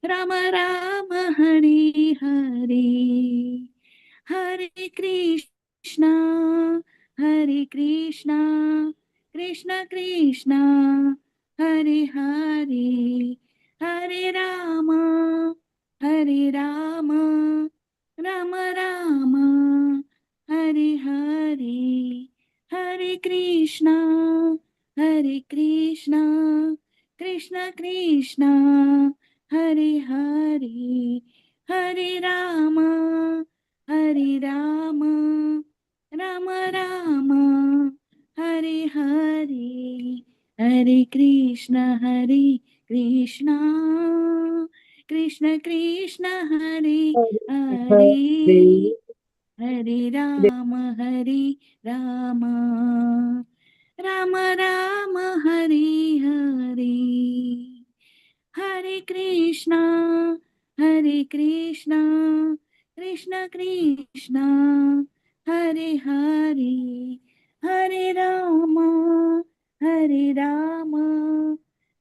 राम राम हरे हरे, हरे कृष्णा हरे कृष्णा, कृष्ण कृष्ण हरे हरे, हरे राम हरे राम, राम राम हरे हरे, हरे कृष्णा कृष्ण कृष्ण हरे हरे, हरे राम राम राम हरे हरे, हरे कृष्ण कृष्ण कृष्ण हरे हरे, हरे हरे राम राम राम हरे हरे, हरे कृष्णा कृष्ण कृष्ण हरे हरे, हरे राम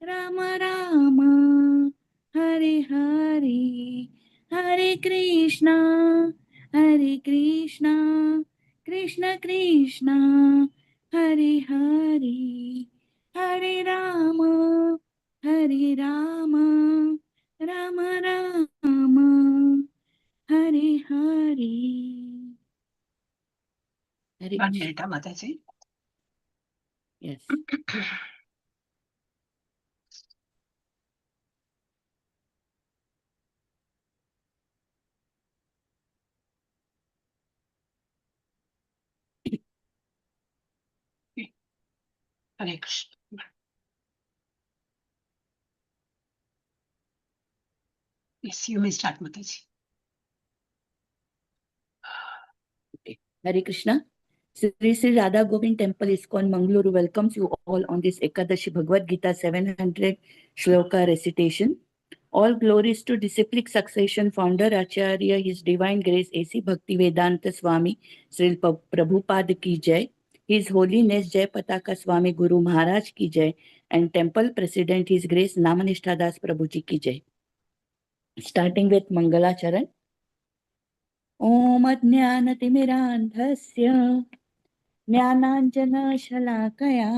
राम राम हरे हरे, हरे कृष्णा कृष्ण कृष्ण हरे हरे, हरे राम राम राम हरे हरे, हरे 1 minute माताजी. Yes. Hare Krishna. Yes, you may start, Mataji. Hare Krishna. Sri Sri Radha Govind Temple ISKCON Mangaluru welcomes you all on this Ekadashi Bhagavad Gita 700 Shloka recitation. All glories to disciplic succession founder Acharya His Divine Grace A.C. Bhaktivedanta Swami Srila Prabhupada Ki Jai, His Holiness Jai Pataka Swami Guru Maharaj Ki Jai, and Temple President His Grace Namanishta Das Prabhuji Ki Jai. Starting with Mangala Charan. Om Ajnanatimirandhasya ज्ञानाञ्जनशलाकया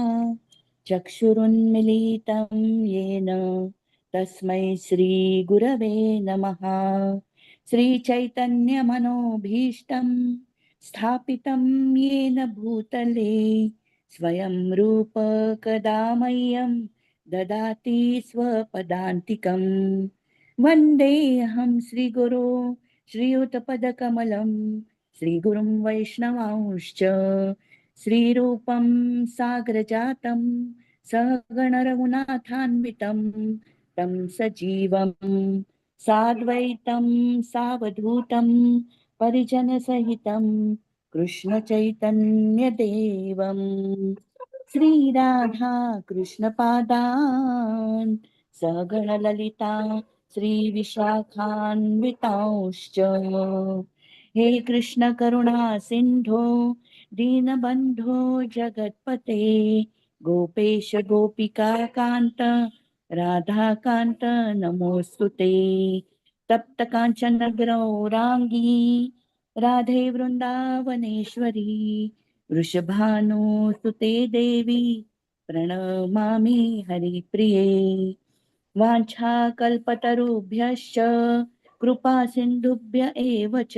चक्षुरुन्मिलितं येन तस्मै श्रीगुरवे नमः. श्रीचैतन्यमनोभीष्टं स्थापितं येन भूतले स्वयं रूप कदा मह्यं ददाति स्वपदान्तिकं. वन्देऽहं श्रीगुरो श्रीयुतपदकमलं श्रीगुरुं वैष्णवांश्च श्रीरूपं साग्रजातं सहगणरघुनाथान्वितं तं सजीवं साद्वैतं सावधूतं परिजनसहितं कृष्णचैतन्यदेवं श्रीराधा कृष्णपादान् सहगणललिता श्रीविशाखान्वितांश्च. हे कृष्ण करुणा सिन्धो दीनबन्धो जगत्पते गोपेश गोपिका कान्त राधाकान्त नमोऽस्तुते. तप्त काञ्चन गौराङ्गी राधे वृन्दावनेश्वरी वृषभानुसुते देवी प्रणमामि हरिप्रिये. वाञ्छाकल्पतरुभ्यश्च कृपा सिन्धुभ्य एव च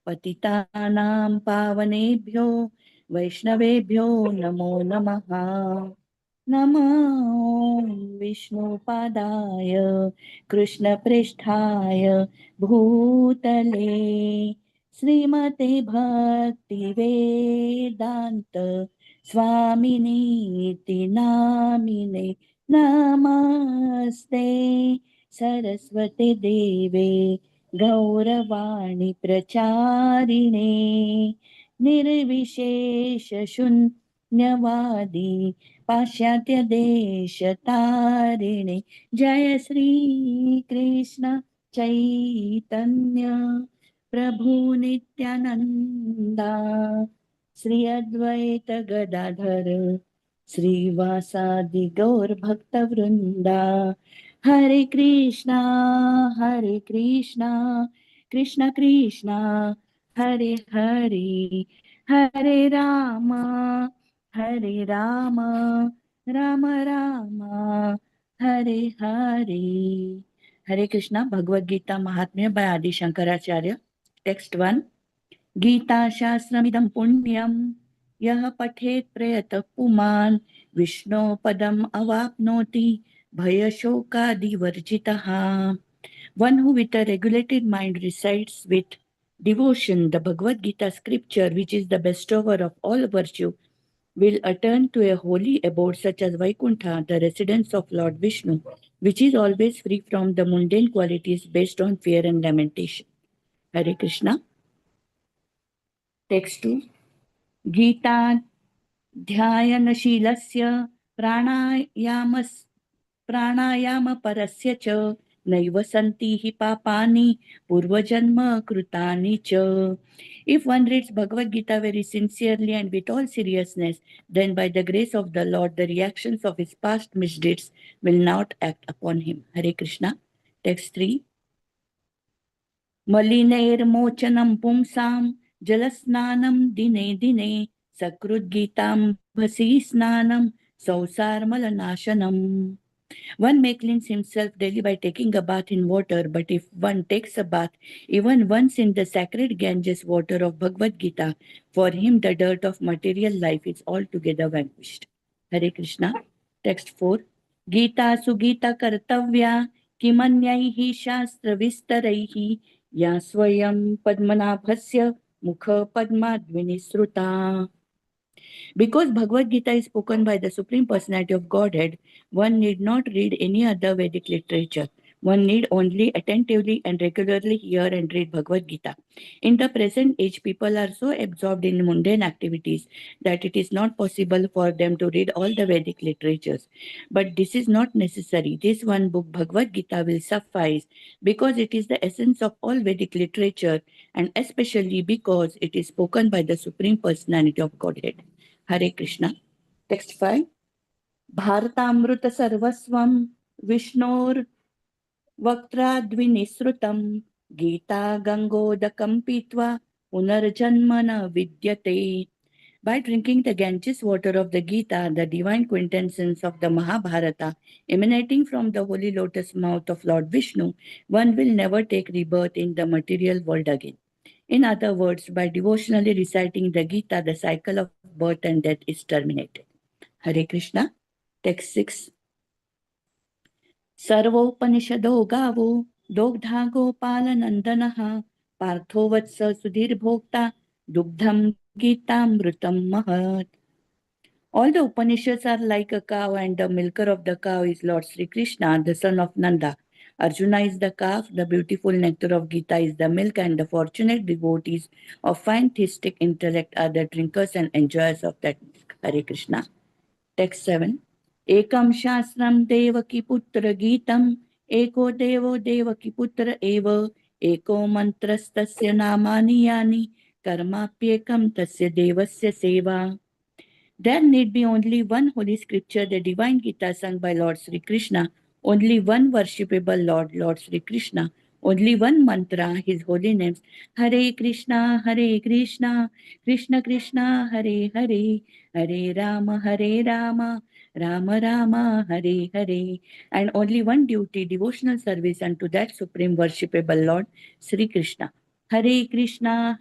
पतितानां पावनेभ्यो वैष्णवेभ्यो नमो नमः. नमो विष्णुपादाय कृष्णप्रेष्ठाय भूतले श्रीमते भक्तिवेदान्त स्वामिनीति नामिने नमस्ते सरस्वती देवे गौरवाणी प्रचारिणे निर्विशेष शून्यवादी पाश्चात्य देशतारिणे. जय श्री कृष्ण चैतन्य प्रभु नित्यानंदा श्री अद्वैत गदाधर श्रीवासादि गौर भक्त वृंदा Hare Krishna, Hare Krishna, Krishna Krishna, Hare Hare, Hare Rama, Hare Rama, Rama Rama, Hare Hare. Hare Krishna, Bhagavad Gita Mahatmya by Adi Shankaracharya. Text 1. Gita Shastramidam Punyam Yah Pathet Prayatah Puman Vishno Padam Avapnoti Bhayashoka Divarjitaha. One who with a regulated mind recites with devotion the Bhagavad Gita scripture, which is the bestower of all virtue, will attain to a holy abode such as Vaikuntha, the residence of Lord Vishnu, which is always free from the mundane qualities based on fear and lamentation. Hare Krishna. Text 2. Gita ध्यायनशीलस्य प्राणायामपरस्य च नैव सन्ति हि पापानि पूर्वजन्म कृतानि च. If one reads Bhagavad Gita very sincerely and with all seriousness, then by the grace of the Lord, the reactions of his past misdeeds will not act upon him. Hare Krishna. Text 3. मलिनैर्मोचनं पुंसां जलस्नानं दिने दिने सकृद्गीताम्भसि स्नानं संसारमलनाशनम्. One may cleanse himself daily by taking a bath in water, but if one takes a bath even once in the sacred Ganges water of Bhagavad Gita, for him the dirt of material life is altogether vanquished. Hare Krishna. Text 4. Gita Sugita Kartavya Kimanyaihi Shastra Vistaraihi Ya Swayam Padmanabhasya Mukha Padmadvinisruta. Because Bhagavad Gita is spoken by the Supreme Personality of Godhead, one need not read any other Vedic literature. One need only attentively and regularly hear and read Bhagavad Gita. In the present age, people are so absorbed in mundane activities that it is not possible for them to read all the Vedic literatures. But this is not necessary. This one book, Bhagavad Gita, will suffice because it is the essence of all Vedic literature and especially because it is spoken by the Supreme Personality of Godhead. Hare Krishna. Text 5. Bharatamruta sarvasvam Vishnor Vaktradvinisrutam Gita Gangodakam Pitva Punarjanmana Vidyate. By drinking the Ganges water of the Gita, the divine quintessence of the Mahabharata, emanating from the holy lotus mouth of Lord Vishnu, one will never take rebirth in the material world again. In other words, by devotionally reciting the Gita, the cycle of birth and death is terminated. Hare Krishna. Text 6. सर्वोपनिषदो गावो दोग्धा गोपालनन्दनः पार्थो वत्स सुधीर्भोक्ता दुग्धं गीतामृतं महत्. All the Upanishads are like a cow, and the milker of the cow is Lord Sri Krishna, the son of Nanda. Arjuna is the calf, the beautiful nectar of Gita is the milk, and the fortunate devotees of fine theistic intellect are the drinkers and enjoyers of that milk. Hare Krishna. Text 7. Ekam Shastram Devaki Putra Geetam Eko Devo Devaki Putra Eva Eko Mantrastasya Namani Yani Karmapyekam Tasya Devasya Seva. There need be only one holy scripture, the divine Gita sung by Lord Sri Krishna, only one worshipable Lord, Lord Sri Krishna, only one mantra, his holy names, Hare Krishna, Krishna Krishna, Hare Hare, Hare Rama, Rama Rama, Hare Hare, and only one duty, devotional service unto that supreme worshipable Lord, Sri Krishna. Hare Krishna,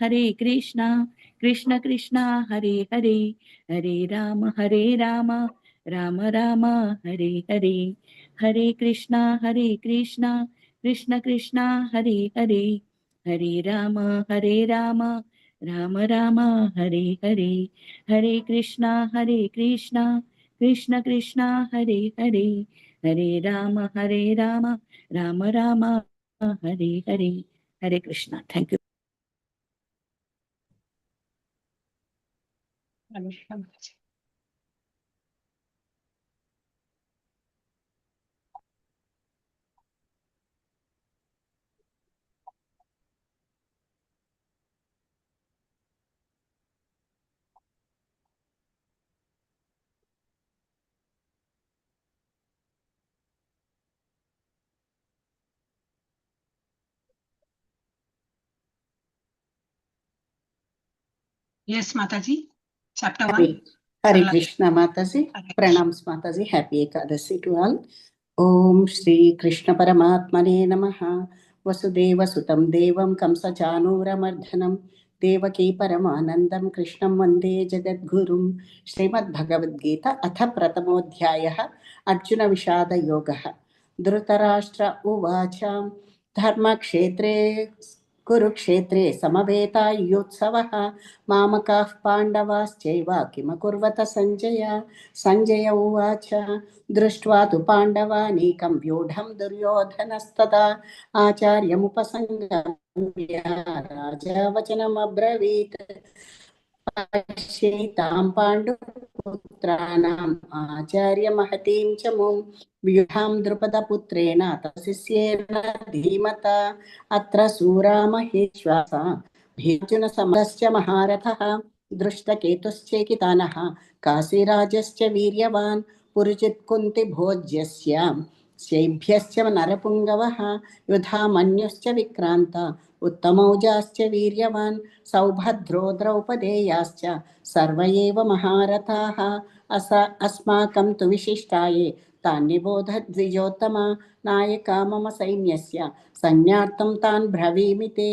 Krishna Krishna, Hare Hare, Hare Rama, Rama Rama, Hare Hare, Hare Krishna, Krishna Krishna, Hare Hare, Hare Rama, Rama Rama, Hare Hare, Hare Krishna, Krishna Krishna, Hare Hare, Hare Rama, Rama Rama, Hare Hare, Hare Krishna. Thank you. Anushka माताजी. Yes, Mataji. Chapter Hare, 1. Hare Sarala. Krishna Mataji. Hare Pranams Mataji. Happy Ekadasi to all. Om Shri Krishna Paramatmane Namaha. Vasudeva Sutam Devam Kamsa Chanura Devaki Paramanandam Krishnam Vande Jagadgurum. Srimad Bhagavad Gita Atha Pratamodhyayah Arjuna Vishada Yogaha. Dhritarashtra Uvacha Dharma Kshetre Kurukshetre Samaveta Yutsavaha मामकाः पाण्डवाश्चैव किमकुर्वत Sanjay Sanjay उवाच दृष्ट्वा तु पाण्डवानीकं व्यूढं दुर्योधनस्तदा आचार्यमुपसङ्गम्य राजा वचनमब्रवीत् पश्येतां पाण्डुपुत्राणाम् आचार्यमहतीं च मुं व्यूढां द्रुपदपुत्रेण तशिष्येण धीमता अत्र सूरामहेश्वासा भीर्जुन समरश्च महारथः दृष्टकेतुश्चेकितानः काशीराजश्च वीर्यवान् पुरुजित् कुन्तिभोज्यस्य शैभ्यश्च नरपुङ्गवः युधामन्युश्च विक्रान्त उत्तमौजाश्च वीर्यवान् सौभद्रो द्रौपदेयाश्च सर्व एव महारथाः अस्माकं तु विशिष्टाये तान् निबोध द्विजोत्तमा नायका मम सैन्यस्य सैन्यार्थं तान् ब्रवीमि ते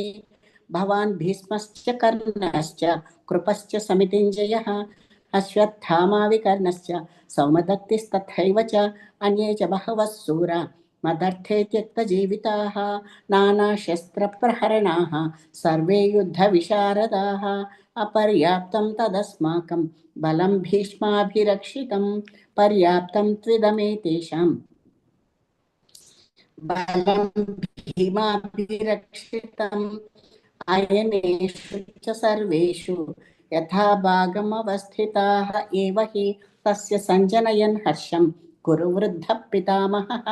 भवान् भीष्मश्च कर्णश्च कृपश्च समितिञ्जयः अश्वत्थामा विकर्णश्च सौमदत्तिस्तथैव च अन्ये च बहवः शूरा मदर्थे त्यक्तजीविताः नानाशस्त्रप्रहरणाः सर्वे युद्धविशारदाः अपर्याप्तं तदस्माकं बलं भीष्माभिरक्षितं पर्याप्तं त्विदमेतेषां बलं भीमाभिरक्षितम् अयनेषु च सर्वेषु यथा भागमवस्थिताः एव हि तस्य सञ्जनयन् हर्षं कुरु वृद्धः पितामहः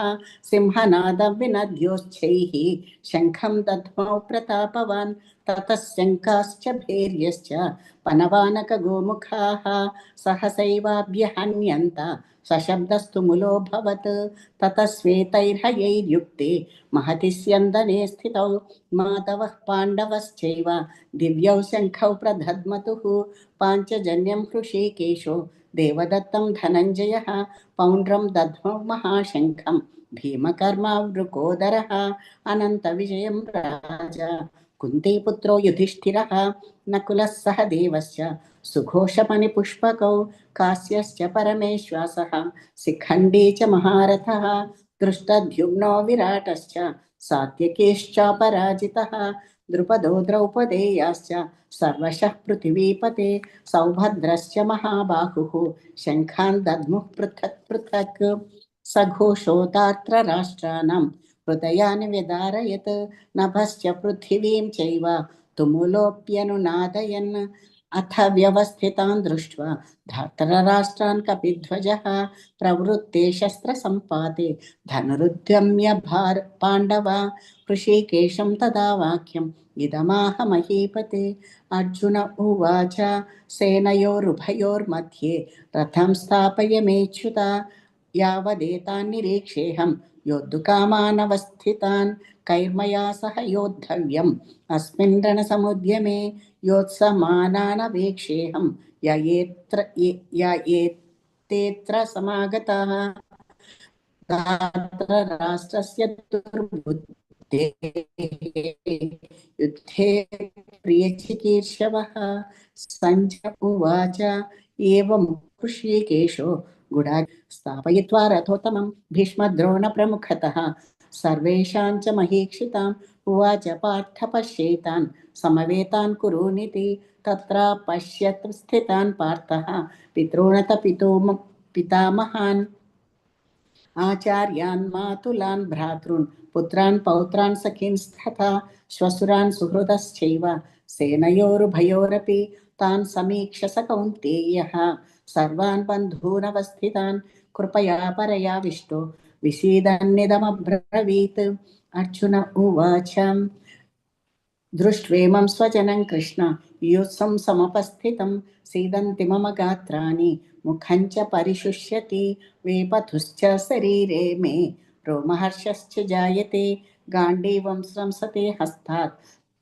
सिंहनादं विनद्योश्चैः शङ्खं दध्मौ प्रतापवान् ततः शङ्खाश्च भैर्यश्च पनवानकगोमुखाः सहसैवाभ्यहन्यन्त सशब्दस्तु मुलोऽभवत् ततः श्वेतैर्हयैर्युक्ते महति स्यन्दने स्थितौ माधवः पाण्डवश्चैव दिव्यौ शङ्खौ प्रदध्मतुः पाञ्चजन्यं हृषीकेशो देवदत्तं धनञ्जयः पौण्ड्रं दध्मौ महाशङ्खं भीमकर्मा वृकोदरः अनन्तविजयं राजा कुन्तीपुत्रो युधिष्ठिरः नकुलः सह देवस्य सुघोषमणिपुष्पकौ कास्यश्च परमेश्वासः शिखण्डी च महारथः दृष्टद्युम्नो विराटश्च सात्यकीश्चापराजितः द्रुपदो द्रौपदेयाश्च सर्वशः पृथिवीपते सौभद्रश्च महाबाहुः शङ्खान् दद्मुः पृथक् पृथक् सघोषोतात्र राष्ट्राणां हृदयानि व्यदारयत् नभश्च पृथिवीं चैव तुमुलोऽप्यनुनादयन् अथ व्यवस्थितान् दृष्ट्वा धार्तराष्ट्रान् कपिध्वजः प्रवृत्ते शस्त्रसम्पाते धनुरुद्यम्य पाण्डवा ऋषिकेशं तदा वाक्यम् इदमाह महीपते अर्जुन उवाच सेनयोरुभयोर्मध्ये रथं स्थापयमेच्युता यावदेतान् निरीक्षेऽहं योद्धुकामानवस्थितान् कैर्मया सह योद्धव्यम् अस्मिन् रणसमुद्यमे योत्समानानवेक्षेऽहं येतेऽत्र समागताः राष्ट्रस्य दुर्बुद्धेः युद्धे प्रियचिकीर्षवः सञ्जय उवाच एवं ऋषिकेशो गुडा स्थापयित्वा रथोत्तमं भीष्मद्रोणप्रमुखतः सर्वेषां च महीक्षिताम् उवाच पार्थ पश्येतान् समवेतान् कुरूनिति तत्र पश्यत् स्थितान् पार्थः पितॄणत पितामहान् आचार्यान् मातुलान् भ्रातॄन् पुत्रान् पौत्रान् सखींस्तथा श्वशुरान् सुहृदश्चैव सेनयोरुभयोरपि तान् समीक्ष स कौन्तेयः सर्वान् बन्धूनवस्थितान् कृपया परयाविष्टो विषीदन्निदमब्रवीत् अर्जुन उवाच दृष्ट्वेमं स्वजनं कृष्ण युत्सं समपस्थितं सीदन्ति मम गात्राणि मुखं च परिशुष्यति वेपथुश्च शरीरे मे रोमहर्षश्च जायते गाण्डीवं स्रंसते हस्तात्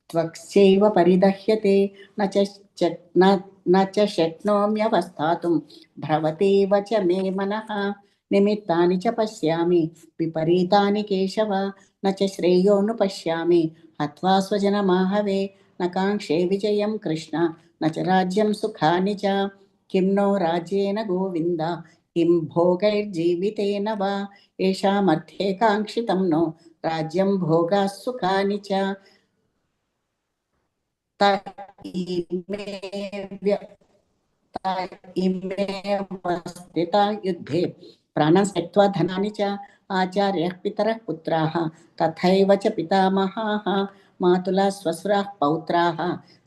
त्वक्श्चैव परिदह्यते न न च शक्नोम्यवस्थातुं भ्रवतीव च मे मनः निमित्तानि च पश्यामि विपरीतानि केशव न च श्रेयोऽनुपश्यामि हत्वा स्वजनमाहवे न काङ्क्षे विजयं कृष्ण न च राज्यं सुखानि च किं नो राज्येन गोविन्द किं भोगैर्जीवितेन वा येषामर्थे काङ्क्षितं नो राज्यं भोगाः सुखानि च त इमेव स्थिता युद्धे प्राणान् त्यक्त्वा धनानि च आचार्यः पितरः पुत्राः तथैव च पितामहाः मातुलः श्वशुराः पौत्राः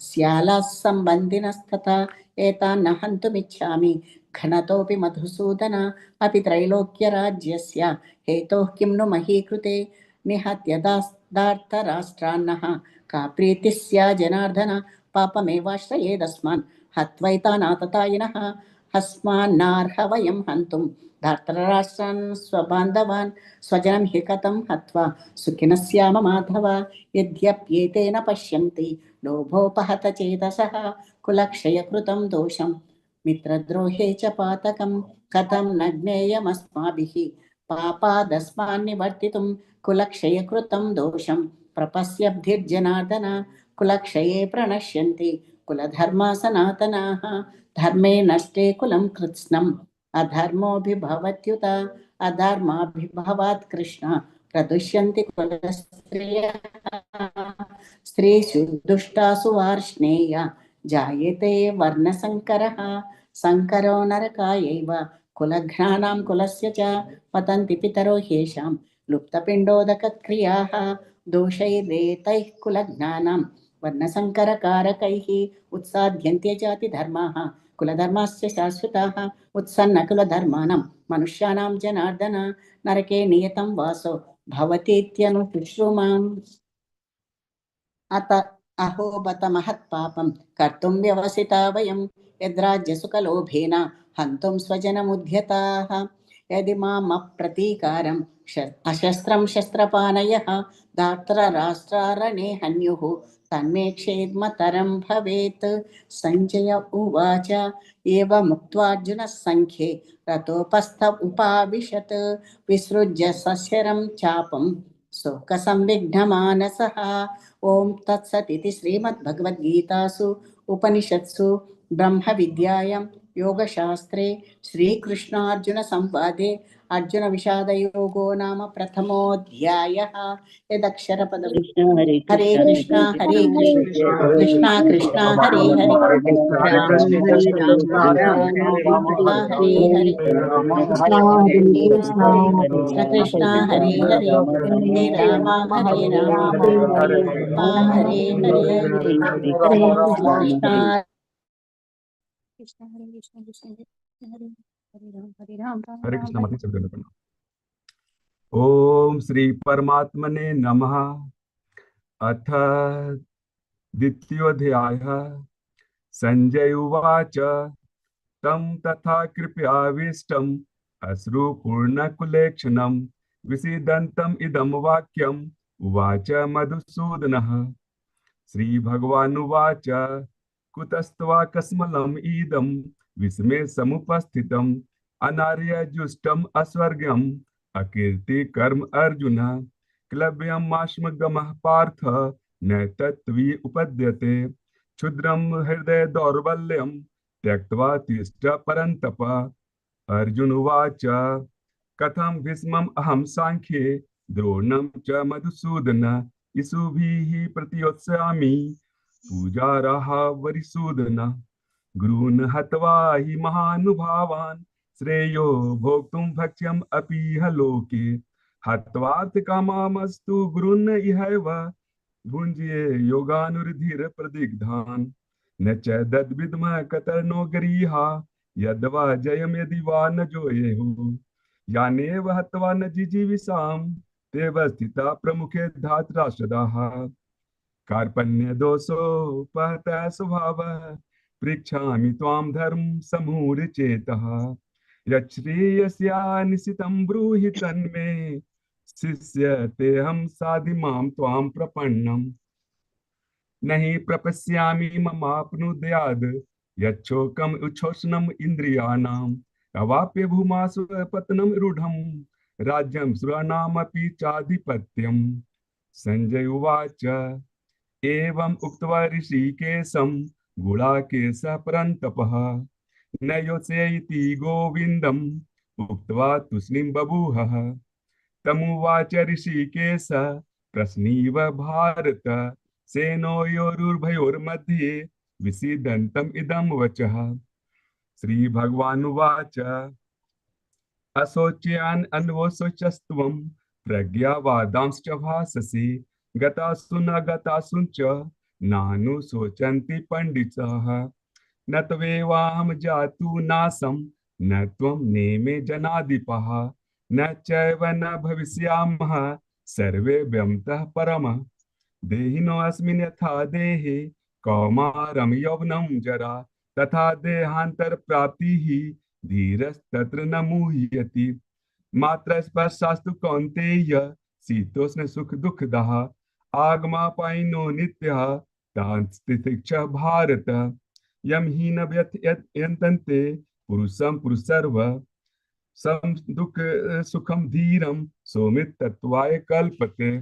स्यालाः सम्बन्धिनस्तथा एतान् न हन्तुमिच्छामि घ्नतोऽपि मधुसूदन अपि त्रैलोक्यराज्यस्य हेतोः किं नु मही कृते निहत्य दार्तराष्ट्रान्नः का प्रीतिः स्या जनार्दन पापमेवाश्रयेदस्मान् हत्वैतानाततायिनः हस्मान्नार्ह वयं हन्तुं धार्तराष्ट्रान् स्वबान्धवान् स्वजनं हि कथं हत्वा सुखिनः स्याम माधव यद्यप्येतेन पश्यन्ति लोभोपहत चेतसः कुलक्षयकृतं दोषं मित्रद्रोहे च पातकं कथं न ज्ञेयमस्माभिः पापादस्मान्निवर्तितुं कुलक्षयकृतं दोषं प्रपश्यब्धिर्जनार्दन कुलक्षये प्रणश्यन्ति कुलधर्मा सनातनाः धर्मे नष्टे कुलं कृत्स्नम् अधर्मोऽभिभवत्युत अधर्माभिभवात् कृष्ण प्रदुष्यन्ति कुलस्त्रियः स्त्रीषु दुष्टासु वार्ष्णेय जायते वर्णसङ्करः सङ्करो नरकायैव कुलघ्नानां कुलस्य च पतन्ति पितरो ह्येषां लुप्तपिण्डोदकक्रियाः दोषैरेतैः कुलज्ञानां वर्णसङ्करकारकैः उत्साद्यन्ते जातिधर्माः कुलधर्मास्य शाश्वताः उत्सन्नकुलधर्माणां मनुष्याणां जनार्दन नरके नियतं वासो भवतीत्यनुशुश्रुमाम् अत अहो बत महत्पापं कर्तुं व्यवसिता वयं यद्राज्यसुखलोभेन हन्तुं स्वजनमुद्यताः यदि माम् अप्रतीकारं अशस्त्रं शस्त्रपाणयः धार्तराष्ट्रारणे हन्युः तन्मे क्षेद्मतरं भवेत् सञ्जय उवाच एवमुक्त्वार्जुनः सङ्ख्ये रथोपस्थ उपाविशत् विसृज्य सशरं चापं शोकसंविघ्नमानसः ओम तत्सत् इति श्रीमद्भगवद्गीतासु उपनिषत्सु ब्रह्मविद्यायां योगशास्त्रे श्रीकृष्णार्जुनसंवादे अर्जुनविषादयोगो नाम प्रथमोऽध्यायः यदक्षरपदं हरे कृष्णा हरे कृष्णा कृष्णा कृष्णा हरे हरे राम हरे राम राम राम हरे हरे कृष्ण कृष्ण हरे हरे हरे राम हरे राम राम हरे हरे कृष्ण कृष्ण कृष्ण हरे कृष्ण कृष्ण कृष्ण हरे हरे राम हरे कृष्ण मती शब्द में ओम श्री परमात्मने नमः। अथ द्वितीयोऽध्यायः। संजय उवाच तं तथा कृपयाविष्टम् अश्रुपूर्णकुलेक्षणं विषीदन्तम् इदं वाक्यम् उवाच मधुसूदनः। श्रीभगवानुवाच कुतस्त्वा कस्मलम् इदं विस्मे समुपस्थितम् अनार्यजुष्टम् अस्वर्ग्यम् अकीर्तिकर्म अर्जुन क्लव्यमाश्मगमः पार्थ न तत्त्वी उपद्यते क्षुद्रं हृदय दौर्बल्यं त्यक्त्वा तिष्ठ परन्तप। अर्जुन उवाच कथं भीष्मम् अहं साङ्ख्ये द्रोणं च मधुसूदन इषुभिः प्रतियोत्स्यामि पूजारः वरिसूदन गुरून् हत्वा हि महानुभावान् श्रेयो भोक्तुं भक्ष्यम् अपि इह लोके हत्वार्थकामामस्तु गुरून् इहैव भुञ्जे योगानुरुधिर प्रदिग्धान् न च दद्विद्मः कतर्नो गरीहा यद्वा जयम् यदि वा न जोयेयुः यानेव हत्वा न जिजीविषाम् तेव स्थिता प्रमुखे धातराष्ट्रदाः कार्पण्यदोषोपहतः स्वभावः पृच्छामि त्वां धर्म समूढचेतः यच्छ्रेयस्या निशितं ब्रूहि तन्मे शिष्यतेऽहं साधिमां त्वां प्रपन्नम् नहि प्रपश्यामि ममाप्नुद्याद् यच्छोकम उच्छोषणम इंद्रियाणाम अवाप्य भूमासु पतनम रूढ़म राज्यम सुराणामपि चाधिपत्यम। संजय उवाच एवं उक्त्वा ऋषिकेशं गुडाकेशः परन्तपः न योत्स्यैति गोविन्दम् उक्त्वा तूष्णीं बभूवः। तमुवाच ऋषिकेश प्रश्नीव भारत सेनयोरुभयोर्मध्ये विसीदन्तम् इदं वचः। श्रीभगवानुवाच अशोच्यान् अन्वशोचस्त्वं प्रज्ञावादांश्च भाषसे गतासु न गतासु च नानुशोचन्ति पंडिताः। न त्वेवाहं जातु नासं न त्वं नेमे जनाधिपः न चैव न भविष्यामः सर्वे व्यन्तः परमः। देहिनोऽस्मिन् यथा देहे कौमारं यौवनं जरा तथा देहान्तरप्राप्तिः धीरस्तत्र न मुह्यति। मात्र स्पर्शास्तु कौन्तेय शीतोष्ण सुख दुःखदाः आगमापायिनो नित्यः तांस्तितिक्षः भारत। यं हि न व्यथयन्ते पुरुषं पुरुषर्व सम दुःख सुखम धीरम सोमित तत्वाय कल्पते।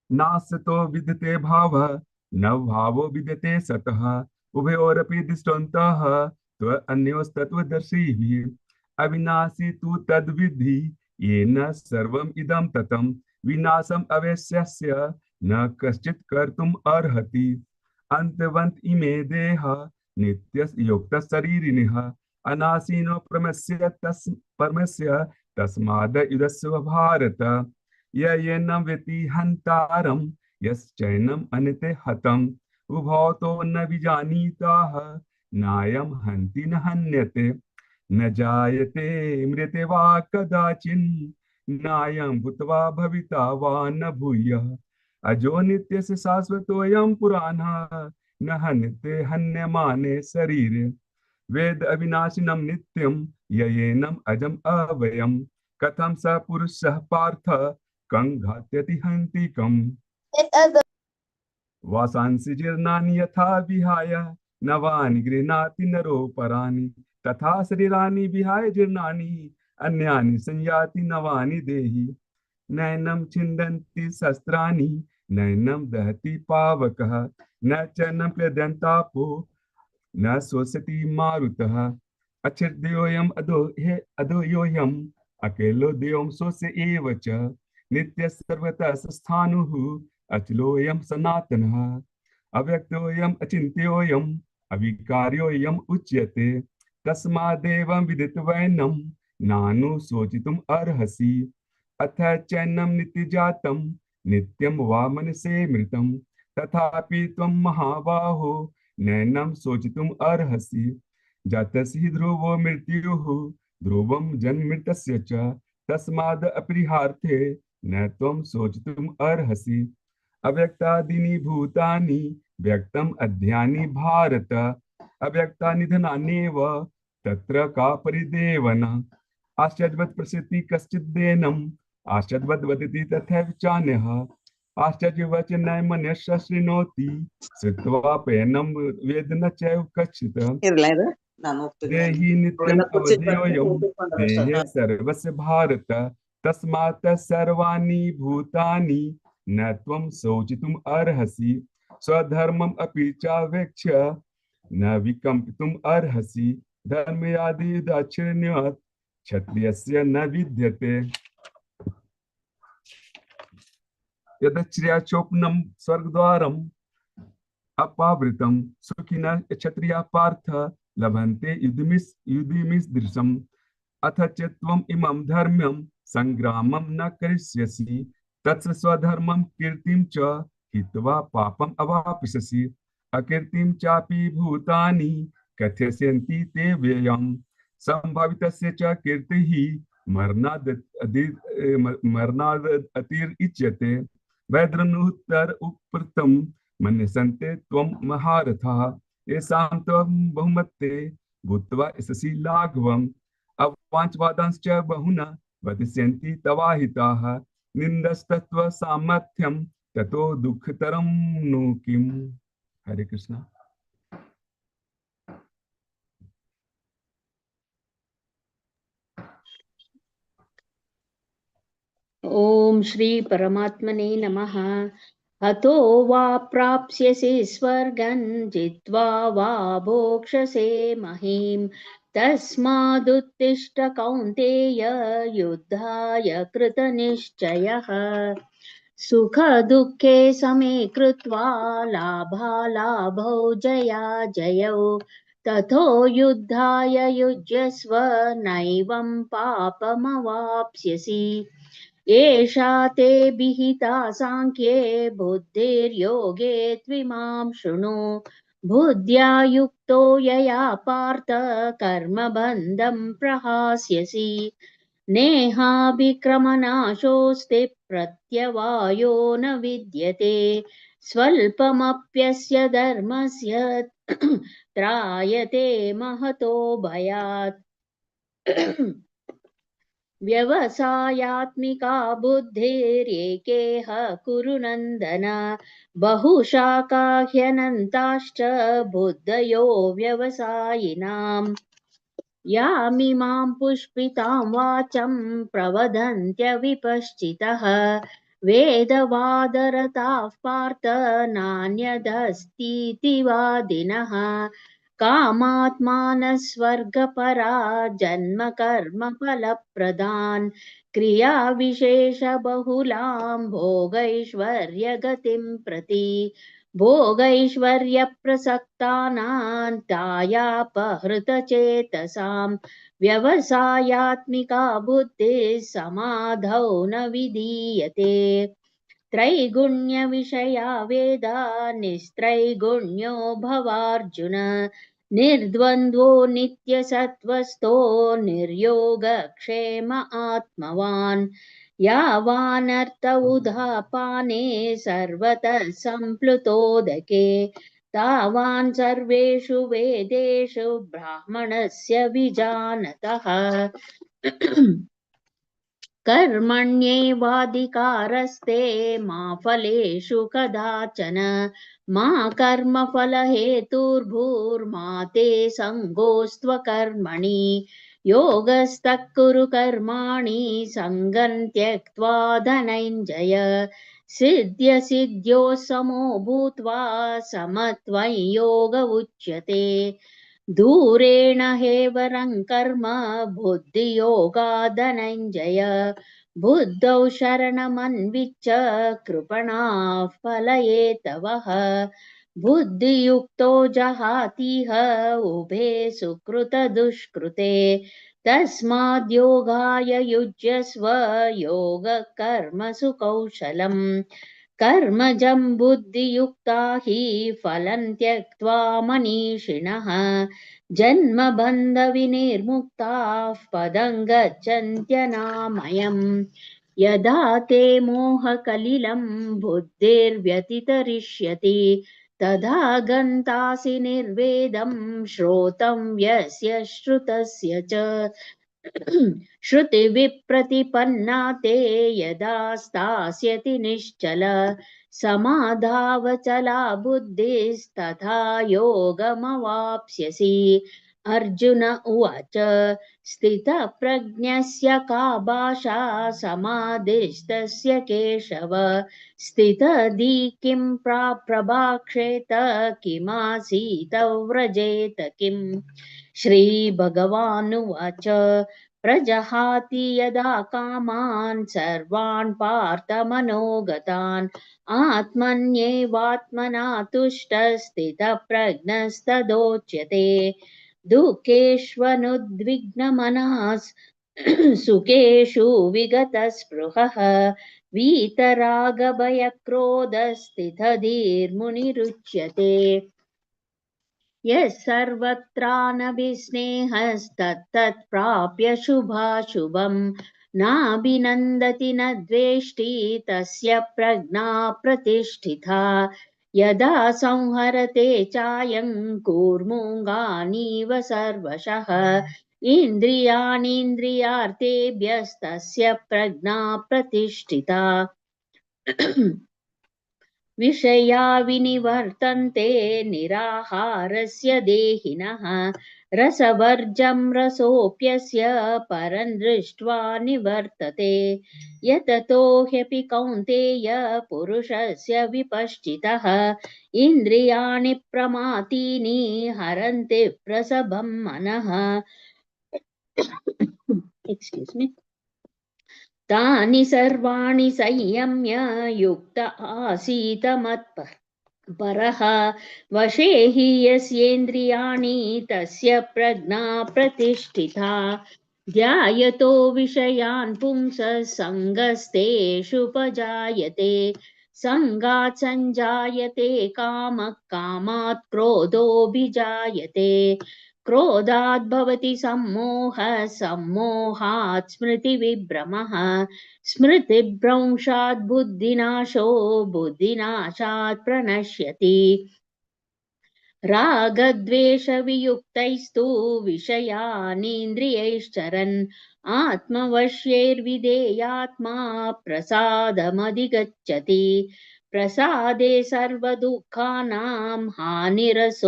नासतो विद्यते भावः न भावो विद्यते सतः उभयोरपि दृष्टान्तः त्वन्योस्तत्त्वदर्शिभिः। अविनाशी तु तद्विद्धि येन सर्वम् इदं ततं विनाशम् अवश्यस्य न कश्चित् कर्तुम् अर्हति। अन्तवन्त इमे देहा नित्यस्य युक्तः शरीरिणः अनासीनो परमस्य तस्माद् युधस्व भारत। येनं वेति हन्तारं यश्चैनम् अनिते हतम् उभौ तो न विजानीताः नायं हन्ति न हन्यते। न जायते मृते वा कदाचिन् नायं भूत्वा भविता वा न भूयः। अजो नित्यस्य शाश्वतोऽयं पुराणः न हन्यते हन्यमाने शरीरे। वेद अविनाशिनं नित्यं ययेनम् अजम् अव्ययम् कथं स पुरुषः पार्थ कं घात्यति हन्तिकम्। वासांसि जीर्णानि यथा विहाय नवानि गृह्णाति नरोपराणि तथा शरीराणि विहाय जीर्णानि अन्यानि संयाति नवानि देहि। नैनं छिन्दन्ति शस्त्राणि नैनं दहति पावकः न च न क्लेदन्तापो न शोषयति मारुतः। अचिर्देयोऽयम् अधोयोऽयम् अकेलो देवं शोष्य एव च नित्यः सर्वतः स्थाणुः अचलोऽयं सनातनः। अव्यक्तोऽयम् अचिन्त्योऽयम् अविकार्योऽयम् उच्यते। तस्मादेवं विदित्वैनं नानुशोचितुम् अर्हसि। अथ चैनं नित्यजातं नित्यं वा मनसे मृतं तथापि त्वं महाबाहो नैनं शोचितुम् अर्हसि। जातस्य हि ध्रुवो मृत्युः ध्रुवं जन्ममृतस्य च तस्माद् अपरिहार्थे न त्वं शोचितुम् अर्हसि। अव्यक्तादीनि भूतानि व्यक्तम् अध्यानि भारत अव्यक्तानि निधनान्येव तत्र का परिदेवना। आश्चर्यवत् पश्यति कश्चिदेनम् आश्चर्यवत् वदति तथैव चान्यः। आश्चर्यवचनैर्मनुष्यः शृणोति श्रुत्वा पैनं वेद न चैव कश्चित्। देहि नित्यम् अवध्योऽयं देहे सर्वस्य भारत तस्मात् सर्वाणि भूतानि न त्वं शोचितुम् अर्हसि। स्वधर्मम् अपि चावेक्ष्य न विकम्पितुम् अर्हसि। धर्मयादि दाक्षिण्यात् क्षत्रियस्य न विद्यते। यदक्षर्याचोपनं स्वर्गद्वारम् अपावृतं सुखिनः क्षत्रियाः पार्थ लभन्ते युधिमीदृशम्। अथ च त्वम् इमं धर्म्यं संग्रामं न करिष्यसि तत्स स्वधर्मं कीर्तिं च हित्वा पापम् अवाप्स्यसि। अकीर्तिं चापि भूतानि कथयन्ति ते व्ययम्। संभावितस्य च कीर्तिः मरणाद् अतिरिच्यते। वैद्रनुत्तर उपर्तं मन्यन्ते त्वं महारथः। येषां त्वं बहुमते भूत्वा यशसि लाघवम्। अवाञ्छवादांश्च बहुना वदिष्यन्ति तवाहिताः। निन्दस्तत्त्व सामर्थ्यं ततो दुःखतरं नु किम्। हरे कृष्ण। ओम श्री परमात्मने नमः। हतो वा प्राप्स्यसि स्वर्गं जित्वा वा भोक्ष्यसे महीम्। तस्मादुत्तिष्ठ कौन्तेय युद्धाय कृतनिश्चयः। सुखदुःखे समे कृत्वा लाभालाभौ जयाजयौ। ततो युद्धाय युज्यस्व नैवं पापमवाप्स्यसि। एषा ते विहिता साङ्ख्ये बुद्धिर्योगे त्विमां शृणु। बुद्ध्या युक्तो यया पार्थ कर्मबन्धं प्रहास्यसि। नेहाभिक्रमनाशोऽस्ति प्रत्यवायो न विद्यते। स्वल्पमप्यस्य धर्मस्य त्रायते महतो भयात्। व्यवसायात्मिका बुद्धिरेकेह कुरु नन्दन। बहुशाखा ह्यनन्ताश्च बुद्धयो व्यवसायिनाम्। यामिमां पुष्पितां वाचं प्रवदन्त्यविपश्चितः। वेदवादरताः पार्थ नान्यदस्तीति वादिनः। कामात्मानः स्वर्गपरा जन्म कर्म फलप्रदान्। क्रियाविशेषबहुलां भोगैश्वर्यगतिं प्रति। भोगैश्वर्यप्रसक्तानां तायापहृतचेतसां। व्यवसायात्मिका बुद्धिः समाधौ न विधीयते। त्रैगुण्यविषया वेदा निस्त्रैगुण्यो भवार्जुन। निर्द्वन्द्वो नित्यसत्त्वस्थो निर्योगक्षेम आत्मवान्। यावानर्थ उदापाने सर्वतः सम्प्लुतोदके। तावान् सर्वेषु वेदेषु ब्राह्मणस्य विजानतः। कर्मण्येवाधिकारस्ते मा फलेषु कदाचन। मा कर्मफलहेतुर्भूर्मा ते सङ्गोऽस्त्वकर्मणि। योगस्तः कुरु कर्माणि सङ्गं त्यक्त्वा धनञ्जय। सिद्ध्यसिद्ध्योः समो भूत्वा समत्वं योग उच्यते। दूरेण हेवरं कर्म बुद्धियोगात् धनञ्जय। बुद्धौ शरणमन्विच्छ कृपणाः फलहेतवः। बुद्धियुक्तो जहातीह उभे सुकृतदुष्कृते। तस्माद्योगाय युज्यस्व योगकर्मसु कौशलम्। कर्मजं बुद्धियुक्ता हि फलं त्यक्त्वा मनीषिणः। जन्मबन्धविनिर्मुक्ताः पदं गच्छन्त्यनामयम्। यदा ते मोहकलिलं बुद्धिर्व्यतितरिष्यति। तदा गन्तासि निर्वेदं श्रोतं यस्य श्रुतस्य च। श्रुतिविप्रतिपन्ना ते यदा स्थास्यति निश्चल। समाधावचला बुद्धिस्तथा योगमवाप्स्यसि। अर्जुन उवाच स्थितप्रज्ञस्य का भाषा समाधिस्तस्य केशव। स्थितधि किं प्रभाषेत किमासीत व्रजेत किम्। श्रीभगवानुवाच प्रजहाति यदा कामान् सर्वान् पार्थमनोगतान्। आत्मन्येवात्मना तुष्टः स्थितप्रज्ञस्तदोच्यते। दुःखेष्वनुद्विग्नमनः सुखेषु विगतस्पृहः। वीतरागभयक्रोधस्थितधीर्मुनिरुच्यते। यः सर्वत्रानभिस्नेहस्तत्तत् प्राप्य शुभाशुभम्। नाभिनन्दति न द्वेष्टि तस्य प्रज्ञा प्रतिष्ठिता। यदा संहरते चायं कूर्मुङ्गानीव सर्वशः। इन्द्रियाणीन्द्रियार्थेभ्यस्तस्य प्रज्ञा प्रतिष्ठिता। विषया विनिवर्तन्ते निराहारस्य देहिनः। रसवर्जं रसोऽप्यस्य परं दृष्ट्वा निवर्तते यततो ह्यपि कौन्तेय पुरुषस्य विपश्चितः इन्द्रियाणि प्रमातीनि हरन्ति प्रसभं मनः एक्स्क्यूज मी तानि सर्वाणि संयम्य युक्त आसीत मत्परः वशे हि यस्येन्द्रियाणि तस्य प्रज्ञा प्रतिष्ठिता ध्यायतो विषयान् पुंसः सङ्गस्तेषुपजायते सङ्गात् सञ्जायते कामः कामात् क्रोधोऽभिजायते क्रोधात् भवति सम्मोहः सम्मोहात् स्मृतिविभ्रमः स्मृतिभ्रंशात् बुद्धिनाशो बुद्धिनाशात् प्रणश्यति रागद्वेषवियुक्तैस्तु विषयानीन्द्रियैश्चरन् आत्मवश्यैर्विधेयात्मा प्रसादमधिगच्छति प्रसादे सर्वदुःखानां हानिरसोऽप्यजायते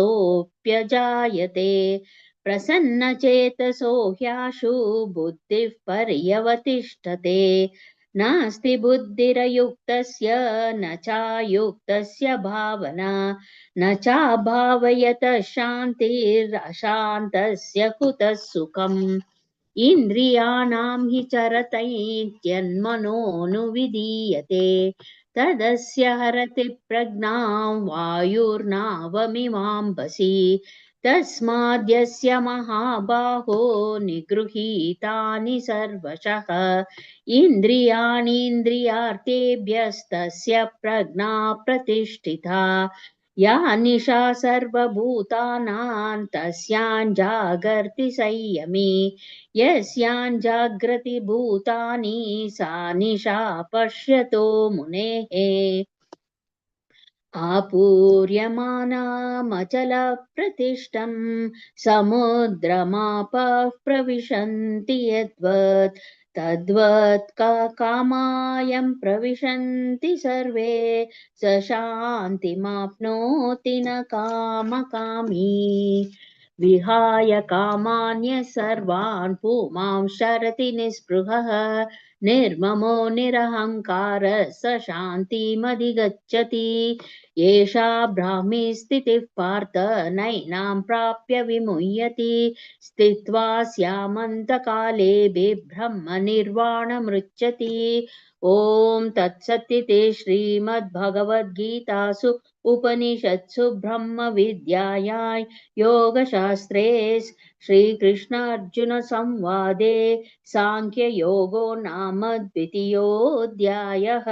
प्रसन्नचेतसो ह्याशु बुद्धिः पर्यवतिष्ठते नास्ति बुद्धिरयुक्तस्य न चायुक्तस्य भावना न चाभावयतः शान्तिरशान्तस्य कुतः सुखम् इन्द्रियाणां हि चरतैत्यन्मनोऽनुविधीयते तदस्य हरति प्रज्ञां वायुर्नावमिवाम्भसि तस्माद्यस्य महाबाहो निगृहीतानि सर्वशः इन्द्रियाणीन्द्रियार्थेभ्यस्तस्य प्रज्ञा प्रतिष्ठिता या निशा सर्वभूतानां तस्यां जागर्ति संयमी यस्यां जाग्रति भूतानि सा निशा पश्यतो मुनेः आपूर्यमानामचलप्रतिष्ठं समुद्रमापः प्रविशन्ति यद्वत् तद्वत् कामायं प्रविशन्ति सर्वे स शान्तिमाप्नोति न कामकामी विहाय कामान्य सर्वान् पुमांश्चरति निःस्पृहः निर्ममो निरहङ्कारः स शान्तिमधिगच्छति एषा ब्राह्मी स्थितिः पार्थ नैनां प्राप्य विमुह्यति स्थित्वा स्यामन्तकाले बिभ्रह्म निर्वाणमृच्छति ॐ तत्सदिति श्रीमद्भगवद्गीतासु उपनिषत्सु ब्रह्मविद्यायां योगशास्त्रे श्रीकृष्णार्जुनसंवादे साङ्ख्ययोगो नाम द्वितीयोऽध्यायः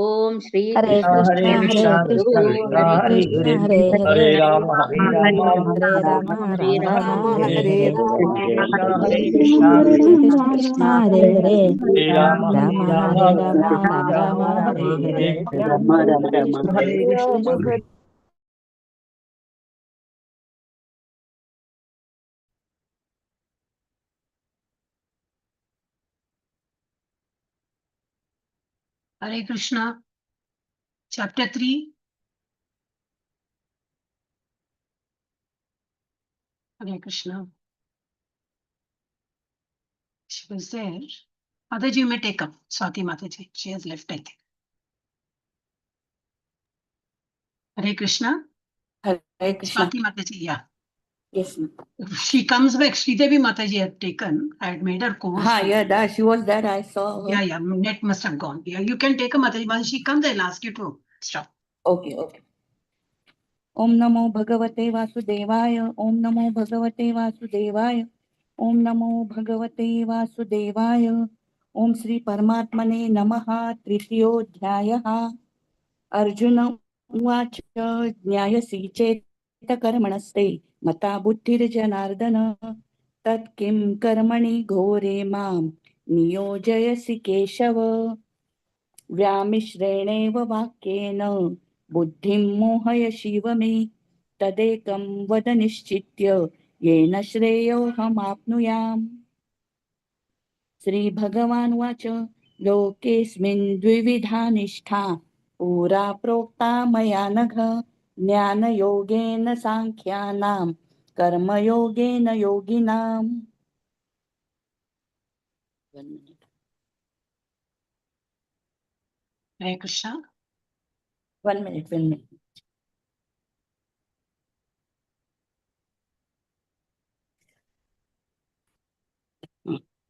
ॐ श्री हरे कृष्ण हरे कृष्ण कृष्ण हरे हरे हरे राम हरे राम हरे राम राम राम हरे हरे हरे हरे हरे कृष्ण हरे हरे राम राम हरे राम राम राम हरे हरे राम राम राम हरे Hare Krishna. Chapter 3. Hare Krishna. She was there. Mataji, you may take up. Swati Mataji. She has left, I think. Hare Krishna. Hare Krishna. Swati Mataji, yeah. Yes, ma'am. If she comes back, Sridevi Mataji had taken. I had made her co-host. Yeah, she was there. I saw her. Yeah, net must have gone. Yeah, you can take a Mataji. Once she comes, I'll ask you to stop. Okay. Om Namo Bhagavate Vasudevaya. Om Namo Bhagavate Vasudevaya. Om Namo Bhagavate Vasudevaya. Om Sri Paramatmane Namaha. Tritiyodhyayah. Arjuna Uvacha Jnayasi Cheta Karmanaste Mata Buddhirjanardana Tat Kim Karmani Ghore Mam Niyojayasi Keshava व्यामिश्रेणेव वाक्येन बुद्धिं मोहय शिव मे तदेकं वद निश्चित्य येन श्रेयोऽहमाप्नुयाम् श्रीभगवानुवाच लोकेऽस्मिन् द्विविधा निष्ठा पुरा प्रोक्ता मया नघ ज्ञानयोगेन साङ्ख्यानां कर्मयोगेन योगिनाम्. 1 minute. Hare Krishna. 1 minute, 1 minute.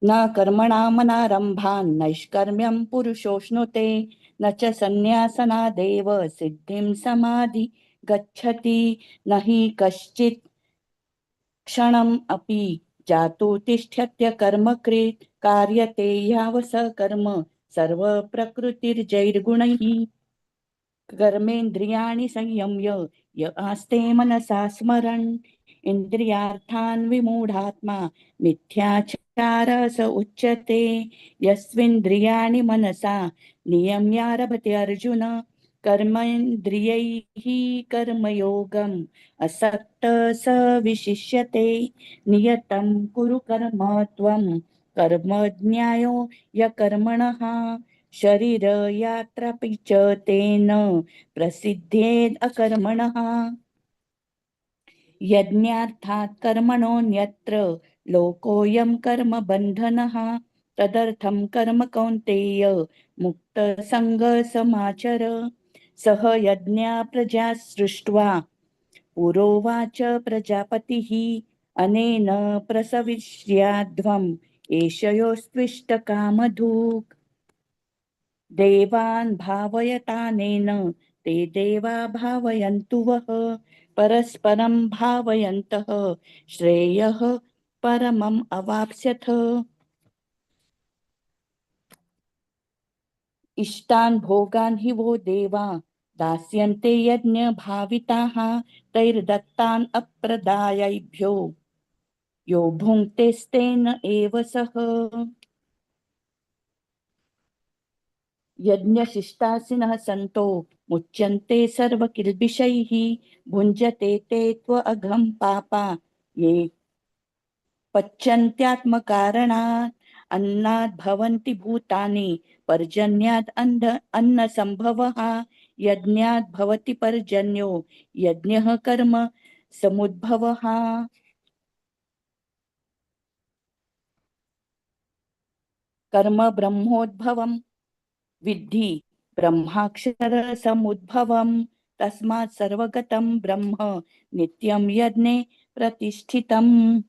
न कर्मणामनारम्भान् नैष्कर्म्यं पुरुषोऽश्नुते न च सन्न्यासनादेव सिद्धिं समाधि गच्छति. न हि कश्चित् क्षणम् अपि जातु तिष्ठत्य कर्मकृत् कार्यते यावत् स कर्म सर्वप्रकृतिर्जैर्गुणैः. कर्मेन्द्रियाणि संयम्य य आस्ते मनसा स्मरन् इन्द्रियार्थान् विमूढात्मा मिथ्याचारः स उच्यते. यस्विन्द्रियाणि मनसा नियम्यारभते अर्जुन कर्मेन्द्रियैः कर्मयोगम् असक्तः स विशिष्यते. नियतं कुरु कर्म त्वं कर्मज्ञायो यकर्मणः शरीर यात्रापि च तेन प्रसिद्धेद अकर्मणः. यज्ञार्थात् कर्मणोऽन्यत्र लोकोऽयं कर्म बन्धनः तदर्थं कर्म कौन्तेय मुक्तसङ्गः समाचर. सह यज्ञा प्रजा सृष्ट्वा पुरोवाच प्रजापतिः अनेन प्रसविष्याध्वम् एष योऽस्त्विष्टकामधुक्. देवान् भावयतानेन ते देवा भावयन्तु वः परस्परं भावयन्तः श्रेयः परमम् अवाप्स्यथ. इष्टान् भोगान् हि वो देवा दास्यन्ते यज्ञ भाविताः तैर्दत्तान् अप्रदायैभ्यो यो भुङ्क्तेस्तेन एव सः. यज्ञशिष्टासिनः सन्तो मुच्यन्ते सर्वकिल्बिषैः भुञ्जते ते त्वघं पापा ये पच्यन्त्यात्मकारणात्. अन्नात् भवन्ति भूतानि पर्जन्यात् अन्नसम्भवः यज्ञात् भवति पर्जन्यो यज्ञः कर्म समुद्भवः. कर्म ब्रह्मोद्भवम् विद्धि ब्रह्माक्षर समुद्भवम् तस्मात् सर्वगतं ब्रह्म नित्यं यज्ञे प्रतिष्ठितम्.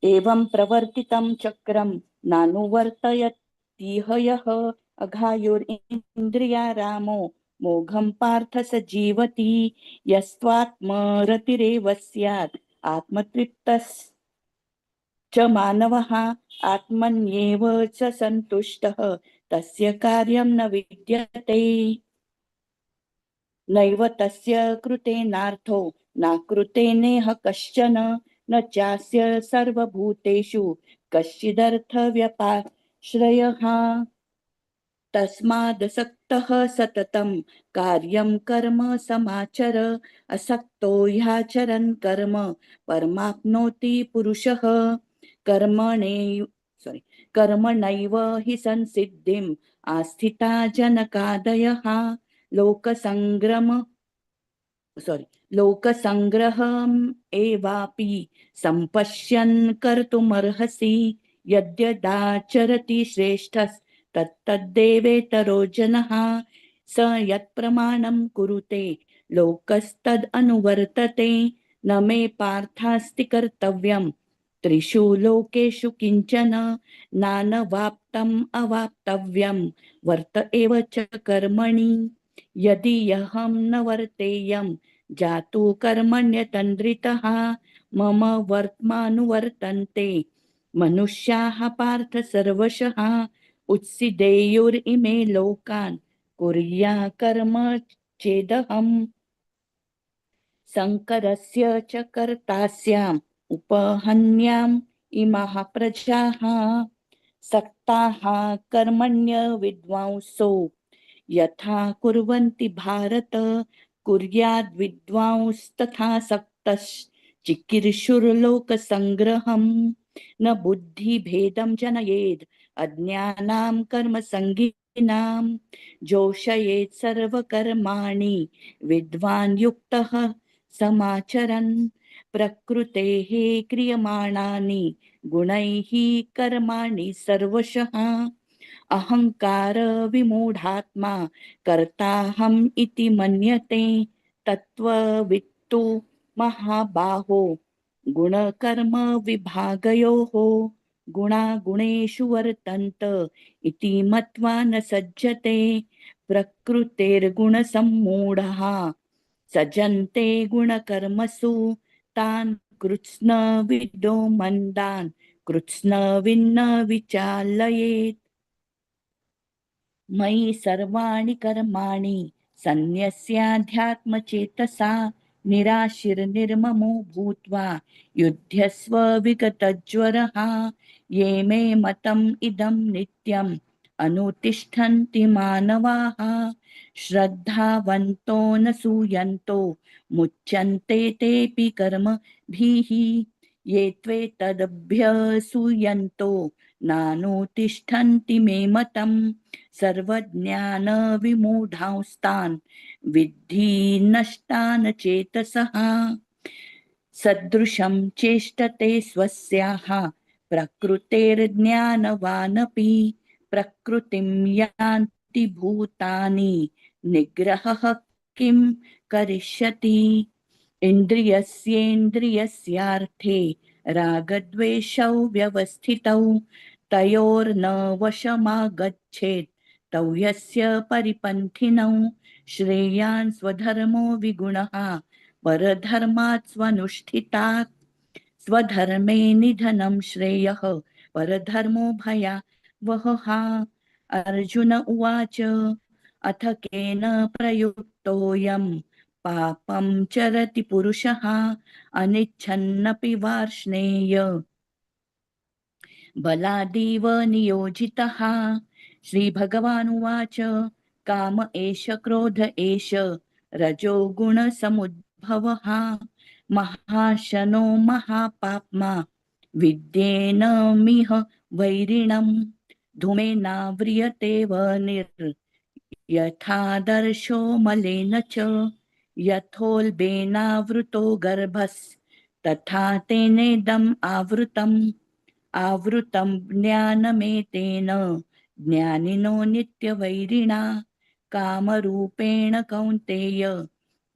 एवं प्रवर्तितं चक्रं नानुवर्तयतीह यः अघायुरिन्द्रियारामो मोघं पार्थ स जीवति. यस्त्वात्मरतिरेव स्यात् आत्मतृप्तश्च मानवः आत्मन्येव च सन्तुष्टः तस्य कार्यं न विद्यते. नैव तस्य कृतेनार्थो नाकृते नेह कश्चन न चास्य सर्वभूतेषु कश्चिदर्थव्यपाश्रयः. तस्मादसक्तः सततं कार्यं कर्म समाचर असक्तो ह्याचरन् कर्म परमाप्नोति पुरुषः. कर्मणैव हि संसिद्धिम् आस्थिता जनकादयः लोकसंग्रहम् एवापि सम्पश्यन् कर्तुमर्हसि. यद्यदाचरति श्रेष्ठस्तत्तद्देवेतरो जनः स यत्प्रमाणं कुरुते लोकस्तदनुवर्तते. न मे पार्थास्ति कर्तव्यं त्रिषु लोकेषु किञ्चन नानवाप्तम् अवाप्तव्यं वर्त एव च कर्मणि. यदि ह्यहं न वर्तेयं जातु कर्मण्यतन्द्रितः मम वर्त्मानुवर्तन्ते मनुष्याः पार्थ सर्वशः. उत्सिदेयुरिमे लोकान् कुर्या कर्म चेदहम् शङ्करस्य च कर्तास्याम् उपहन्याम् इमाः प्रजाः. सक्ताः कर्मण्य विद्वांसो यथा कुर्वन्ति भारत कुर्याद् विद्वांस्तथा सक्तश्चिकीर्षुर्लोकसंग्रहम्. न बुद्धिभेदं जनयेद् अज्ञानां कर्मसङ्गिनी नाम जोषयेत् सर्वकर्माणि विद्वान् युक्तः समाचरन् प्रकृतेः क्रियमाणानि गुणैः कर्माणि सर्वशः अहंकार विमूढात्मा कर्ताहम् इति मन्यते तत्त्ववित्तु महाबाहो गुणकर्म विभागयोः गुणागुणेषु वर्तन्त इति मत्वा न सज्जते प्रकृतेर्गुणसम्मूढः सज्जन्ते गुणकर्मसु तान् कृत्स्नविदो मन्दान् कृत्स्नविन्न विचालयेत् मयि सर्वाणि कर्माणि सन्न्यस्याध्यात्मचेतसा निराशिर्निर्ममो भूत्वा युध्यस्व विगतज्वरः ये मे मतम् इदं नित्यम् अनुतिष्ठन्ति मानवाः श्रद्धावन्तो न सूयन्तो मुच्यन्ते तेऽपि कर्मभिः ये त्वेतदभ्यसूयन्तो नानुतिष्ठन्ति मे मतम् सर्वज्ञानविमूढांस्तान् विद्धि नष्टान् चेतसः सदृशं चेष्टते स्वस्याः प्रकृतेर्ज्ञानवानपि प्रकृतिं यान्ति भूतानि निग्रहः किं करिष्यति इन्द्रियस्येन्द्रियस्यार्थे रागद्वेषौ व्यवस्थितौ तयोर्न वशमागच्छेत् तौ यस्य परिपन्थिनौ श्रेयान् स्वधर्मो विगुणः परधर्मात् स्वनुष्ठितात् स्वधर्मे निधनं श्रेयः परधर्मो भयावहः अर्जुन उवाच अथ केन प्रयुक्तोऽयं पापं चरति पुरुषः अनिच्छन्नपि वार्ष्णेय बलादेव नियोजितः श्रीभगवानुवाच काम एष क्रोध एष रजोगुणसमुद्भवः महाशनो महापाप्मा विद्येनमिह वैरिणम् धूमेनाव्रियते वह्निर् यथादर्शो मलेन च यथोल्बेनावृतो गर्भस्तथा तेनेदम् आवृतं ज्ञानमेतेन ज्ञानिनो नित्यवैरिणा कामरूपेण कौन्तेय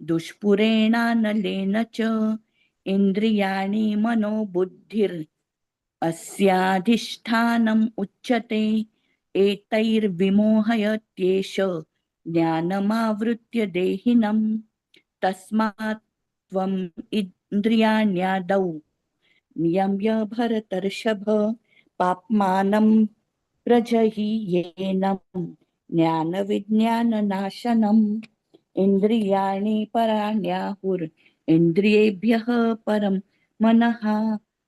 दुष्पुरेणानलेन च इन्द्रियाणि मनोबुद्धिरस्याधिष्ठानम् उच्यते एतैर्विमोहयत्येष ज्ञानमावृत्य देहिनम् तस्मात् त्वम् इन्द्रियाण्यादौ नियम्य भरतर्षभ पाप्मानं प्रजह्येनं ज्ञानविज्ञाननाशनम् इन्द्रियाणि पराण्याहुरिन्द्रियेभ्यः परं मनः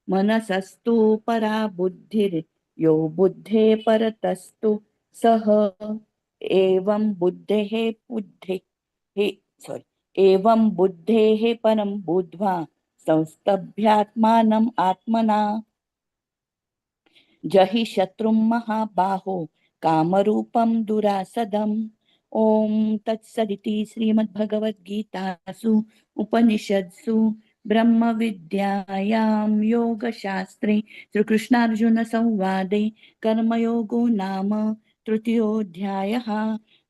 मनसस्तु परा बुद्धिर् यो बुद्धे परतस्तु सः एवं बुद्धेः परं बुद्ध्वा संस्तभ्यात्मानम् आत्मना जहि शत्रुं महाबाहो कामरूपं दुरासदम् ॐ तत्सदिति श्रीमद्भगवद्गीतासु उपनिषत्सु ब्रह्मविद्यायां योगशास्त्रे श्रीकृष्णार्जुनसंवादे कर्मयोगो नाम तृतीयोऽध्यायः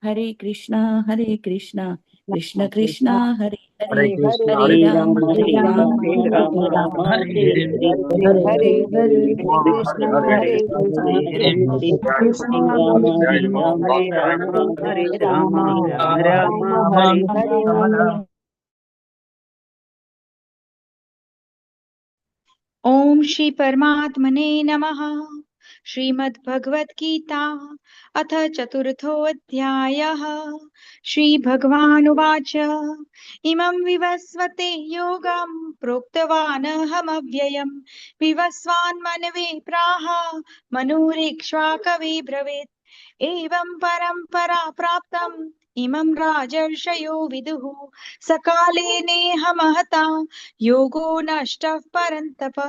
हरे कृष्णा कृष्ण कृष्ण हरे हरे हरे कृष्ण हरे राम हरे राम राम राम हरे हरे हरे हरे हरे कृष्ण हरे हरे कृष्ण हरे हरे कृष्ण हरे राम हरे राम राम हरे राम राम राम राम हरे हरे हरे ओम श्री परमात्मने नमः। श्रीमद् गीता अथ चतुर्थोऽध्यायः। श्रीभगवानुवाच इमं विवस्वते योगं प्रोक्तवानहमव्ययम् विवस्वान्मनवे प्राह मनुरीक्ष्वा कवि ब्रवीत् एवं परम्परा प्राप्तम् इमं राजर्षयो विदुः सकाले नेह महता योगो नष्टः परन्तप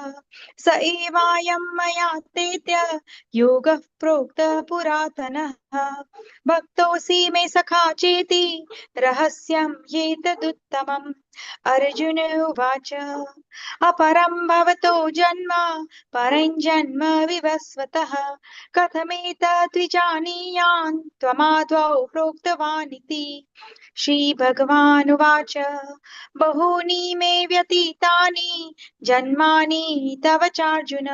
स एवायं मया तेत्य योगः प्रोक्तः पुरातनः भक्तोऽसि मे सखा चेति रहस्यं ह्येतदुत्तमम् अर्जुन उवाच अपरं भवतो जन्म परं जन्म विवस्वतः कथमेतद्विजानीयान् त्वमादौ प्रोक्तवानिति श्रीभगवानुवाच बहूनि मे व्यतीतानि जन्मानि तव चार्जुन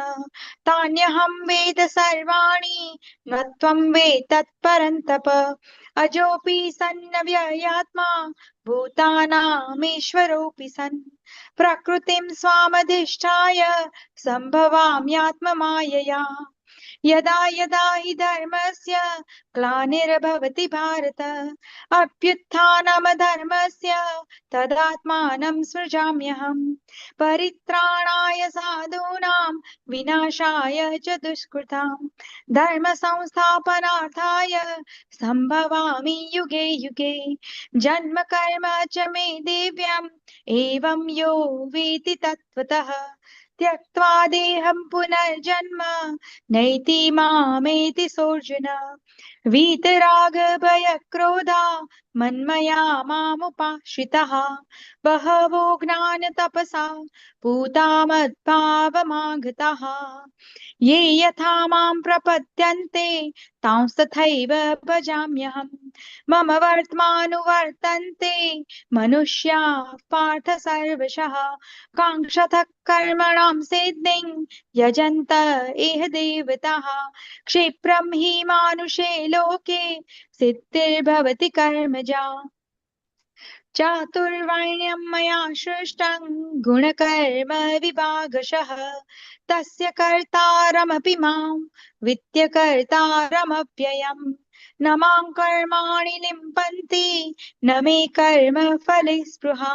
तान्यहं वेद सर्वाणि न त्वं वेत्तत् परन्तप अजोऽपि सन्नव्ययात्मा भूतानामीश्वरोऽपि सन् प्रकृतिं स्वामधिष्ठाय सम्भवाम्यात्ममायया यदा यदा हि धर्मस्य ग्लानिर्भवति भारत अभ्युत्थानमधर्मस्य तदात्मानं सृजाम्यहम् परित्राणाय साधूनां विनाशाय च दुष्कृतां धर्म संस्थापनार्थाय सम्भवामि युगे युगे जन्म कर्म च मे दिव्यम् एवं यो वेति तत्त्वतः त्यक्त्वा देहं पुनर्जन्म नैति मामेति सोऽर्जुन वीतरागभयक्रोधा मन्मया मामुपाश्रिताः बहवो ज्ञानतपसा पूता मद्भावमागताः ये यथा मां प्रपद्यन्ते तांस्तथैव भजाम्यहम् मम वर्त्मानुवर्तन्ते मनुष्याः पार्थ सर्वशः काङ्क्षतः कर्मणां सिद्धिं यजन्त इह देवताः क्षिप्रं हि मानुषे लोके सिद्धिर्भवति कर्मजा चातुर्वर्ण्यं मया सृष्टं गुणकर्म विभागशः तस्य कर्तारमपि मां विद्य कर्तारमव्ययम् न मां कर्माणि लिम्पन्ति न मे कर्म फले स्पृहा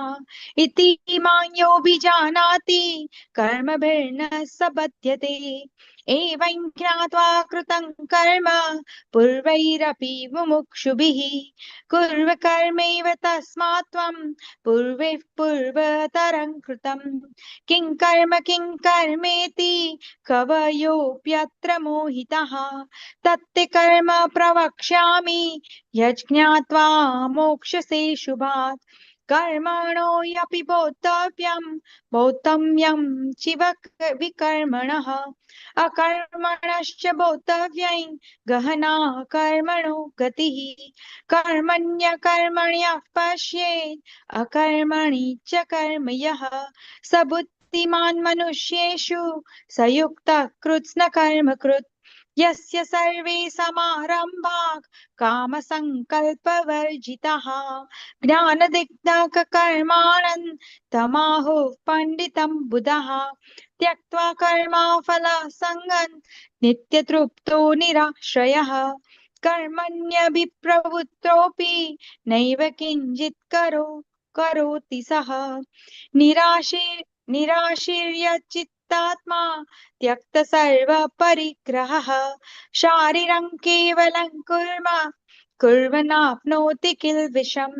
इति मां योऽभिजानाति कर्मभिर्न स बध्यते एवं ज्ञात्वा कृतं कर्म पूर्वैरपि मुमुक्षुभिः कुर्व कर्मैव तस्मात् त्वं पूर्वैः पूर्वतरं कृतं किं कर्मेति कवयोऽप्यत्र मोहिताः तत्ते कर्म प्रवक्ष्यामि यज्ञात्वा मोक्ष्यसे शुभात् कर्मणो ह्यपि बोद्धव्यं चिव विकर्मणः अकर्मणश्च बोद्धव्यं गहना कर्मणो गतिः कर्मण्यकर्मण्यः पश्येत् अकर्मणि च कर्म यः स बुद्धिमान् मनुष्येषु स युक्तः कृत्स्नकर्मकृत् यस्य सर्वे समारम्भाः कामसङ्कल्पवर्जिताः ज्ञानदिग्धकर्माणं तमाहुः पण्डितं बुधाः त्यक्त्वा कर्मफलासङ्गं नित्यतृप्तो निराश्रयः कर्मण्यभिप्रवृत्तोऽपि नैव किञ्चित् करोति सः निराशीर्यचित्तात्मा त्यक्त सर्वपरिग्रहः शारीरं केवलं कुर्वन्नाप्नोति किल्बिषम्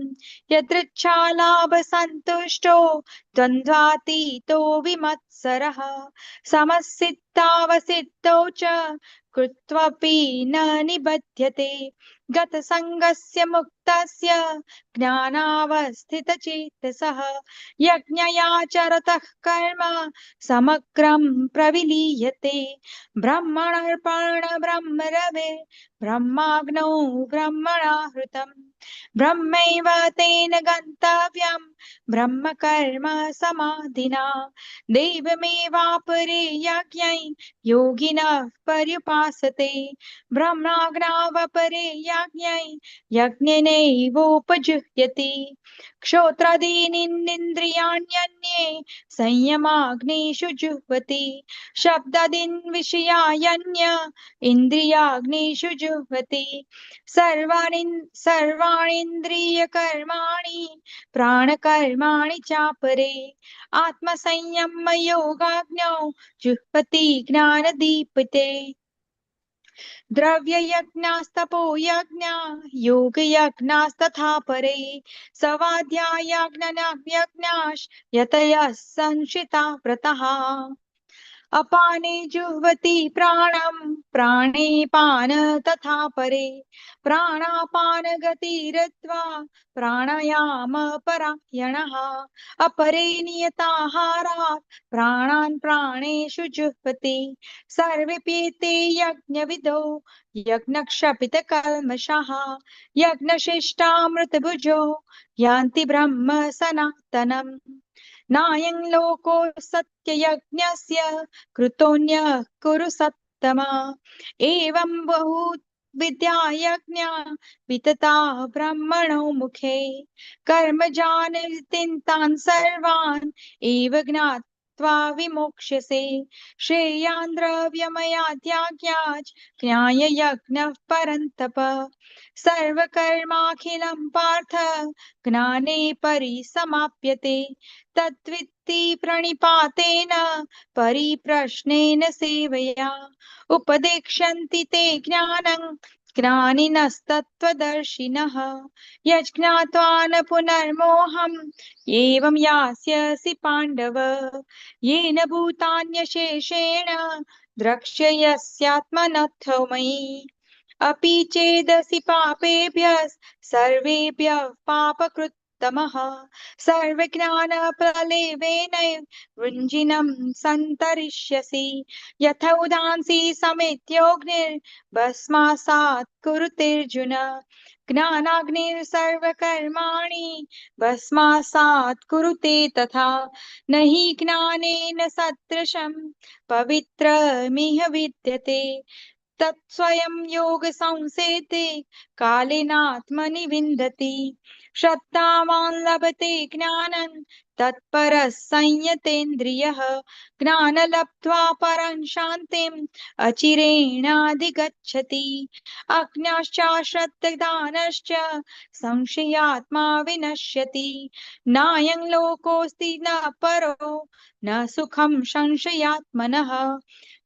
यदृच्छालाभसन्तुष्टो द्वन्द्वातीतो विमत्सरः समसिद्धावसिद्धौ च कृत्वापि न निबध्यते गतसङ्गस्य मुक्तस्य ज्ञानावस्थितचेतसः यज्ञयाचरतः कर्म समग्रं प्रविलीयते ब्रह्मणर्पण ब्रह्मरवे ब्रह्माग्नौ ब्रह्मणाहृतम् ब्रह्मैव तेन गन्तव्यं ब्रह्म कर्म समाधिना देवमेवापरे यज्ञै योगिनः पर्युपासते ब्रह्माग्नावपरे यज्ञै यज्ञेनैवोपजुह्यते क्षोत्रादीनिन्द्रियाण्यन्ये संयमाग्नेषु जुह्वति शब्दादीन् विषयान्य इन्द्रियाग्नेषु जुह्वति सर्वाणीन्द्रियकर्माणि प्राणकर्माणि चापरे आत्मसंयमयोगाग्नौ जुह्वति ज्ञानदीपिते द्रव्ययज्ञास्तपो यज्ञा योगयज्ञास्तथा परे सवाध्यायज्ञनाव्यज्ञाश् यतयः संशिता व्रतः अपाने जुह्वति प्राणं प्राणे पान तथा परे प्राणापान गतिरत्वा प्राणायाम परायणः अपरे नियताहारात् प्राणान् प्राणेषु जुह्वति सर्वेऽप्येते यज्ञविदो यज्ञक्षपितकल्मषः यज्ञशिष्टामृतभुजो यान्ति ब्रह्म सनातनम् नायं लोको सत्ययज्ञस्य कृतोऽन्यः कुरु सत्तमा एवं बहुविद्या यज्ञा वितता ब्रह्मणो मुखे कर्मजान् तान् सर्वान् एव ज्ञात्वा विमोक्ष्यसे श्रेयान् द्रव्यमयात्याज्ञाच् ज्ञाययज्ञः परन्तप सर्वकर्माखिलं पार्थ ज्ञाने परिसमाप्यते तद्वित्ति प्रणिपातेन परिप्रश्नेन सेवया उपदेक्ष्यन्ति ते ज्ञानं ज्ञानिनस्तत्त्वदर्शिनः यज्ञात्वा न पुनर्मोहम् एवं यास्यसि पाण्डव येन भूतान्यशेषेण द्रक्ष्यस्यात्मनथो मयि अपि चेदसि पापेभ्यः सर्वेभ्यः पापकृत्तमः सर्वज्ञानप्रलेपेनैव वृञ्जिनं सन्तरिष्यसि यथा उदांसि समेत्योऽग्निर्भस्मासात् कुरुतेऽर्जुन ज्ञानाग्निर्सर्वकर्माणि भस्मासात् कुरुते तथा न हि ज्ञानेन सदृशं पवित्रमिह विद्यते तत्स्वयं योग संसेते कालेनात्मनि विन्दति श्रद्धावान् लभते ज्ञानं तत्परः संयतेन्द्रियः ज्ञान लब्ध्वा परं शान्तिम् अचिरेणाधिगच्छति अज्ञाश्चाश्रद्धदानश्च संशयात्मा विनश्यति नायं लोकोऽस्ति न परो न सुखं संशयात्मनः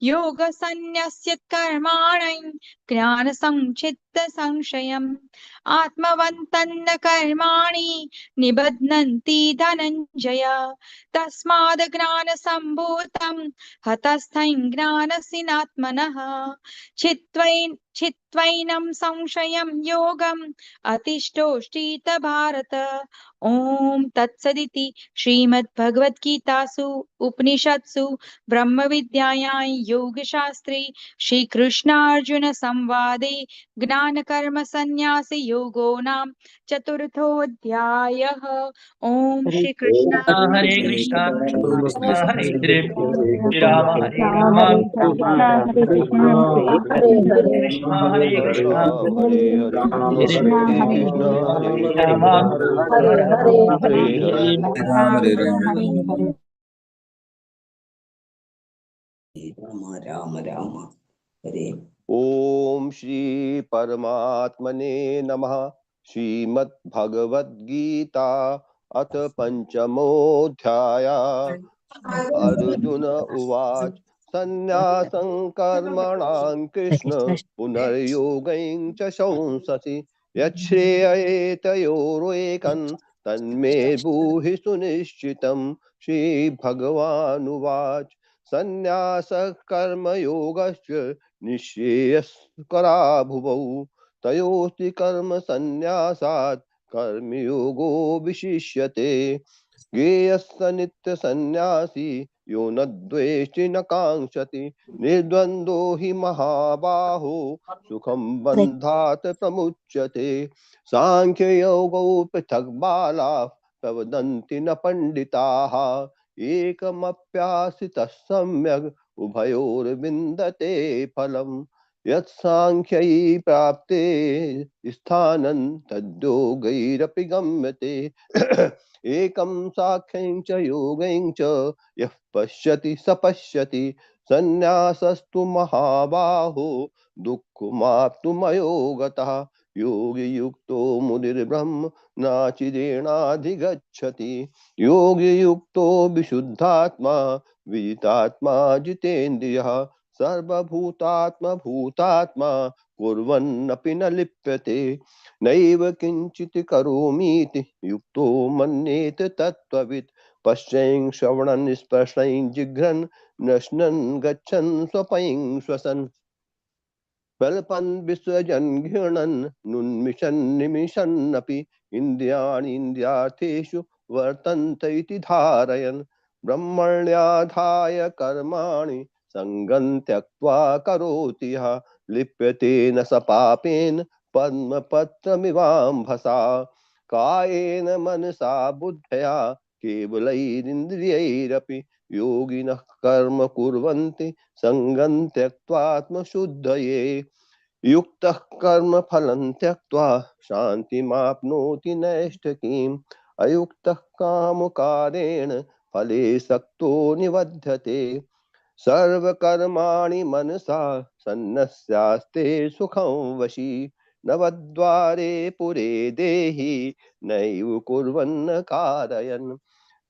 योगसंन्यस्य कर्माणि ज्ञानसंचित्त संशयम् आत्मवन्तन्न कर्माणि निबध्नन्ति धनञ्जय तस्माद् ज्ञानसम्भूतं हतस्थं ज्ञानसिनात्मनः चित्वैनं संशयं योगम् अतिष्ठोष्ठीत भारत ॐ तत्सदिति श्रीमद्भगवद्गीतासु उपनिषत्सु ब्रह्मविद्यायां योगशास्त्रे श्रीकृष्णार्जुन संवादे ज्ञानकर्मसन्न्यासयोगो नाम चतुर्थोऽध्यायः ॐ हरे श्रीकृष्णार्पणमस्तु। हरे कृष्णा कृष्णा कृष्णा हरे हरे हरे राम राम हरे राम कृष्ण राम हरे हरे कृष्ण हरे हरे हरे कृष्णा हरे कृष्णा हरे हरे कृष्ण हरे हरे कृष्ण राम हरे हरे हरे हरे राम राम हरे हरे राम राम राम हरे। ओम श्री परमात्मने नमः। श्रीमद्भगवद्गीता अथ पंचमोऽध्याय। अर्जुन उवाच संन्यासं कर्मणां कृष्ण पुनर्योगं च संससि यच्छ्रेयेतयोरेकं तन्मे ब्रूहि सुनिश्चितं। श्रीभगवानुवाच संन्यासः कर्मयोगश्च निःश्रेयस्करा भुवौ तयोस्ति कर्म संन्यासात् कर्मयोगो विशिष्यते। ज्ञेयस्य नित्यसन्न्यासी यो न द्वेष्टि न काङ्क्षति निर्द्वन्द्वो हि महाबाहो सुखं बन्धात् प्रमुच्यते। साङ्ख्ययोगौ पृथक् बालाः प्रवदन्ति न पण्डिताः एकमप्यासितः सम्यग् उभयोर्विन्दते फलम्। यत्साङ्ख्यै प्राप्ते स्थानं तद्योगैरपि गम्यते। एकं साङ्ख्यं च योगं च यः पश्यति स पश्यति संन्यासस्तु महाबाहो दुःखमाप्तुमयो गतः। योगियुक्तो मुनिर्ब्रह्म नाचिरेणाधिगच्छति। योगियुक्तो विशुद्धात्मा विजितात्मा जितेन्द्रियः सर्वभूतात्मा भूतात्मा कुर्वन्नपि न लिप्यते नैव किंचित् करोमीति युक्तो मन्येत तत्त्ववित् पश्यन् श्रवणन् स्पर्शन् जिघ्रन् नश्नन् गच्छन् स्वपयन् श्वसन् कल्पन् विसृजन् घृणन् नुन्मिषन् निमिषन्नपि इन्द्रियाणि इन्द्रियार्थेषु वर्तन्त इति धारयन् ब्रह्मण्याधाय कर्माणि सङ्गं त्यक्त्वा करोति यः लिप्यते न स पापेन पद्मपत्रमिवाम्भसा कायेन मनसा बुद्धया केवलैरिन्द्रियैरपि योगिनः कर्म कुर्वन्ति सङ्गं त्यक्त्वात्मशुद्धये युक्तः कर्म फलं त्यक्त्वा शान्तिमाप्नोति नैष्ठकीम् अयुक्तः कामकारेण फले सक्तो निबध्यते सर्वकर्माणि मनसा सन्न्यस्यास्ते सुखं वशी नवद्वारे पुरे देहि नैव कुर्वन्न कारयन्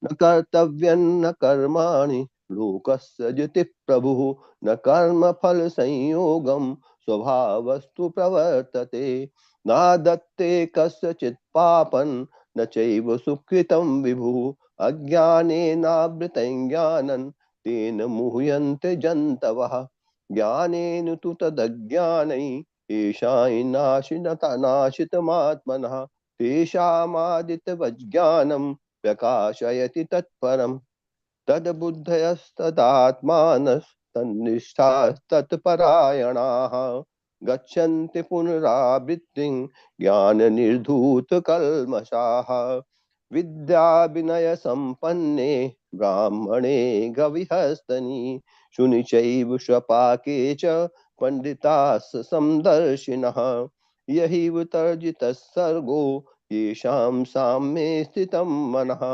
न कर्तव्यं न कर्माणि लोकस्य जिति प्रभुः न कर्मफल संयोगं स्वभावस्तु प्रवर्तते नादत्ते कस्यचित् पापं न चैव सुकृतं विभुः अज्ञानेनावृतं ज्ञानं तेन मुह्यन्ते जन्तवः ज्ञानेन तु तदज्ञानै येषां नाशितमात्मनः तेषामादितवज्ञानं प्रकाशयति तत्परम् तद्बुद्धयस्तदात्मानस्तन्निष्ठास्तत्परायणाः गच्छन्ति पुनरावृत्तिं ज्ञाननिर्धूतकल्मषाः विद्याविनयसम्पन्ने ब्राह्मणे गविहस्तनि शुनि चैव स्वपाके च पंडिताः समदर्शिनः यहिव तर्जितः सर्गो येषां साम्ये स्थितं मनः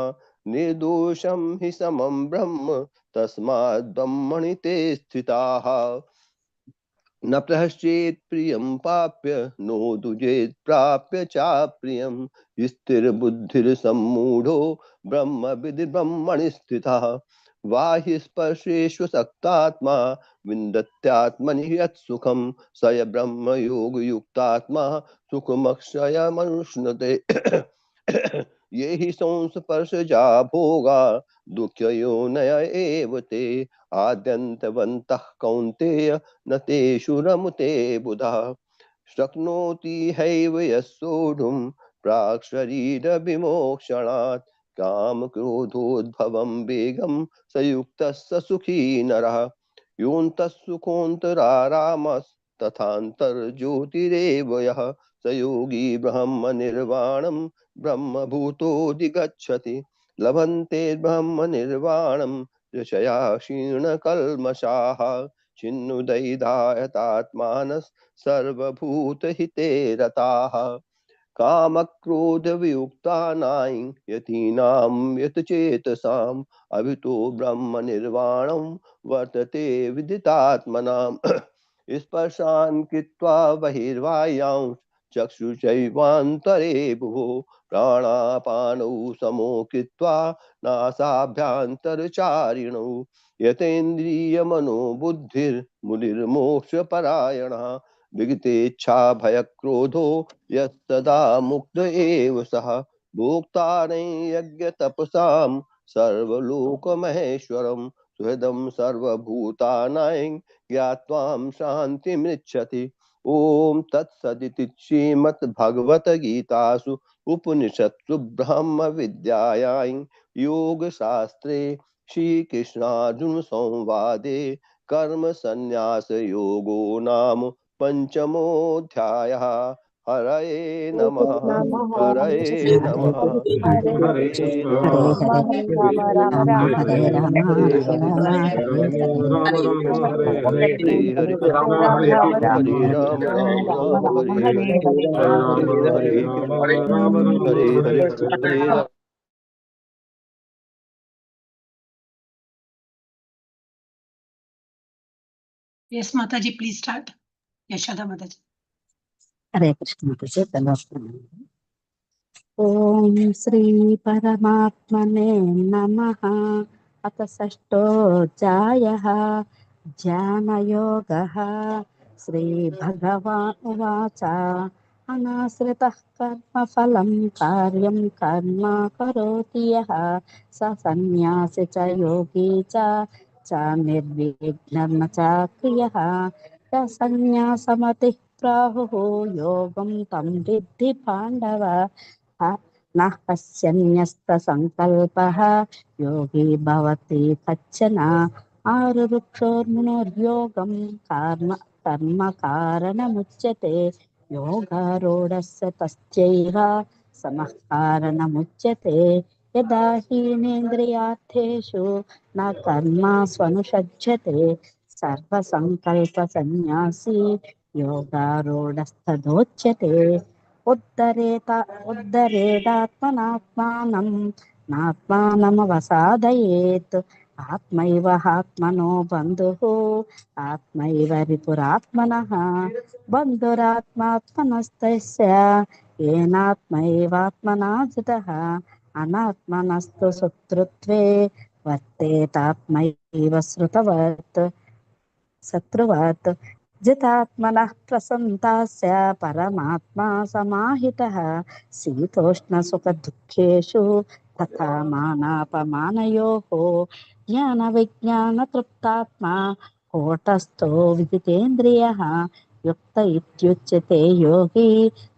निर्दोषं हि समं ब्रह्म तस्माद् ब्रह्मणि ते स्थिताः न प्रहस्येत् प्रियं पाप्य नो दुजेत् प्राप्य चाप्रियं स्थिरबुद्धिर्सम्मूढो ब्रह्मविद् ब्रह्मणि स्थितः बाह्यस्पर्शेषु सक्तात्मा विन्दत्यात्मनि यत् सुखं स य ब्रह्मयोगयुक्तात्मा सुखमक्षयमनुष्णुते ये हि संस्पर्शजा भोगा दुःखयोनय एव ते आद्यन्तवन्तः कौन्तेय न तेषु रमते बुधः शक्नोति हैव यः सोढुं प्राक् शरीरविमोक्षणात् काम क्रोधोद्भवं वेगं स युक्तः स सुखी नरः योऽन्तः सुखोऽन्तरारामस्तथान्तर्ज्योतिरेव यः स योगी ब्रह्म निर्वाणं ब्रह्मभूतोऽधिगच्छति लभन्ते ब्रह्म निर्वाणं ऋषया क्षीणकल्मषाः छिन्नुदैधायतात्मानः सर्वभूतहिते रताः कामक्रोधवियुक्तानां यतीनां यतचेतसाम् अभितो ब्रह्म निर्वाणं वर्तते विदितात्मनाम् स्पर्शान् कृत्वा बहिर्वायां चक्षुषैवान्तरे भुवो प्राणापानौ समो कृत्वा नासाभ्यान्तरचारिणौ यतेन्द्रियमनोबुद्धिर्मुनिर्मोक्षपरायणः विगतेच्छा भयक्रोधो यस्तदा मुक्त एव सः भोक्तारं यज्ञतपसां सर्वलोकमहेश्वरं सुहृदं सर्वभूतानां ज्ञात्वां शान्तिमृच्छति ओम तत्सदिति श्रीमद्भगवद्गीतासु उपनिषत्सु ब्रह्म विद्यायां योगशास्त्रे श्रीकृष्णार्जुन संवादे कर्म संन्यास योगो नाम पंचमोऽध्यायः हरये नमः हरये नमः हरे हरे कृष्ण नमः हरे राम राम राम हरे हरे राम हरे हरे हरे राम हरे हरे राम हरे राम हरे हरे हरे हरे हरे राम हरे राम राम हरे राम राम हरे राम हरे Ram Hare Hare Hare Hare Hare Ram Hare Hare Hare Ram Ram Ram Hare Hare Hare Hare Hare Yes, Mataji, please start. Yashoda Mataji. हरे कृष्ण कृष्ण ओम श्री परमात्मने नमः अथ षष्ठोऽध्यायः ध्यानयोगः श्रीभगवान् उवाच अनाश्रितः कर्मफलं कार्यं कर्म करोति यः स सन्न्यासी च योगी च निर्विघ्नं च क्रियः स सन्न्यासमतिः प्राहुः योगं तं विद्धि पाण्डव न पश्यन्यस्तसङ्कल्पः योगी भवति कच्चन आरुरुक्षोर्मुनोर्योगं कर्म कारणमुच्यते योगारूढस्य तस्यैव समः कारणमुच्यते यदा हीनेन्द्रियार्थेषु न कर्मास्वनुषज्यते सर्वसङ्कल्पसन्न्यासी योगारूढस्तदोच्यते उद्धरेदात्मनात्मानं नात्मानमवसादयेत् आत्मैव आत्मनो बन्धुः आत्मैव रिपुरात्मनः बन्धुरात्मात्मनस्तस्य येनात्मैवात्मना जितः अनात्मनस्तु शत्रुत्वे वर्तेतात्मैव शत्रुवत् जितात्मनः प्रसन्तास्य परमात्मा समाहितः शीतोष्णसुखदुःखेषु तथा मानापमानयोः ज्ञानविज्ञानतृप्तात्मा कूटस्थो विदितेन्द्रियः युक्त इत्युच्यते योगी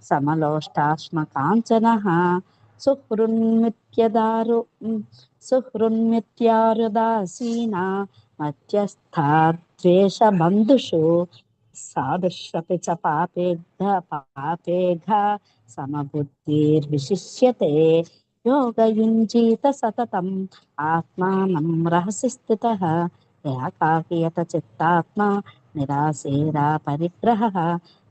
समलोष्टाश्मकाञ्चनः सुहृन्मित्यारुदासीना मध्यस्थाद्वेषबन्धुषु साधुष्वपि च पापेघ समबुद्धिर्विशिष्यते योगयुञ्जीत सततम् आत्मानं रहसि स्थितः एकाकीयत चित्तात्मा निरासेरा परिग्रहः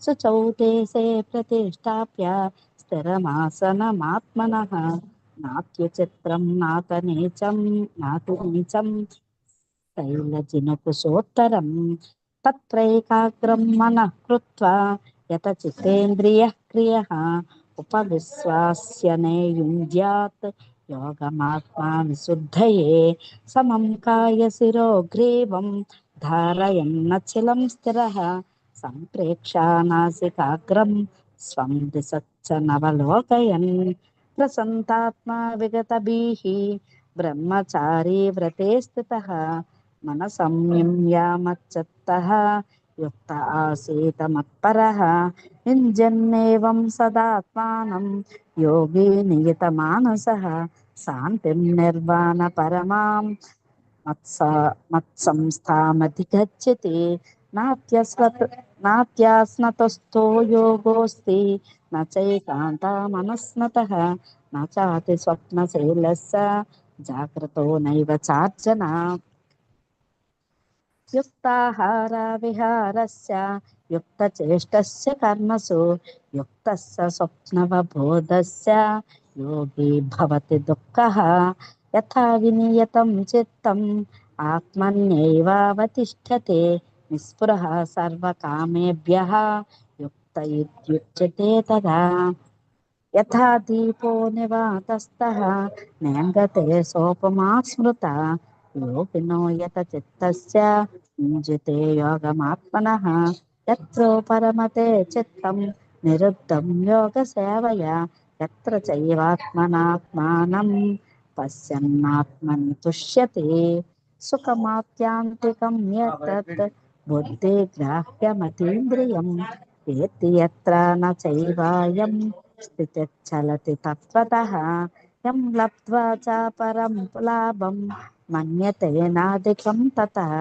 शुचौ देशे प्रतिष्ठाप्य स्थिरमासनमात्मनः नात्युचित्रं नातिनीचं तैलजिनुकुशोत्तरं तत्रैकाग्रं मनः कृत्वा यत चित्तेन्द्रियः क्रियः उपविश्वास्यने युञ्ज्यात् योगमात्मा विशुद्धये समं कायशिरो ग्रीवं धारयन्नचिलं स्थिरः सम्प्रेक्षा नासिकाग्रं स्वं दिशच्च नवलोकयन् प्रसन्तात्मा विगतभिः ब्रह्मचारी व्रते स्थितः मनसंयम्य युक्त आसीत मत्परः युञ्जन्नेवं सदात्मानं योगी नियतमानसः शान्तिं निर्वाणपरमां मत्संस्थामधिगच्छति नात्यस्नतस्थो योगोऽस्ति न चैकान्तमनस्नतः न चाति स्वप्नशैलस्य जाग्रतो नैव चार्जन युक्ताहारविहारस्य युक्तचेष्टस्य कर्मसु युक्तस्य स्वप्नवबोधस्य योगी भवति दुःखः यथा विनियतं चित्तम् आत्मन्यैवावतिष्ठते निःस्पृहः सर्वकामेभ्यः युक्त इत्युच्यते तदा यथा दीपो निवातस्तः नेङ्गते सोपमा स्मृता योगिनो यत चित्तस्य युञ्जते योगमात्मनः यत्र परमते चित्तं निरुद्धं योगसेवया यत्र चैवात्मनात्मानं पश्यन्नात्मनि तुष्यति सुखमात्यान्तिकं यत् बुद्धिग्राह्यमतीन्द्रियम् एति यत्र न चैवायं स्थितिश्चलति तत्त्वतः यं लब्ध्वा च परं लाभं मन्यते नाधिकं ततः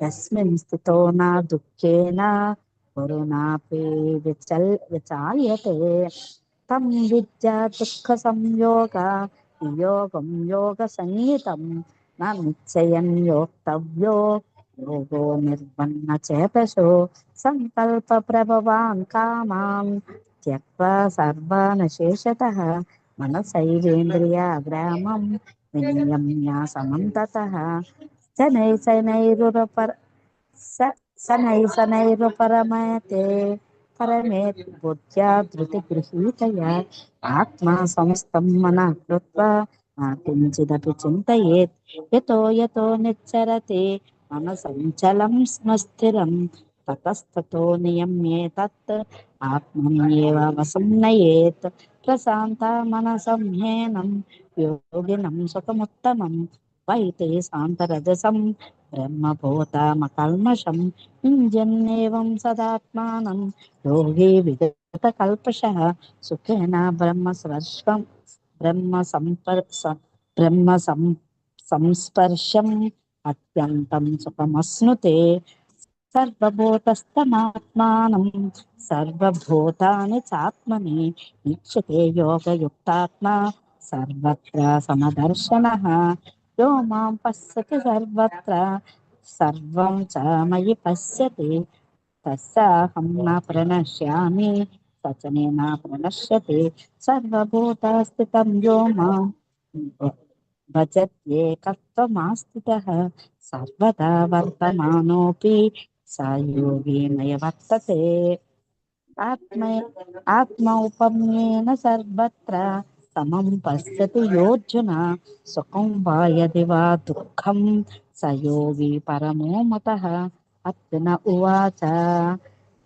यस्मिन् स्थितो न दुःखेन गुरुणापि विचाल्यते तं विद्या दुःखसंयोग योगं योगसंहितं न निश्चयं योक्तव्यो योगो निर्बन्धचेतसो संकल्पप्रभवान् कामान् त्यक्त्वा सर्वान् शेषतः मनसैवेन्द्रियाग्रामं विनियम्य समन्ततः शनैरुपरमते परमेत् बुद्ध्या धृतिगृहीतया आत्मा समस्तं मनः कृत्वा किञ्चिदपि चिन्तयेत् यतो निच्चरति मनसञ्चलं स्मस्थिरं ततस्ततो नियम्येतत् आत्मन्येव वसन्नयेत् प्रशान्ता मनसंह्येनं योगिनं सुखमुत्तमं वैते शान्तरजसं ब्रह्मभूतमकल्मषं युञ्जन्नेवं सदात्मानं योगी विगतकल्पषः सुखेन ब्रह्म संस्पर्शम् अत्यन्तं सुखमश्नुते सर्वभूतस्थमात्मानं सर्वभूतानि चात्मनि ईक्षते योगयुक्तात्मा सर्वत्र समदर्शनः यो मां पश्यति सर्वत्र सर्वं च मयि पश्यति तस्याहं न प्रणश्यामि स च मे न प्रणश्यति सर्वभूतस्थितं यो मां भजत्येकत्वमास्थितः सर्वदा वर्तमानोऽपि स योगी मय वर्तते आत्मौपम्येन सर्वत्र समं पश्यति योऽर्जुन सुखं वा यदि वा दुःखं स योगी परमो मतः अर्जुन उवाच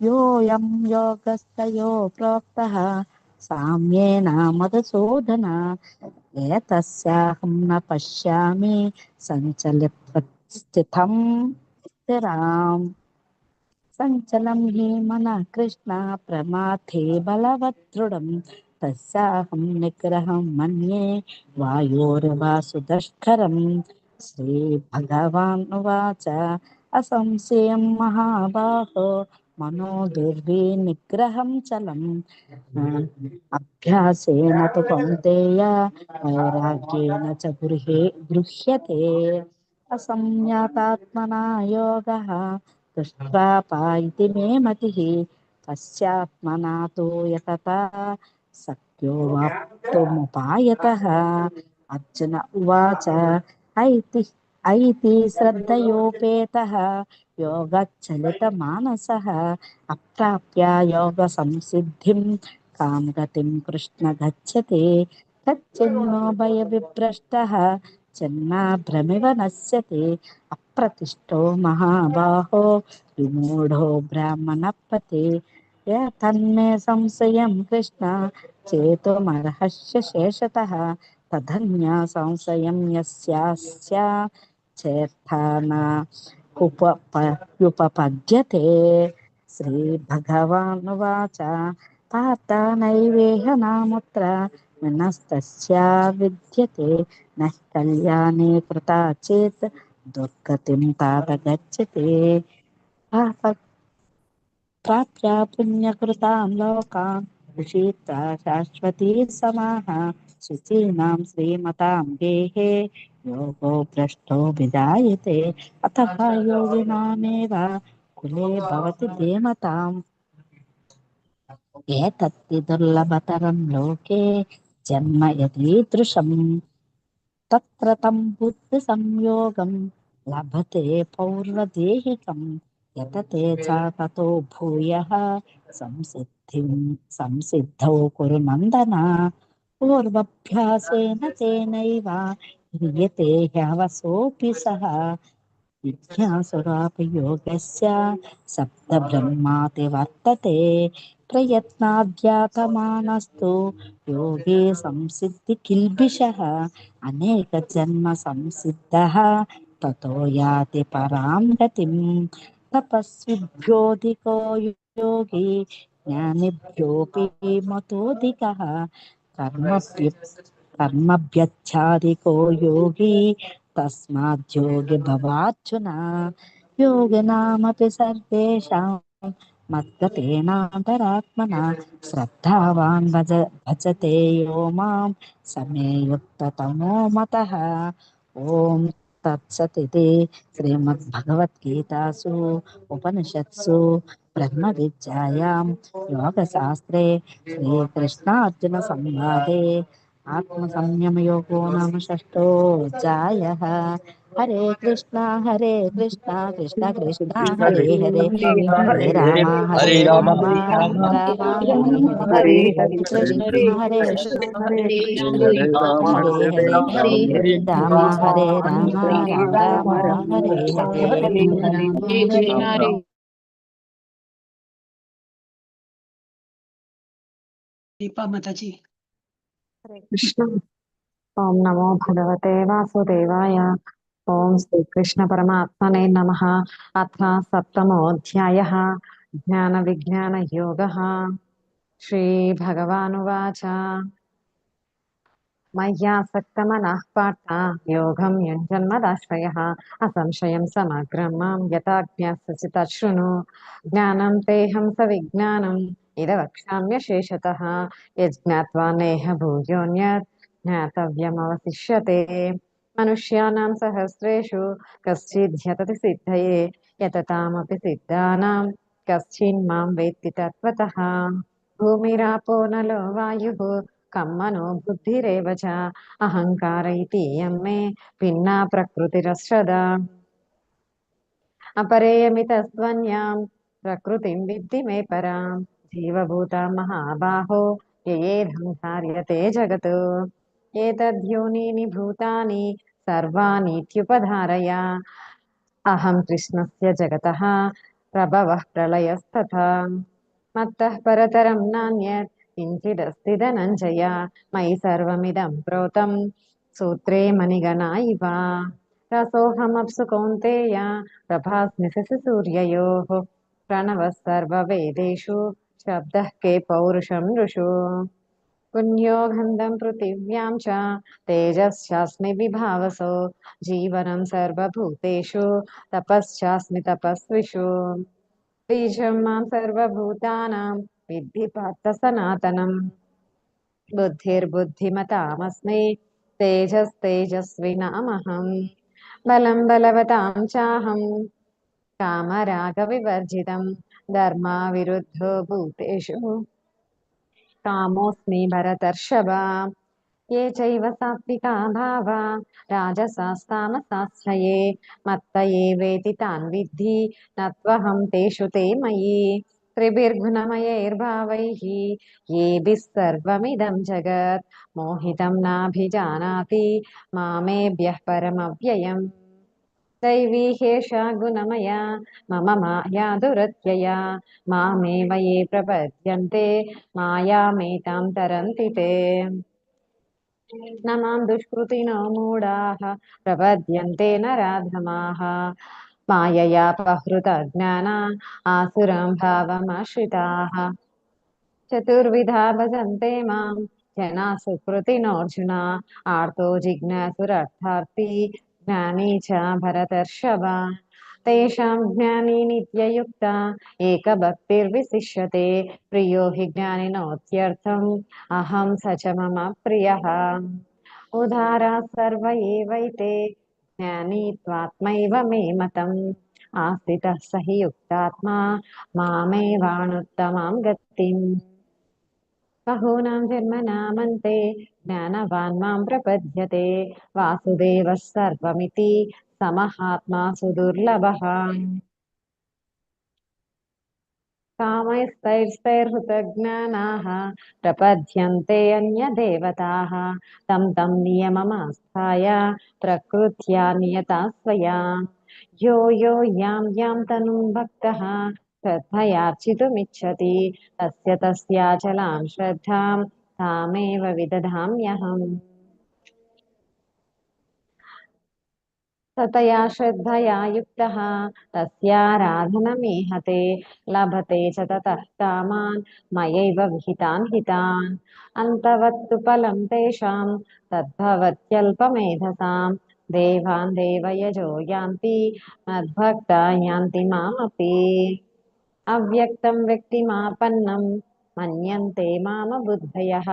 योऽयं योगस्थयो प्रोक्तः साम्येन मधुसूदन एतस्याहं न पश्यामि सञ्चलितस्थितं स्थिराम् संचलं हि मनः कृष्ण प्रमाथे बलवदृढं तस्याहं निग्रहं मन्ये वायोर्वासुदुष्करं श्रीभगवान् उवाच असंशयं महाबाहो मनो दुर्विनिग्रहं चलम् अभ्यासेन तु कौन्तेय वैराग्येन च गृह्यते असंज्ञातात्मना योगः दुष्प्रापा इति मे मतिः तस्यात्मना तु यतता सत्यो वाप्तुमुपायतः अर्जुन उवाच ऐति श्रद्धयोपेतः योगच्चलितमानसः अप्राप्य योगसंसिद्धिं कां गतिं कृष्ण गच्छति तच्चिन्नो भयविभ्रष्टः जन्माभ्रमिव नश्यति अप्रतिष्ठो महाबाहो विमूढो ब्राह्मणपते तन्मे संशयं कृष्ण चेतुमर्हस्य शेषतः तदन्या संशयं यस्यास्य चेत्थान उपपद्यते श्रीभगवानुवाच पार्थ नैवेह नामुत्र विनस्तस्या विद्यते न कल्याणे कृता चेत् दुर्गतिं तात गच्छति प्राप्य पुण्यकृतान् लोकान् उषित्वा शाश्वती समाः शुचीनां श्रीमतां गेहे योगो भ्रष्टो विजायते अतः योगिनामेव कुले भवति धेमताम् एतत्ति दुर्लभतरं लोके जन्म यदीदृशम् तत्र तं बुद्धिसंयोगं लभते पौर्वदेहिकं यतते च ततो भूयः संसिद्धौ कुरु नन्दन पूर्वभ्यासेन तेनैव ह्रियते ह्यवसोऽपि सः जिज्ञासुरापि योगस्य सप्तब्रह्माति वर्तते प्रयत्नाद्यातमानस्तु योगे संसिद्धि किल्बिषः अनेकजन्म संसिद्धः ततो याति परां गतिं तपस्विभ्योऽधिको योगी ज्ञानिभ्योऽपि मतोऽधिकः कर्मभ्यच्छाधिको योगी तस्माद् योगी भवार्जुन योगिनामपि सर्वेषां मद्गतेनान्तरात्मना श्रद्धावान् भजते यो मां समे युक्ततमो मतः ॐ तत्सदिति श्रीमद्भगवद्गीतासु उपनिषत्सु ब्रह्मविद्यायां योगशास्त्रे श्रीकृष्णार्जुनसंवादे आत्मसंयमयोगो नाम षष्ठोऽध्यायः हरे कृष्णा कृष्ण कृष्णा कृष्ण हरे कृष्ण हरे हरे हरे हरे राम हरे राम राम हरे राम राम हरे हरे हरे हरे हरे कृष्णा कृष्ण हरे राम हरे हरे हरे राम हरे राम हरे राम राम राम हरे हरे राम राम दीपा माता जी। हरे कृष्ण। ओम नमो भगवते वासुदेवाय। ओम श्री कृष्ण परमात्मने नमः। अथ सप्तमोऽध्यायः ज्ञानविज्ञानयोगः। श्रीभगवानुवाच मय्यासक्तमनः पार्थ योगं युञ्जन्मदाश्रयः असंशयं समग्रं मां यथा ज्ञास्यसि तच्छृणु। ज्ञानं तेऽहं सविज्ञानम् इदवक्ष्याम्यशेषतः यज्ञात्वा नेह भूयोऽन्यत् ज्ञातव्यमवशिष्यते। मनुष्याणां सहस्रेषु कश्चिद्यतति सिद्धये यततामपि सिद्धानां कश्चिन्मां वेत्ति तत्त्वतः। भूमिरापो नलो वायुः कं मनो बुद्धिरेव च अहङ्कार इति यं मे भिन्ना प्रकृतिरश्रदा। अपरेयमितस्त्वन्यां प्रकृतिं विद्धि मे परां जीवभूता महाबाहो ययेदं धार्यते जगत्। एतद्योनीनि भूतानि सर्वाणीत्युपधारय अहं कृष्णस्य जगतः प्रभवः प्रलयस्तथा। मत्तः परतरं नान्यत् किञ्चिदस्ति धनञ्जय मयि सर्वमिदं प्रोतं सूत्रे मणिगणा इव। रसोऽहमप्सु कौन्तेय प्रभास्मि शशिसूर्ययोः प्रणवः सर्ववेदेषु शब्दः के पौरुषं नृषु। पुण्यो गन्धं पृथिव्यां च तेजश्चास्मि विभावसो जीवनं सर्वभूतेषु तपश्चास्मि तपस्विषु। बीजं मां सर्वभूतानां विद्धि पार्थ सनातनम् बुद्धिर्बुद्धिमतामस्मि तेजस्तेजस्विनामहम् बलं बलवतां चाहं कामरागविवर्जितं धर्माविरुद्धो भूतेषु कामोऽस्मि भरतर्षभ। ये चैव सात्विका भावा राजसास्तामसाश्रये मत्त एवेति तान् विद्धि न त्वहं तेषु ते मयि। त्रिभिर्गुणमयैर्भावैः येभिः सर्वमिदं जगत् मोहितं नाभिजानाति मामेभ्यः परमव्ययम्। दैवी ह्येषा गुणमया मम माया दुरत्यया मामेव ये प्रपद्यन्ते मायामेतां तरन्ति ते। न मां दुष्कृतिनो मूढाः प्रपद्यन्ते नराधमाः माययापहृतज्ञाना आसुरं भावमाश्रिताः। चतुर्विधा भजन्ते मां जना सुकृतिनोऽर्जुन आर्तो जिज्ञासुरर्थार्थी ज्ञानी च भरतर्षभ। तेषां ज्ञानी नित्ययुक्ता एकभक्तिर्विशिष्यते प्रियो हि ज्ञानिनोत्यर्थम् अहं स च मम प्रियः। उदारा सर्व एवैते ज्ञानी त्वात्मैव मे मतम् आस्थितः स हि युक्तात्मा मामेवानुत्तमां गतिम्। बहूनां जन्मनामन्ते ज्ञानवान् मां प्रपद्यते वासुदेवः सर्वमिति समहात्मा सुदुर्लभः। कामैस्तैर्हृतज्ञानाः प्रपद्यन्ते अन्यदेवताः तं तं नियममास्थाय प्रकृत्या नियता स्वया। यो यो यां यां तनुं भक्तः श्रद्धयार्चितुमिच्छति तस्य तस्याचलां श्रद्धां तामेव विदधाम्यहम्। ततया श्रद्धया युक्तः तस्याराधनमीहते लभते च ततः कामान् मयैव विहितान् हितान्। अन्तवत्तु फलं तेषां तद्भवत्यल्पमेधसां देवान् देवयजो यान्ति मद्भक्ता यान्ति मामपि। अव्यक्तं व्यक्तिमापन्नं मन्यन्ते मामबुद्धयः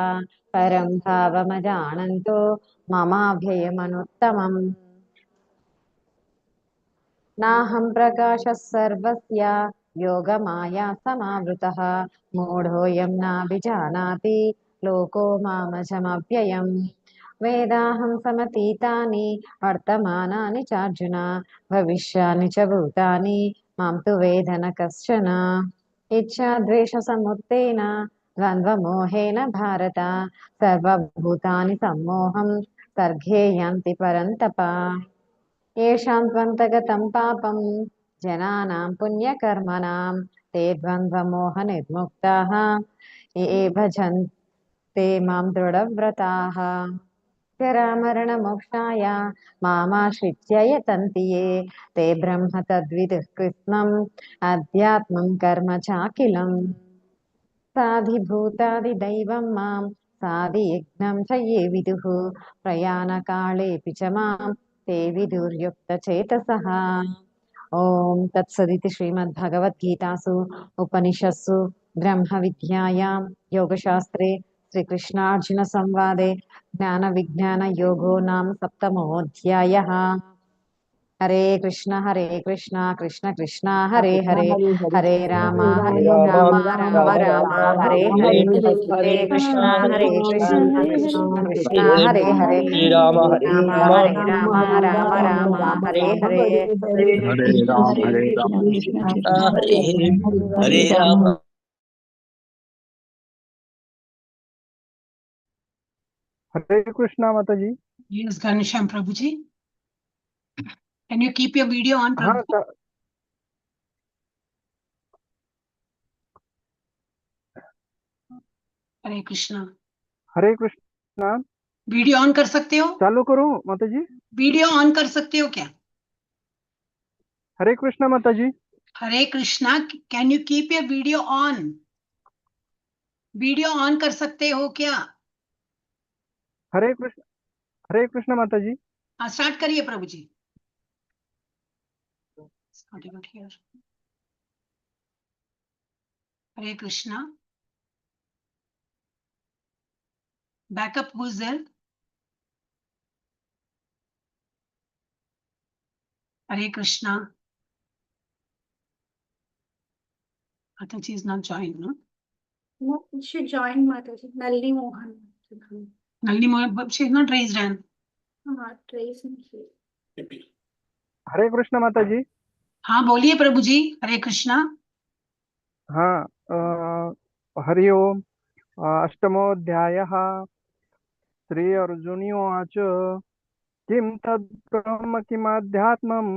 परं भावमजानन्तो ममाभ्ययमनुत्तमम्। नाहं प्रकाशः सर्वस्य योगमाया समावृतः मूढोऽयं नाभिजानाति लोको मामजमव्ययम्। वेदाहं समतीतानि वर्तमानानि चार्जुन भविष्यानि च भूतानि मां तु वेद न कश्चन इच्छाद्वेषसमुत्तेन द्वन्द्वमोहेन भारत सर्वभूतानि सम्मोहं सर्गे यान्ति परन्तप येषां त्वन्तगतं पापं जनानां पुण्यकर्मणां ते द्वन्द्वमोहनिर्मुक्ताः ये भजन्ते मां दृढव्रताः जरामरणमोक्षाय मामाश्रित्य यतन्ति ये ते ब्रह्म तद्विदुः कृत्स्नम् अध्यात्मं कर्म चाखिलम् साधिभूतादिदैवं मां साधियज्ञं च ये विदुः प्रयाणकालेऽपि च मां ते विदुर्युक्तचेतसः ॐ तत्सदिति श्रीमद्भगवद्गीतासु उपनिषत्सु ब्रह्मविद्यायां योगशास्त्रे श्रीकृष्णार्जुनसंवादे ज्ञानविज्ञानयोगो नाम सप्तमोऽध्यायः हरे कृष्ण कृष्ण कृष्ण हरे हरे हरे राम राम राम हरे हरे हरे कृष्ण कृष्ण कृष्ण हरे हरे हरे राम हरे राम राम राम राम हरे हरे हरे राम हरे राम हरे हरे राम। हरे कृष्णा माता जी। Yes, Ghanshyam Prabhuji. Can you keep your video on, हाँ Prabhu? Hare Krishna. Hare Krishna. Video on कर सकते हो? चालू करूं माता जी? वीडियो ऑन कर सकते हो क्या? हरे कृष्णा माता जी। Hare Krishna, can you keep your video on? Video on कर सकते हो क्या? हरे कृष्णा माता जी। हाँ, स्टार्ट करिए प्रभु जी। Hare Krishna. Backup who is there? Hare Krishna. Mataji is not joined, no? No, she joined Mataji. Nalini Mohan. Nalini Mohan, she is not raised hand. Trace and she. हरे कृष्णा माता जी। हाँ बोलिए प्रभु जी। हरे कृष्णा। हाँ हरि ओम। अष्टमोऽध्यायः। श्री अर्जुनोवाच किं तद् ब्रह्म किमाध्यात्मं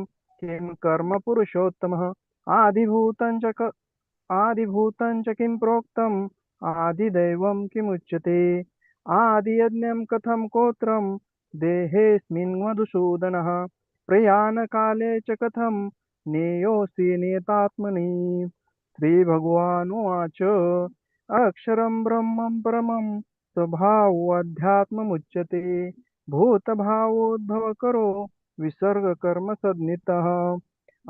किं कर्म पुरुषोत्तमः आदिभूतं च किं प्रोक्तम् आदिदैवं किमुच्यते आदियज्ञं कथं गोत्रं देहेऽस्मिन् मधुसूदनः प्रयाणकाले च कथं नेयोऽसि नियतात्मनि श्रीभगवानुवाच अक्षरं ब्रह्मं परमं स्वभावोऽध्यात्ममुच्यते भूतभावोद्भवकरो विसर्गकर्मसन्निधः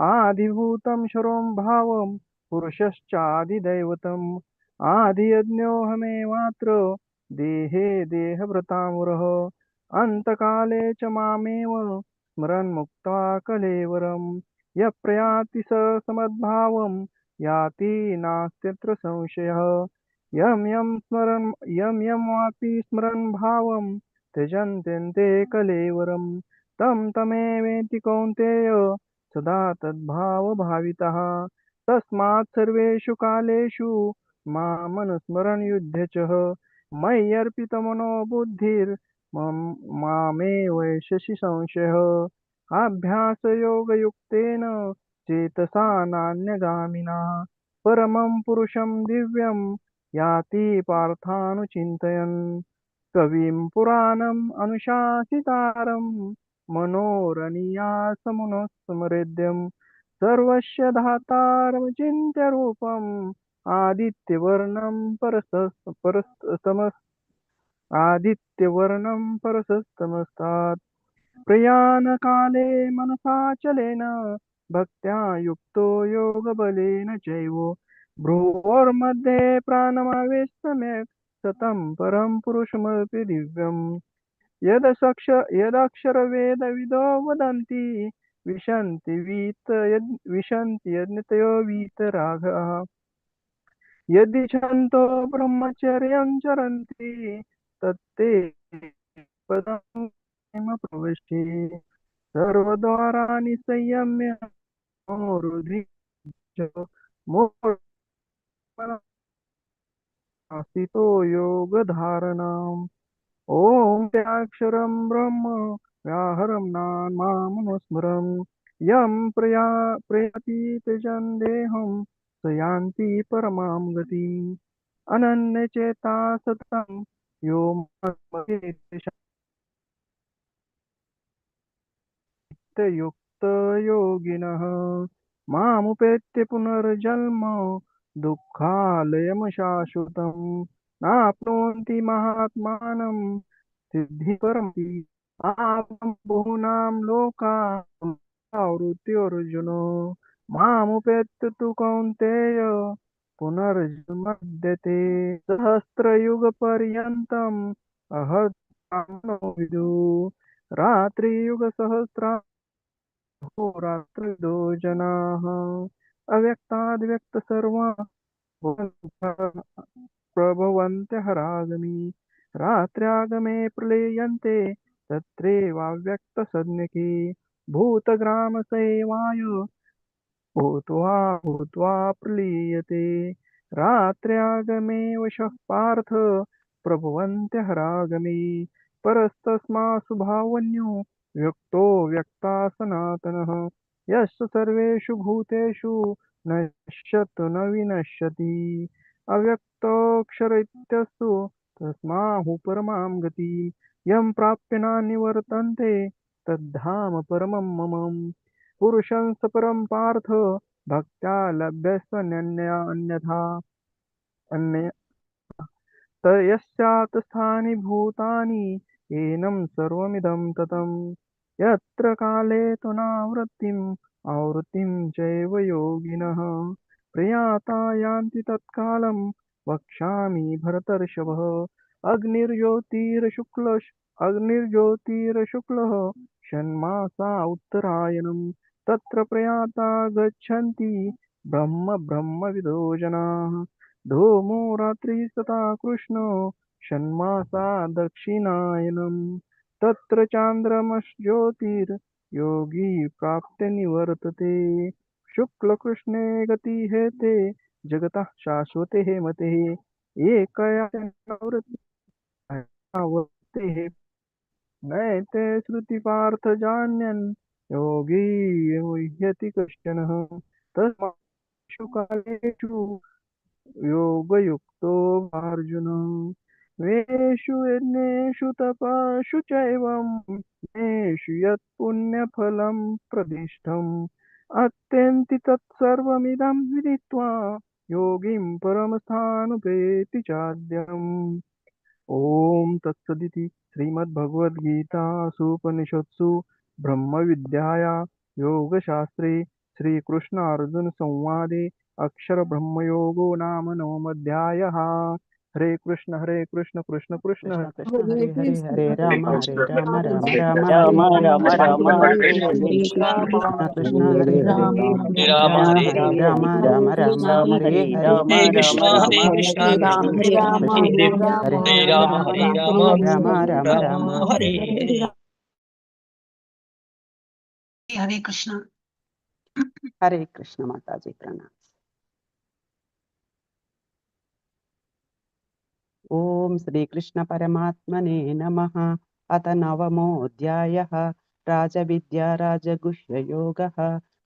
आदिभूतं क्षरं भावं पुरुषश्चादिदैवतम् आदियज्ञोऽहमेवात्र देहे देहभृतामुरः अन्तकाले च मामेव स्मरन् मुक्त्वा कलेवरं यः प्रयाति स समद्भावं याति नास्त्यत्र संशयः यं यं वापि स्मरन् भावं त्यजन्त्यन्ते कलेवरं तं तमेवेति कौन्तेय सदा तद्भावभावितः तस्मात् सर्वेषु कालेषु मामनुस्मरन् युध्य च मयि अर्पितमनो मामे वैशसि संशयः अभ्यासयोगयुक्तेन चेतसा नान्यगामिना परमं पुरुषं दिव्यं याति पार्थानुचिन्तयन् कविं पुराणम् अनुशासितारं मनोरनीयासमुनस्मरेद्यं सर्वस्य धातारमचिन्त्य रूपम् आदित्यवर्णं परसस्तमस्तात् प्रयाणकाले मनसाचलेन भक्त्या युक्तो योगबलेन चैव भ्रुवोर्मध्ये प्राणमावेश सम्यक् सतं परं पुरुषमपि दिव्यम् यदक्षरवेदविदो वदन्ति विशन्ति यज्ञतयो वीतरागः यदि छन्तो ब्रह्मचर्यं चरन्ति तत्ते पदं प्रविष्टे सर्वद्वाराणि संयम्य हृदि आसितो योगधारणाम् ॐ त्याक्षरं ब्रह्म व्याहरं नामामनुस्मरम् यं प्रयाति त्यजन् देहं स यान्ति परमां गतिम् अनन्यचेता सततं यो युक्तयोगिनः मामुपेत्य पुनर्जन्म दुःखालयं शाश्वतम् नाप्नुवन्ति महात्मानं सिद्धिपरमति आपं बहूनां लोकावृत्तिर्जुनो मामुपेत्य तु कौन्तेय पुनर्जन्म विद्यते सहस्रयुगपर्यन्तम् अहर्तामनो विदु रात्रियुगसहस्रा रात्रिदो जनाः अव्यक्ताद्व्यक्त सर्वा प्रभवन्त्यः रागमी रात्र्यागमे प्रलीयन्ते तत्रैवाव्यक्तसंज्ञके भूतग्रामसेवाय भूत्वा भूत्वा प्रलीयते रात्र्यागमे वशः पार्थ प्रभवन्त्यः रागमे परस्तस्मासु भावन्यो व्यक्तो व्यक्ता सनातनः यस्य सर्वेषु भूतेषु नश्यतु न विनश्यति अव्यक्तोऽक्षर इत्यस्तु तस्माहु परमां गतिम् यं प्राप्य न निवर्तन्ते तद्धाम परमं मम पुरुषं स परं पार्थ भक्त्या लभ्यस्त्वन्यथा यस्यात् स्थानि भूतानि येनं सर्वमिदं ततं यत्र काले तु नावृत्तिम् आवृत्तिं चैव योगिनः प्रयाता यान्ति तत्कालं वक्ष्यामि भरतर्षभः अग्निर्ज्योतिर्शुक्लः षण्मासा उत्तरायणं तत्र प्रयाता गच्छन्ति ब्रह्मविदो जनाः धूमो रात्रिः तथा कृष्णो षण्मासा दक्षिणायनं तत्र चान्द्रमश्ज्योतिर्योगी प्राप्ते निवर्तते शुक्लकृष्णे गतिहेते जगतः शाश्वते मते एकया निवृत्तेः नैते श्रुतिपार्थ जान्यन् योगी मुह्यति कश्चनः तस्मात्षु कालेषु योगयुक्तो अर्जुन वेषु यज्ञेषु तपस्सु चैवं येषु यत् पुण्यफलं प्रदिष्टम् अत्यन्ति तत्सर्वमिदं विदित्वा योगिं परमस्थानुपेति चाद्यम् ॐ तत्सदिति श्रीमद्भगवद्गीतासूपनिषत्सु ब्रह्मविद्याया योगशास्त्रे श्रीकृष्णार्जुनसंवादे अक्षरब्रह्मयोगो नाम नवमोऽध्यायः हरे कृष्ण कृष्ण कृष्ण हरे हरे हरे हरे राम राम राम राम हरे राम हरे राम कृष्ण हरे कृष्ण हरे कृष्ण हरे हरे हरे राम हरे राम राम हरे हरे राम राम राम राम हरे हरे हरे कृष्णा हरे राम हरे राम हरे राम हरे राम हरे राम राम राम राम राम हरे हरे हरे कृष्ण। हरे कृष्ण माता जी प्रणाम। ॐ श्रीकृष्ण परमात्मने नमः। अथ नवमोऽध्यायः राजविद्या राजगुह्ययोगः।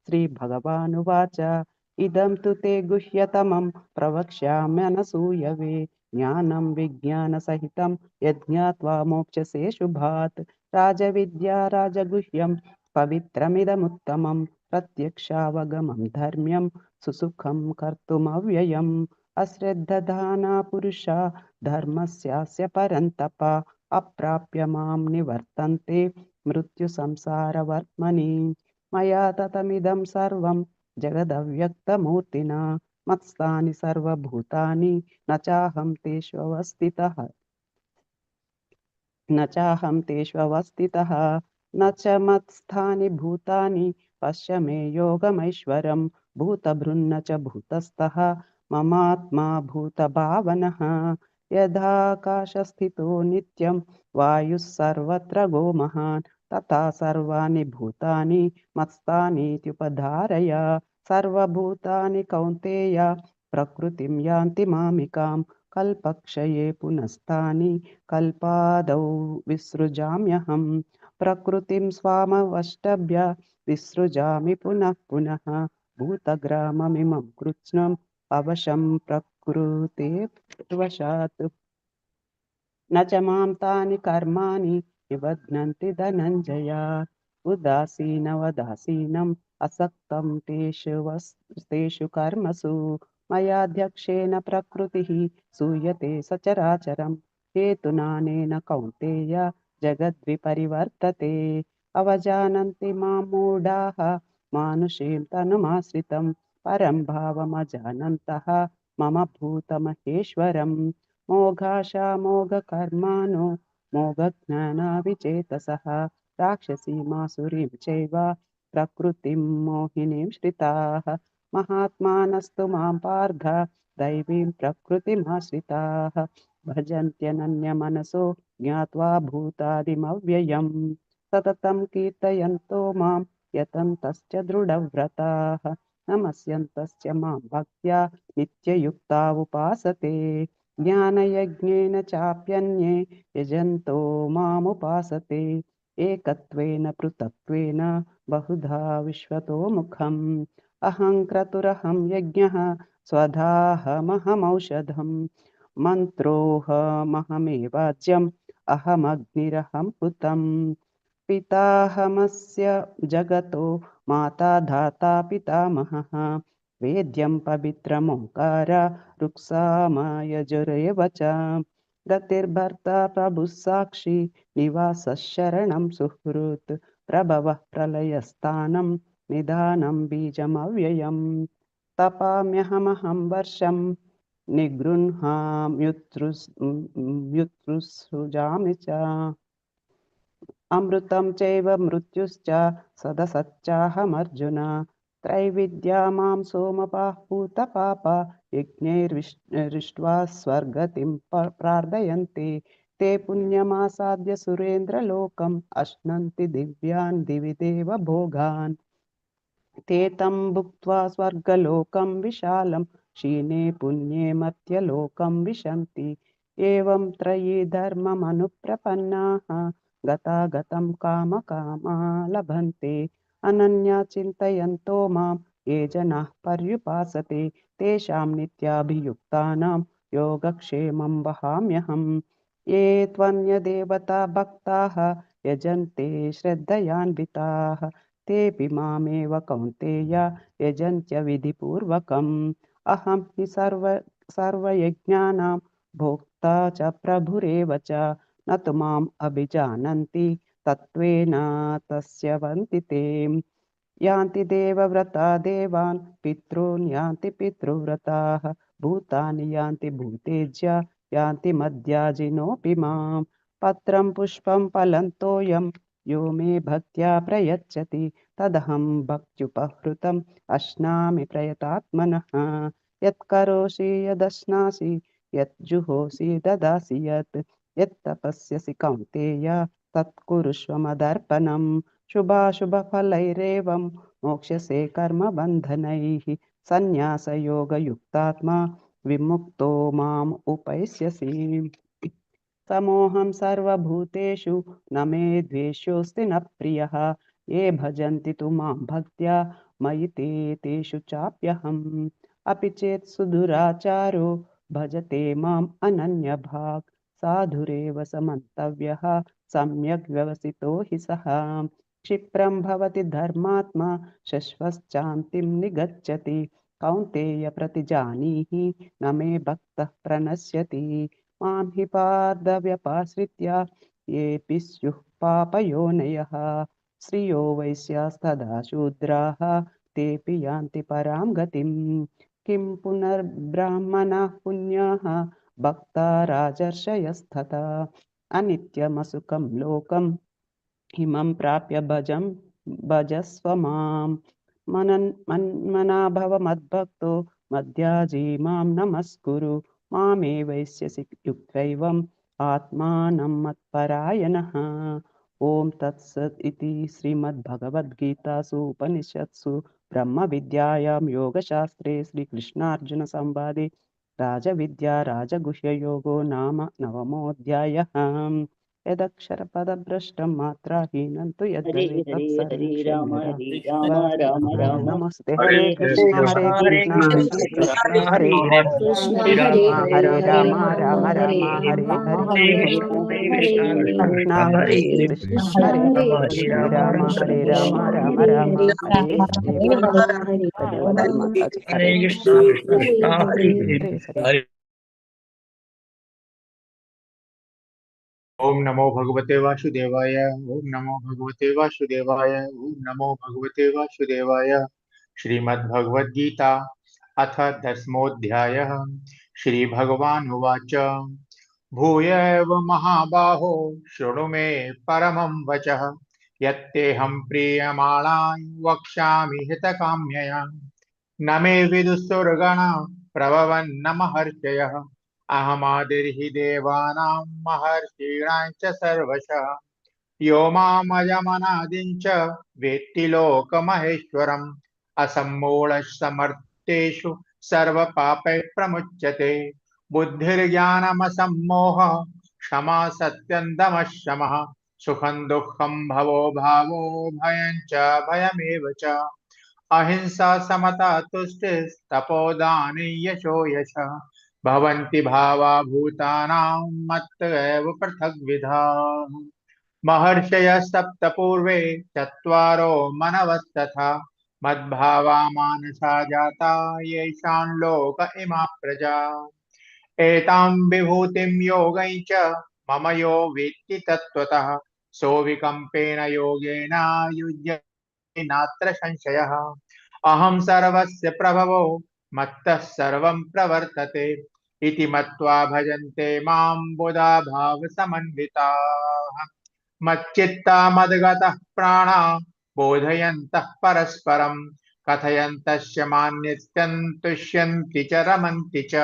श्रीभगवानुवाच इदं तु ते गुह्यतमं प्रवक्ष्याम्यनसूयवे ज्ञानं विज्ञानसहितं यज्ञात्वा मोक्षसे शुभात्। राजविद्या राजगुह्यं पवित्रमिदमुत्तमं प्रत्यक्षावगमं धर्म्यं सुसुखं कर्तुमव्ययम्। अश्रद्धधाना पुरुषा धर्मस्यास्य परन्तप अप्राप्य मां निवर्तन्ते मृत्युसंसारवर्त्मनि। मया ततमिदं सर्वं जगदव्यक्तमूर्तिना मत्स्थानि सर्वभूतानि न चाहं तेष्वस्थितः न च मत्स्थानि भूतानि पश्य मे योगमैश्वरं भूतभृन्न च भूतस्थः ममात्मा भूतभावनः। यथाकाशस्थितो नित्यं वायुः सर्वत्र गो महान् तथा सर्वाणि भूतानि मत्स्थानीत्युपधारय सर्वभूतानि कौन्तेय प्रकृतिं यान्ति मामिकां कल्पक्षये पुनस्तानि कल्पादौ विसृजाम्यहं प्रकृतिं स्वामवष्टभ्य विसृजामि पुनः पुनः भूतग्राममिमं कृत्स्नम् अवशं प्रकृते वशात् न च मां तानि कर्माणि निबध्नन्ति धनञ्जय उदासीनवदासीनम् असक्तं तेषु कर्मसु मयाध्यक्षेण प्रकृतिः सूयते सचराचरं हेतुनानेन कौन्तेय जगद्विपरिवर्तते अवजानन्ति मां मूढाः मानुषीं तनुमाश्रितं परं भावमजानन्तः मम भूतमहेश्वरम् मोघाशामोघकर्माणो मोघज्ञानाविचेतसः राक्षसीमासुरीं चैव प्रकृतिं मोहिनीं श्रिताः महात्मानस्तु मां पार्थ दैवीं प्रकृतिमाश्रिताः भजन्त्यनन्यमनसो ज्ञात्वा भूतादिमव्ययम् सततं कीर्तयन्तो मां यतन्तश्च दृढव्रताः नमस्यन्तश्च मां भक्त्या नित्ययुक्ता उपासते ज्ञानयज्ञेन चाप्यन्ये यजन्तो मामुपासते एकत्वेन पृथक्त्वेन बहुधा विश्वतो मुखम् अहं क्रतुरहं यज्ञः स्वधाहमहमौषधम् मन्त्रोऽहमहमेवाज्यम् अहमग्निरहं हुतम् पिताहमस्य जगतो माता धाता पितामहः वेद्यं पवित्रमोङ्कार रुक्सामयजुरेव च गतिर्भर्ता प्रभुः साक्षी निवासः शरणं सुहृत् प्रभवः प्रलयस्थानं निधानं बीजमव्ययम् तपाम्यहमहं वर्षं निगृह्णाम्युत्सृजामि च अमृतं चैव मृत्युश्च सदसच्चाहमर्जुन त्रैविद्या मां सोमपाः पूतपापा यज्ञैर्विष्ट्वा स्वर्गतिं प्रार्थयन्ति ते पुण्यमासाद्य सुरेन्द्रलोकम् अश्नन्ति दिव्यान् दिवि देव भोगान् ते तं भुक्त्वा स्वर्गलोकं विशालं क्षीणे पुण्ये मर्त्यलोकं विशन्ति एवं त्रयी धर्ममनुप्रपन्नाः गतागतं कामकामा लभन्ते अनन्या चिन्तयन्तो मां ये जनाः पर्युपासते तेषां नित्याभियुक्तानां योगक्षेमं वहाम्यहम् ये त्वन्यदेवता भक्ताः यजन्ते श्रद्धयान्विताः तेऽपि मामेव कौन्तेय यजन्त्य विधिपूर्वकम् अहं हि सर्वयज्ञानां भोक्ता च प्रभुरेव च न तु माम् अभिजानन्ति तत्त्वेन तस्य वन्ति ते यान्ति देवव्रता देवान् पितॄन् यान्ति पितृव्रताः भूतानि यान्ति भूतेज्य यान्ति मद्याजिनोऽपि माम् पत्रं पुष्पं फलं तोयं यो मे भक्त्या प्रयच्छति तदहं भक्त्युपहृतम् अश्नामि प्रयतात्मनः यत्करोषि यदश्नासि यज्जुहोषि ददासि यत्तपस्यसि कौन्तेय तत्कुरुष्व मदर्पणम् शुभाशुभफलैरेवं मोक्ष्यसे कर्मबन्धनैः सन्न्यासयोगयुक्तात्मा विमुक्तो माम् उपैष्यसि समोऽहं सर्वभूतेषु न मे द्वेष्योऽस्ति न प्रियः ये भजन्ति तु मां भक्त्या मयि ते तेषु चाप्यहम् अपि चेत् सुदुराचारो भजते माम् अनन्यभाक् साधुरेव समन्तव्यः सम्यग् व्यवसितो हि सः क्षिप्रं भवति धर्मात्मा शश्वश्चान्तिं निगच्छति कौन्तेय प्रतिजानीहि न मे भक्तः प्रणश्यति मां हि पार्दव्यपाश्रित्य येऽपि स्युः पापयोनयः श्रियो वैश्यास्तदा शूद्राः तेऽपि यान्ति परां गतिम् किं पुनर्ब्राह्मणाः पुण्याः भक्ता राजर्षयस्तथा अनित्यमसुखं लोकम् इमं प्राप्य भजस्व मां मन्मना भव मद्भक्तो मद्याजी मां नमस्कुरु मामे वैश्यसि युक्तैवम् आत्मानं मत्परायणः। ओम तत्सत् इति श्रीमद्भगवद्गीतासु उपनिषत्सु ब्रह्मविद्यायां योगशास्त्रे श्रीकृष्णार्जुनसंवादे राजविद्या राजगुह्ययोगो नाम नवमोऽध्यायः। यदक्षरपदभ्रष्टं मात्राहीनं तु यद्भवेत् तत्सर्वं क्षम्यताम्। ॐ नमस्ते हरे कृष्ण कृष्ण कृष्ण हरे हरे कृष्ण हरे हरे राम हरे हरे राम राम राम हरे हरे राम हरे हरे राम हरे हरे कृष्ण हरे कृष्ण कृष्ण हरे हरे हरे कृष्ण हरे कृष्ण राम कृष्ण राम हरे राम हरे हरे हरे हरे राम हरे धन्यवाद राम माता जी। हरे हरे कृष्णा कृष्ण कृष्णा हरे कृष्णा हरे हरे हरे हरे हरे। हरे ओम नमो भगवते वासुदेवाय। ओम नमो भगवते वासुदेवाय। ओम नमो भगवते वासुदेवाय। श्रीमद्भगवद्गीता अथ दशमोऽध्यायः। श्रीभगवानुवाच भूय एव महाबाहो शृणु मे परमं वचः। यत्तेऽहं प्रीयमाणान् वक्ष्यामि हितकाम्यया। न मे विदुषुर्गणा प्रभवन्न महर्षयः। अहमादिर्हि देवानां महर्षीणां च सर्वशः। यो मामजमनादिं च वेत्ति लोकमहेश्वरम्। असम्मूढः समर्थेषु सर्वपापैः प्रमुच्यते। बुद्धिर्ज्ञानमसम्मोहः क्षमा सत्यं दमः शमः। सुखं दुःखं भवो भावो भयं च भयमेव च। अहिंसा समता तुष्टिस्तपोदाने यशो यशः। भवन्ति भावा भूतानां मत्त एव पृथग्विधाः। महर्षयः सप्त पूर्वे चत्वारो मनवस्तथा। मद्भावा मानसा जाता येषां लोक इमा प्रजा। एतां विभूतिं योगै च मम यो वेत्ति तत्त्वतः। सोऽविकम्पेन योगेन युज्यते नात्र संशयः। अहं सर्वस्य प्रभवो मत्तः सर्वं प्रवर्तते। इति मत्वा भजन्ते मां बुधा भावसमन्विताः। मच्चित्ता मद्गतः प्राणा बोधयन्तः परस्परं। कथयन्तस्य मां नित्यं तुष्यन्ति च रमन्ति च।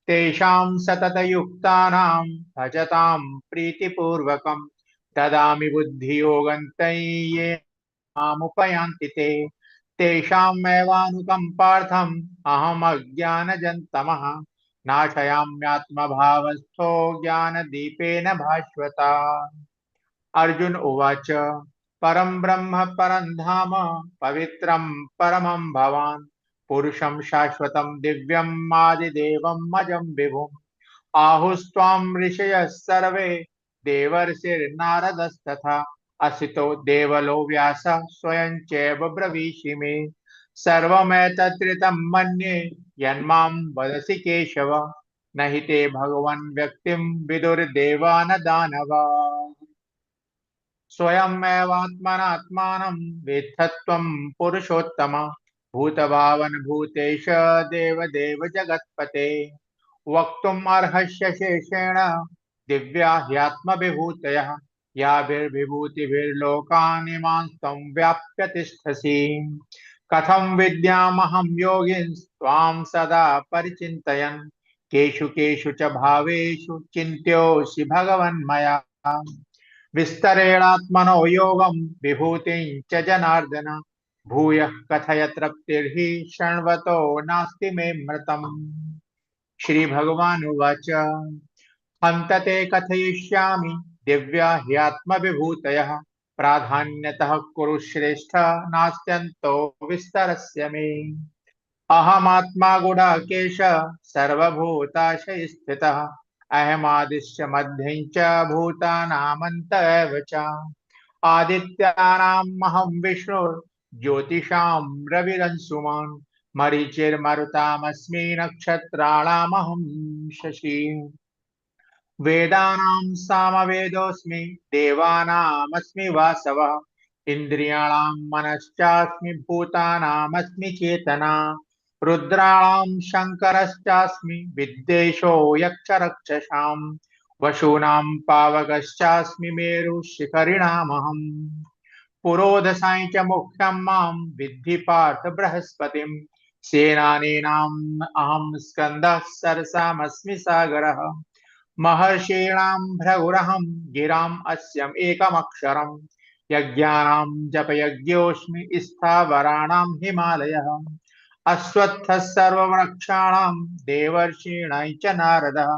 तेषां सततयुक्तानां भजतां प्रीतिपूर्वकं। ददामि बुद्धियोगं तै ये मामुपयान्ति ते। तेषामेवानुकम्पार्थम् अहमज्ञानजन्तमः नाशयाम्यात्मभावस्थो ज्ञानदीपेन भास्वता। अर्जुन उवाच परं ब्रह्म परं धाम पवित्रं परमं भवान्। पुरुषं शाश्वतं दिव्यम् आदिदेवम् अजं विभुम्। आहुस्त्वां ऋषयः सर्वे देवर्षिर्नारदस्तथा। असितो देवलो व्यासः स्वयं चैव ब्रवीषि मे। सर्वमेतत्कृतं मन्ये यन्मां वदसि केशव। न हि ते भगवन् व्यक्तिं विदुर्देवा न दानवाः। स्वयमेवात्मनात्मानं वेत्थत्वं पुरुषोत्तम। भूतभावन भूतेश देवदेव जगत्पते। वक्तुम् अर्हस्य शेषेण दिव्या ह्यात्मविभूतयः। याभिर्विभूतिभिर्लोकान् इमां त्वं व्याप्य तिष्ठसि। कथं विद्यामहं योगिन्स्त्वां सदा परिचिन्तयन्। केषु केषु च भावेषु चिन्त्योऽसि भगवन्मया। विस्तरेणात्मनो योगं विभूतिं च जनार्दन। भूयः कथय तृप्तिर्हि शृण्वतो नास्ति मे मृतम्। श्रीभगवानुवाच हन्त ते कथयिष्यामि दिव्या ह्यात्मविभूतयः। प्राधान्यतः कुरु श्रेष्ठ नास्त्यन्तो विस्तरस्य मे। अहमात्मा गुडाकेश सर्वभूताशयस्थितः। अहमादिश्च मध्यं च भूतानामन्त एव च। आदित्यानामहं विष्णुर्ज्योतिषां रविरंशुमान्। मरीचिर्मरुतामस्मि नक्षत्राणामहं शशि। वेदानां सामवेदोऽस्मि देवानामस्मि वासवः। इन्द्रियाणां मनश्चास्मि भूतानामस्मि चेतना। रुद्राणां शङ्करश्चास्मि विद्येशो यक्षरक्षसां। वशूनां पावकश्चास्मि मेरुशिखरिणामहम्। पुरोधसां च मुख्यं मां विद्धि पार्थ बृहस्पतिम्। सेनानीनाम् अहं स्कन्दः सरसामस्मि सागरः महर्षीणां भृगुरहं गिराम् अस्यम् एकमक्षरम् यज्ञानां जपयज्ञोऽस्मि स्थावराणां हिमालयः अश्वत्थः सर्ववृक्षाणां देवर्षीणां च नारदः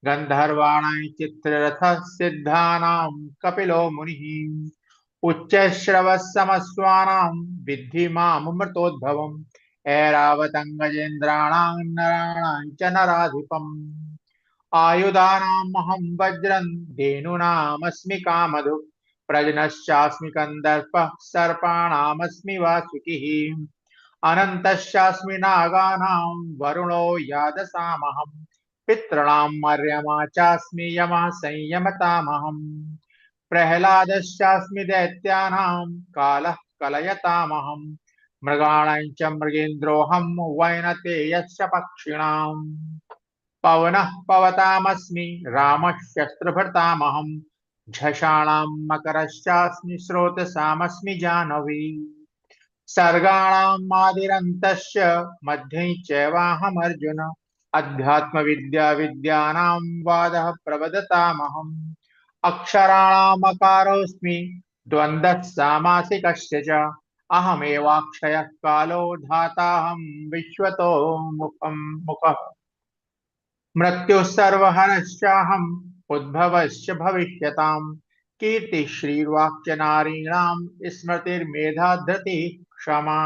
गन्धर्वाणां चित्ररथः सिद्धानां कपिलो मुनिः उच्चश्रवसमस्वानां विद्धि मामृतोद्भवम् ऐरावतं नराणां च नराधिपम् आयुधानामहं वज्रं धेनूनामस्मि कामधुक् प्रजनश्चास्मि कन्दर्पः सर्पाणामस्मि वासुकिः अनन्तश्चास्मि नागानां वरुणो यादसामहं पितॄणां मर्यमा चास्मि यमः संयमतामहम् प्रह्लादश्चास्मि दैत्यानां कालः कलयतामहं मृगाणां च मृगेन्द्रोऽहं वैनतेयश्च पक्षिणाम् पवनः पवतामस्मि रामः शस्त्रभृतामहं झषाणां मकरश्चास्मि स्रोतसामस्मि जानवी सर्गाणामादिरन्तश्च मध्ये चैवाहमर्जुन अध्यात्मविद्या विद्यानां वादः प्रवदतामहम् अक्षराणामकारोऽस्मि द्वन्द्वः सामासिकस्य च अहमेवाक्षयः कालो धाताहं विश्वतो मुखः मृत्युः सर्वहरश्चाहम् उद्भवश्च भविष्यताम् कीर्तिश्रीर्वाक्च नारीणां स्मृतिर्मेधा धृतिः क्षमा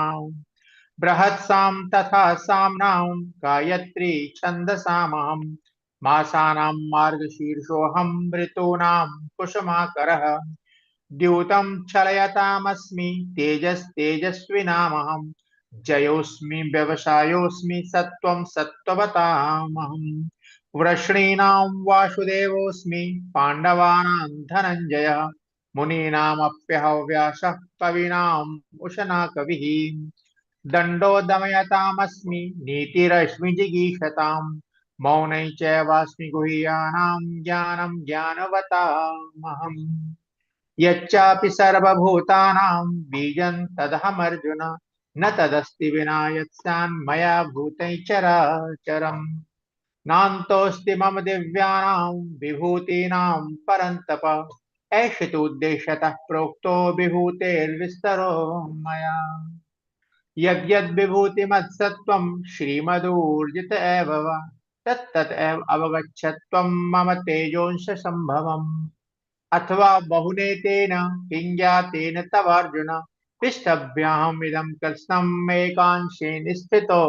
बृहत्सां तथा साम्नां गायत्री छन्दसामहं मासानां मार्गशीर्षोऽहं ऋतूनां कुसुमाकरः द्यूतं चलयतामस्मि तेजस्तेजस्विनामहं जयोऽस्मि व्यवसायोऽस्मि सत्त्वं सत्त्ववतामहम् वृष्णीनां वासुदेवोऽस्मि पाण्डवानां धनञ्जयः मुनीनामप्यहव्यासः कवीनाम् उशना कविः दण्डो दमयतामस्मि नीतिरश्मि जिगीषताम् मौनै चैवास्मि गुह्यानां ज्ञानं ज्ञानवतामहम् यच्चापि सर्वभूतानां बीजं तदहमर्जुन न तदस्ति विना यत्स्यान्मया भूतैः चराचरम् नान्तोऽस्ति मम दिव्यानां विभूतीनां परन्तप एष तु उद्देश्यतः प्रोक्तो विभूतेर्विस्तरो मया यद्यद्विभूतिमत्सत्त्वं श्रीमदूर्जित एव वा तत्तत् एव अवगच्छत्वं मम तेजोंशसम्भवम् अथवा बहुनेतेन किञ्जातेन तवार्जुन पृष्ठभ्याहमिदं कृत्स्नम् एकांशेन स्थितो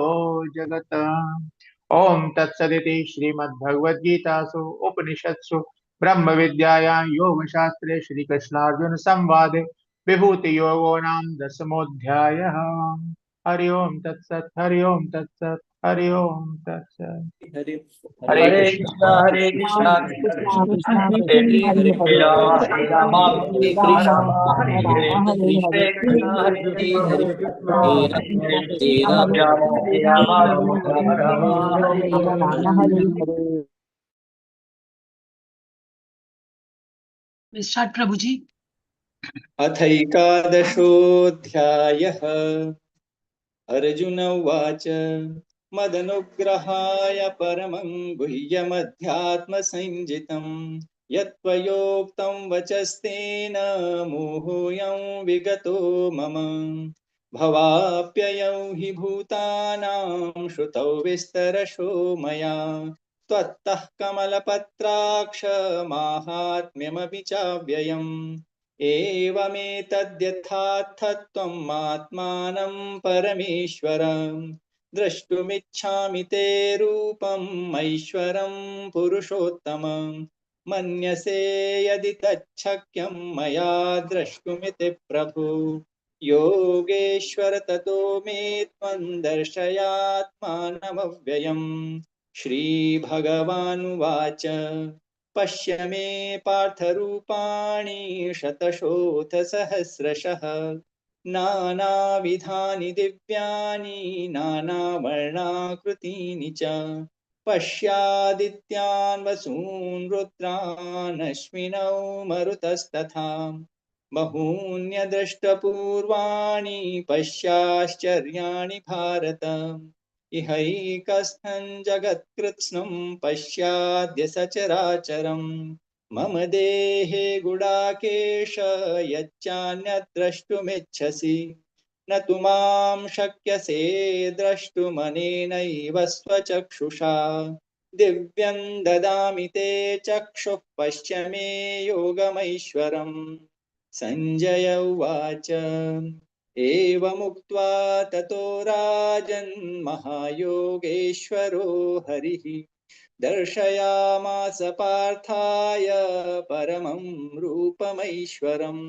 जगत् ओम तत्सदिति श्रीमद्भगवद्गीतासु उपनिषत्सु ब्रह्मविद्यायां योगशास्त्रे श्रीकृष्णार्जुन संवादे विभूतियोगो नाम 10मोऽध्यायः। हरि ओम तत्सत् हरि ओम तत्सत् हरि ओम तत्सत्। हरे कृष्णा कृष्णा कृष्णा कृष्णा हरे हरे हरे राम हरे हरे हरे कृष्णा हरे हरे हरे राम राम राम हरे हरे। स्टार्ट प्रभु जी। अथैकादशोऽध्यायः अर्जुन उवाच मदनुग्रहाय परमं गुह्यमध्यात्मसंज्ञितं यत्त्वयोक्तं वचस्तेन मोहोऽयं विगतो मम भवाप्ययौ हि भूतानां श्रुतौ विस्तरशो मया त्वत्तः कमलपत्राक्ष माहात्म्यमपि चाव्ययम् एवमेतद्यथार्थत्वम् आत्मानं परमेश्वर द्रष्टुमिच्छामि ते रूपम् ऐश्वरं पुरुषोत्तम मन्यसे यदि तच्छक्यं मया द्रष्टुमिति प्रभु योगेश्वर ततो मे त्वं दर्शयात्मानमव्ययम् श्रीभगवानुवाच पश्य मे पार्थरूपाणि शतशोऽथ सहस्रशः नानाविधानि दिव्यानि नानावर्णाकृतीनि च पश्यादित्यान् वसून् रुद्रान् अश्विनौ मरुतस्तथा बहून्यदृष्टपूर्वाणि पश्याश्चर्याणि भारत इहैकस्थं जगत्कृत्स्नं पश्याद्य सचराचरम् मम देहे गुडाकेश यच्चान्यद् द्रष्टुमिच्छसि न तु मां शक्यसे द्रष्टुमनेनैव स्वचक्षुषा दिव्यं ददामि ते चक्षुः पश्य मे योगमैश्वरम् सञ्जय उवाच एवमुक्त्वा ततो राजन् महायोगेश्वरो हरिः दर्शयामास पार्थाय परमं रूपमैश्वरम्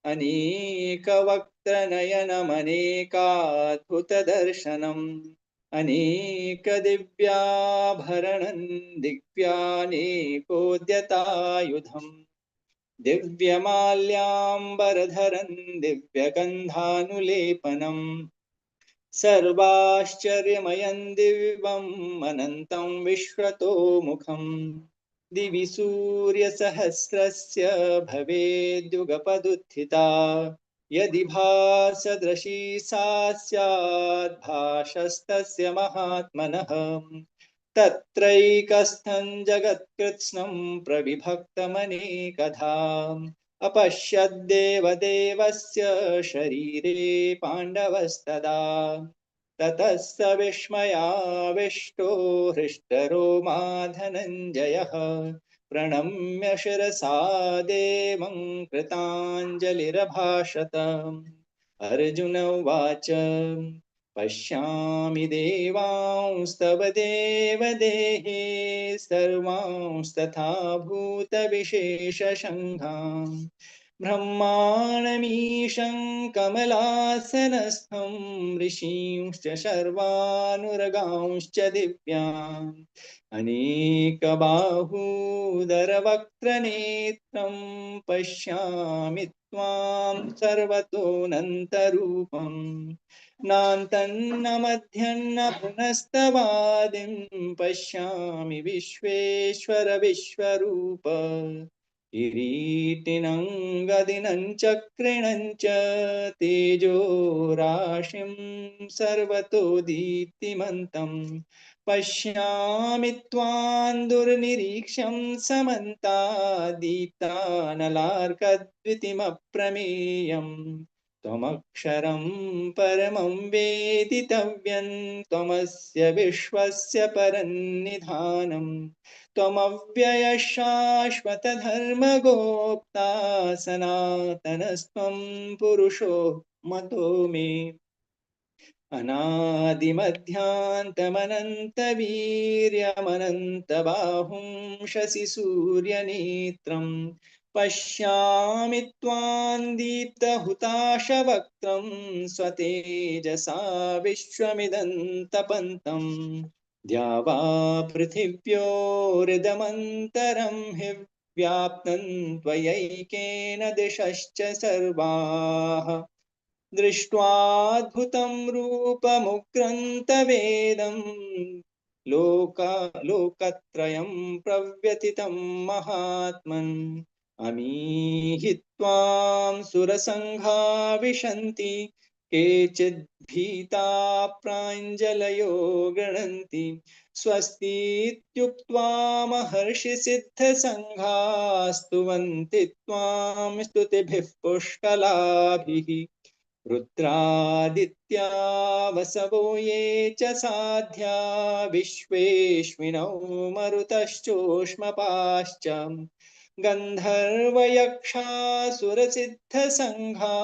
अनेकवक्त्रनयनमनेकाद्भुतदर्शनम् अनेकदिव्याभरणं दिव्यानेकोद्यतायुधम् दिव्यमाल्याम्बरधरं दिव्यगन्धानुलेपनम् सर्वाश्चर्यमयं दिव्यम् अनन्तं विश्वतोमुखम् दिवि सूर्यसहस्रस्य भवेद्युगपदुत्थिता यदि भासदृशी सा स्यात् भासस्तस्य महात्मनः तत्रैकस्थं जगत्कृत्स्नं प्रविभक्तमनेकधा अपश्यद्देवदेवस्य शरीरे पाण्डवस्तदा ततः स विस्मयाविष्टो हृष्टरोमा धनञ्जयः प्रणम्य शिरसा देवं कृताञ्जलिरभाषत अर्जुन उवाच पश्यामि देवांस्तव देवदेहे सर्वांस्तथा भूतविशेषसङ्घान् ब्रह्माणमीशं कमलासनस्थं ऋषींश्च सर्वानुरगांश्च दिव्यान् अनेकबाहूदरवक्त्रनेत्रं पश्यामि त्वां सर्वतोऽनन्तरूपम् नान्तं न मध्यं न पुनस्तवादिं पश्यामि विश्वेश्वर विश्वरूप किरीटिनं गदिनं चक्रिणं च तेजो राशिं सर्वतो दीप्तिमन्तं पश्यामि त्वां दुर्निरीक्ष्यं समन्ताद्दीप्तानलार्कद्युतिमप्रमेयम् त्वमक्षरं परमं वेदितव्यं त्वमस्य विश्वस्य परन्निधानम् त्वमव्ययः शाश्वतधर्मगोप्ता सनातनस्त्वं पुरुषो मतो मे अनादिमध्यान्तमनन्तवीर्यमनन्तबाहुं शशिसूर्यनेत्रम् पश्यामि त्वां दीप्तहुताशवक्त्रं स्वतेजसा विश्वमिदन्तपन्तम् द्यावा पृथिव्योरिदमन्तरं हि व्याप्तं त्वयैकेन दिशश्च सर्वाः दृष्ट्वाद्भुतं रूपमुग्रं तवेदं लोकत्रयं प्रव्यथितं महात्मन् अमीहि त्वां सुरसङ्घा विशन्ति केचिद् भीता प्राञ्जलयो गृह्णन्ति स्वस्तीत्युक्त्वा महर्षि सिद्धसङ्घा स्तुवन्ति त्वां स्तुतिभिः पुष्कलाभिः रुद्रादित्या वसवो ये च साध्या विश्वेश्विनौ मरुतश्चोष्मपाश्च गन्धर्वयक्षासुरसिद्धसङ्घा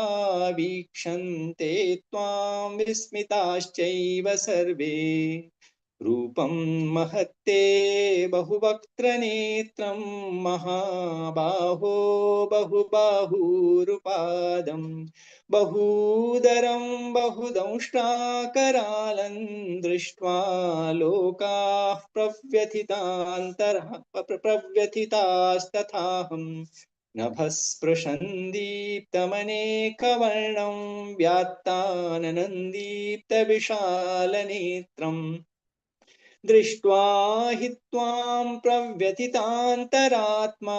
वीक्षन्ते त्वां विस्मिताश्चैव सर्वे रूपं महत्ते बहुवक्त्रनेत्रं महाबाहो बहुबाहुरुपादम् बहूदरं बहुदंष्ट्राकरालं दृष्ट्वा लोकाः प्रव्यथितास्तथाहं नभस्पृशं दीप्तमनेकवर्णं व्यात्ताननं दीप्तविशालनेत्रम् दृष्ट्वा हि त्वां प्रव्यथितान्तरात्मा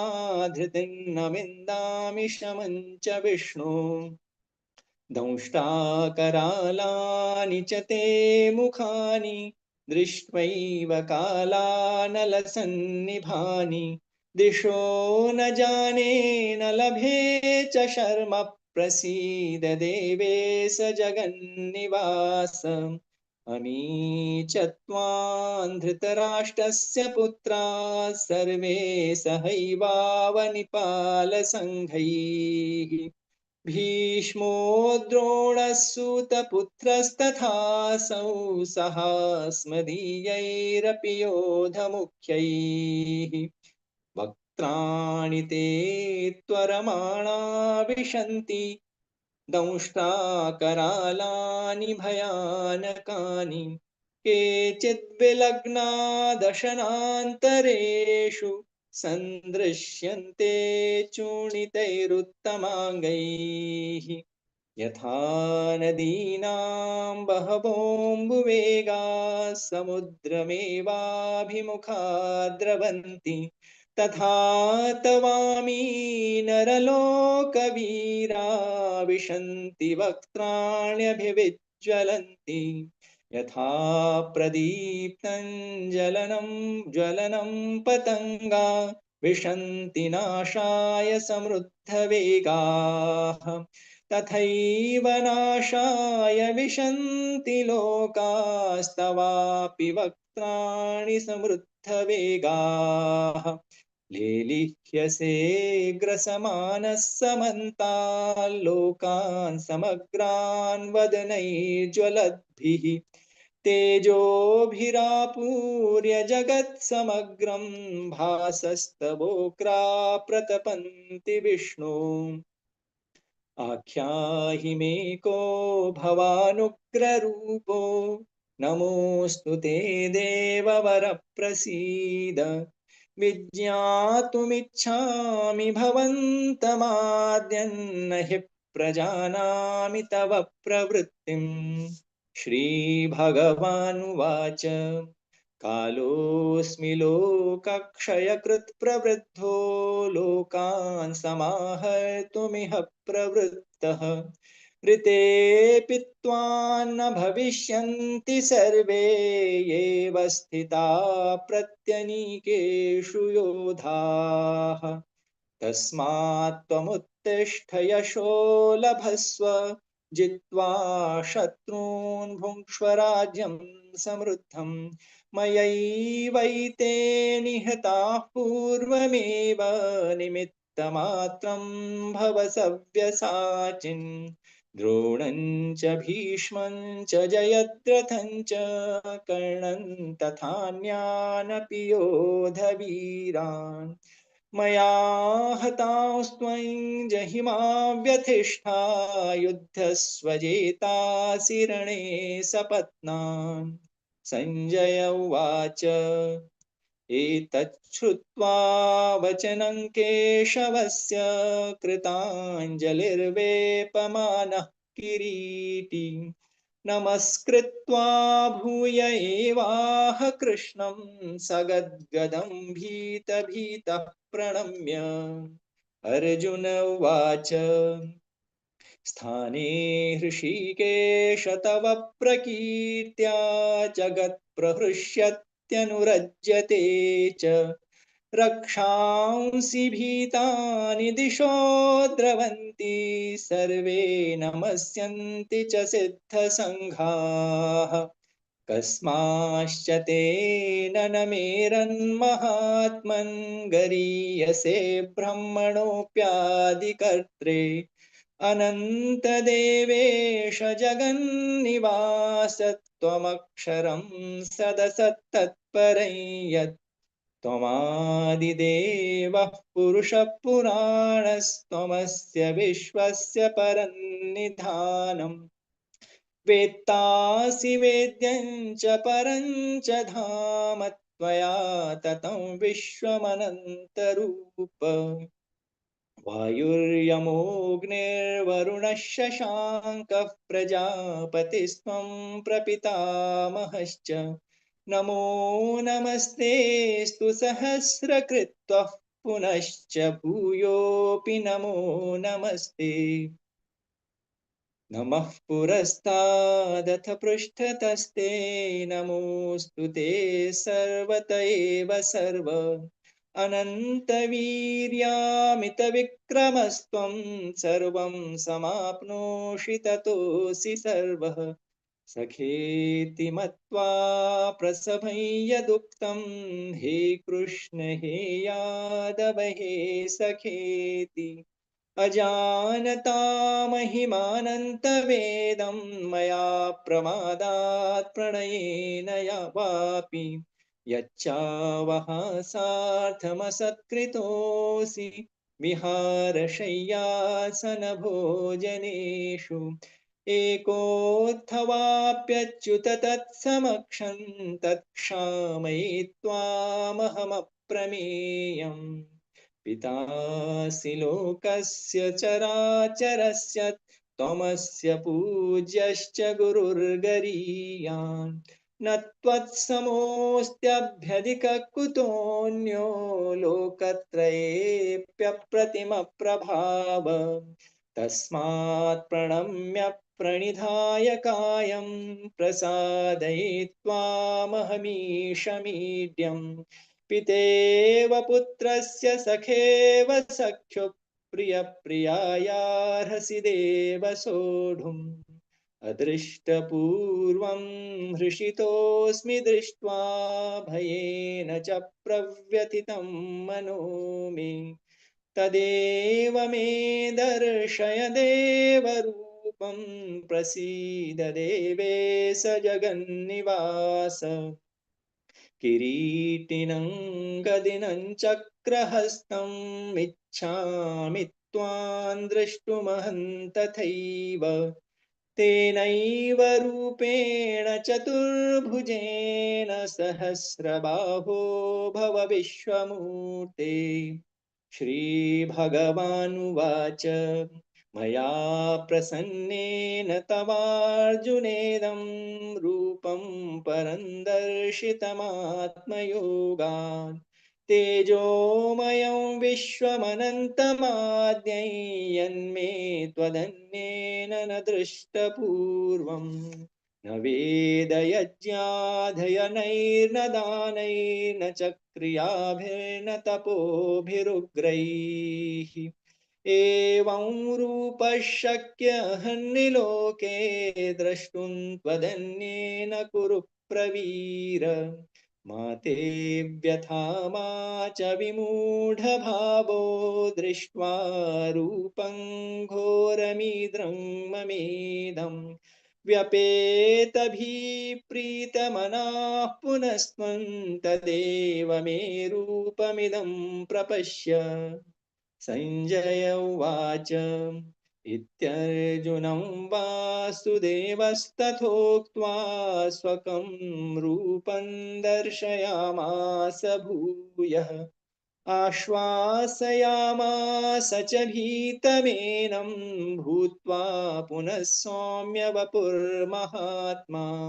धृतिं न विन्दामि शमं च विष्णु दंष्टाकरालानि च ते मुखानि दृष्ट्वैव कालानलसन्निभानि दिशो न जाने न लभे च शर्म प्रसीद देवेश जगन्निवास अमी च त्वां धृतराष्ट्रस्य पुत्राः सर्वे सहैवावनिपालसङ्घैः भीष्मो द्रोणस्सुतपुत्रस्तथासौ सहास्मदीयैरपि योधमुख्यैः वक्त्राणि ते त्वरमाणा विशन्ति दंष्ट्राकरालानि भयानकानि केचिद् विलग्ना दशनान्तरेषु सन्दृश्यन्ते चूणितैरुत्तमाङ्गैः यथा नदीनां बहवोऽम्बुवेगाः समुद्रमेवाभिमुखा द्रवन्ति तथा तवामी नरलोकवीरा विशन्ति वक्त्राण्यभिविज्वलन्ति यथा प्रदीप्तं ज्वलनं पतंगा विशन्ति नाशाय समृद्धवेगाः तथैव नाशाय विशन्ति लोकास्तवापि वक्त्राणि समृद्धवेगाः लेलिह्यसे ग्रसमानः समन्ताल्लोकान् समग्रान् वदनैर्ज्वलद्भिः तेजोभिरापूर्य जगत्समग्रं भासस्तवोग्रा प्रतपन्ति विष्णु आख्याहि मे को भवानुग्ररूपो नमोऽस्तु ते देववर प्रसीद विज्ञातुमिच्छामि भवन्तमाद्यन्न हि प्रजानामि तव प्रवृत्तिम् श्रीभगवानुवाच कालोऽस्मि लोकक्षयकृत् प्रवृद्धो लोकान् समाहर्तुमिह प्रवृत्तः ऋतेऽपि त्वान्न भविष्यन्ति सर्वे एव स्थिता प्रत्यनीकेषु योधाः तस्मात् त्वमुत्तिष्ठ यशो लभस्व जित्वा शत्रून् भुङ्क्ष्व राज्यं समृद्धम् मयैवैते निहताः पूर्वमेव निमित्तमात्रं भव सव्यसाचिन् द्रोणं च भीष्मं च जयद्रथं च कर्णं तथान्यानपि योधवीरान् मया हतांस्त्वं जहिमा व्यथिष्ठा युद्धस्वजेतासि रणे सपत्नान् संजय उवाच एतच्छ्रुत्वा वचनं केशवस्य कृताञ्जलिर्वेपमानः किरीटी नमस्कृत्वा भूय एवाह कृष्णं सगद्गदं भीतः प्रणम्य अर्जुन उवाच स्थाने हृषीकेश तव प्रकीर्त्या जगत्प्रहृष्यत्यनुरज्यते च रक्षांसि भीतानि दिशो द्रवन्ति सर्वे नमस्यन्ति च सिद्धसङ्घाः कस्माश्च तेन न मेरन्महात्मन् गरीयसे ब्रह्मणोऽप्यादिकर्त्रे अनन्तदेवेश जगन्निवास त्वमक्षरं सदसत्तत्परं यत् त्वमादिदेवः पुरुषः पुराणस्त्वमस्य विश्वस्य परन्निधानम् वेत्तासि वेद्यं च परं च धाम त्वया ततं विश्वमनन्तरूप वायुर्यमोऽग्निर्वरुणः शशाङ्कः प्रजापतिस्त्वं प्रपितामहश्च नमो नमस्तेस्तु सहस्रकृत्वः पुनश्च भूयोऽपि नमो नमस्ते। नमः पुरस्तादथ पृष्ठतस्ते नमोऽस्तु ते सर्वत एव सर्व अनन्तवीर्यामितविक्रमस्त्वं सर्वं समाप्नोषि ततोऽसि सर्वः। सखेति मत्वा प्रसभं यदुक्तं हे कृष्ण हे यादव हे सखेति। अजानता महिमानन्तवेदं मया प्रमादात् प्रणयेन वापि यच्चावः सार्थमसत्कृतोऽसि विहारशय्यासनभोजनेषु एकोत्थवाप्यच्युत तत्समक्षं तत्क्षामये त्वामहमप्रमेयम्। पितासि लोकस्य चराचरस्य त्वमस्य पूज्यश्च गुरुर्गरीयान् न त्वत्समोऽस्त्यभ्यधिकः कुतोऽन्यो लोकत्रयेऽप्यप्रतिमप्रभाव। तस्मात् प्रणम्य प्रणिधाय कायं प्रसादये त्वामहमीशमीड्यम्। पितेव पुत्रस्य सखेव सख्यो प्रियप्रियायार्हसि देव सोढुम्। अदृष्टपूर्वं हृषितोऽस्मि दृष्ट्वा भयेन च प्रव्यथितं मनो मे। तदेव मे दर्शय देवरूपं प्रसीद देवेश जगन्निवास। किरीटिनं गदिनं चक्रहस्तम् इच्छामि त्वां द्रष्टुमहं तथैव। तेनैव रूपेण चतुर्भुजेन सहस्रबाहो भव विश्वमूर्ते। श्रीभगवानुवाच मया प्रसन्नेन तवार्जुनेदं रूपं परं दर्शितमात्मयोगात्। तेजोमयं विश्वमनन्तमाद्यै यन्मे त्वदन्येन न दृष्टपूर्वम्। न वेदयज्ञाधयनैर्न दानैर्न च क्रियाभिर्न तपोभिरुग्रैः। एवं रूपः शक्यः लोके द्रष्टुं त्वदन्येन कुरु प्रवीर। मा ते व्यथा मा च विमूढभावो दृष्ट्वा रूपं घोरमीद्रं ममेदम्। व्यपेतभिप्रीतमनाः पुनस्त्वं तदेव मे रूपमिदं प्रपश्य। संजय उवाच इत्यर्जुनं वासुदेवस्तथोक्त्वा स्वकं रूपं दर्शयामास भूयः। आश्वासयामास च भीतमेनं भूत्वा पुनः सौम्य वपुर्महात्मा।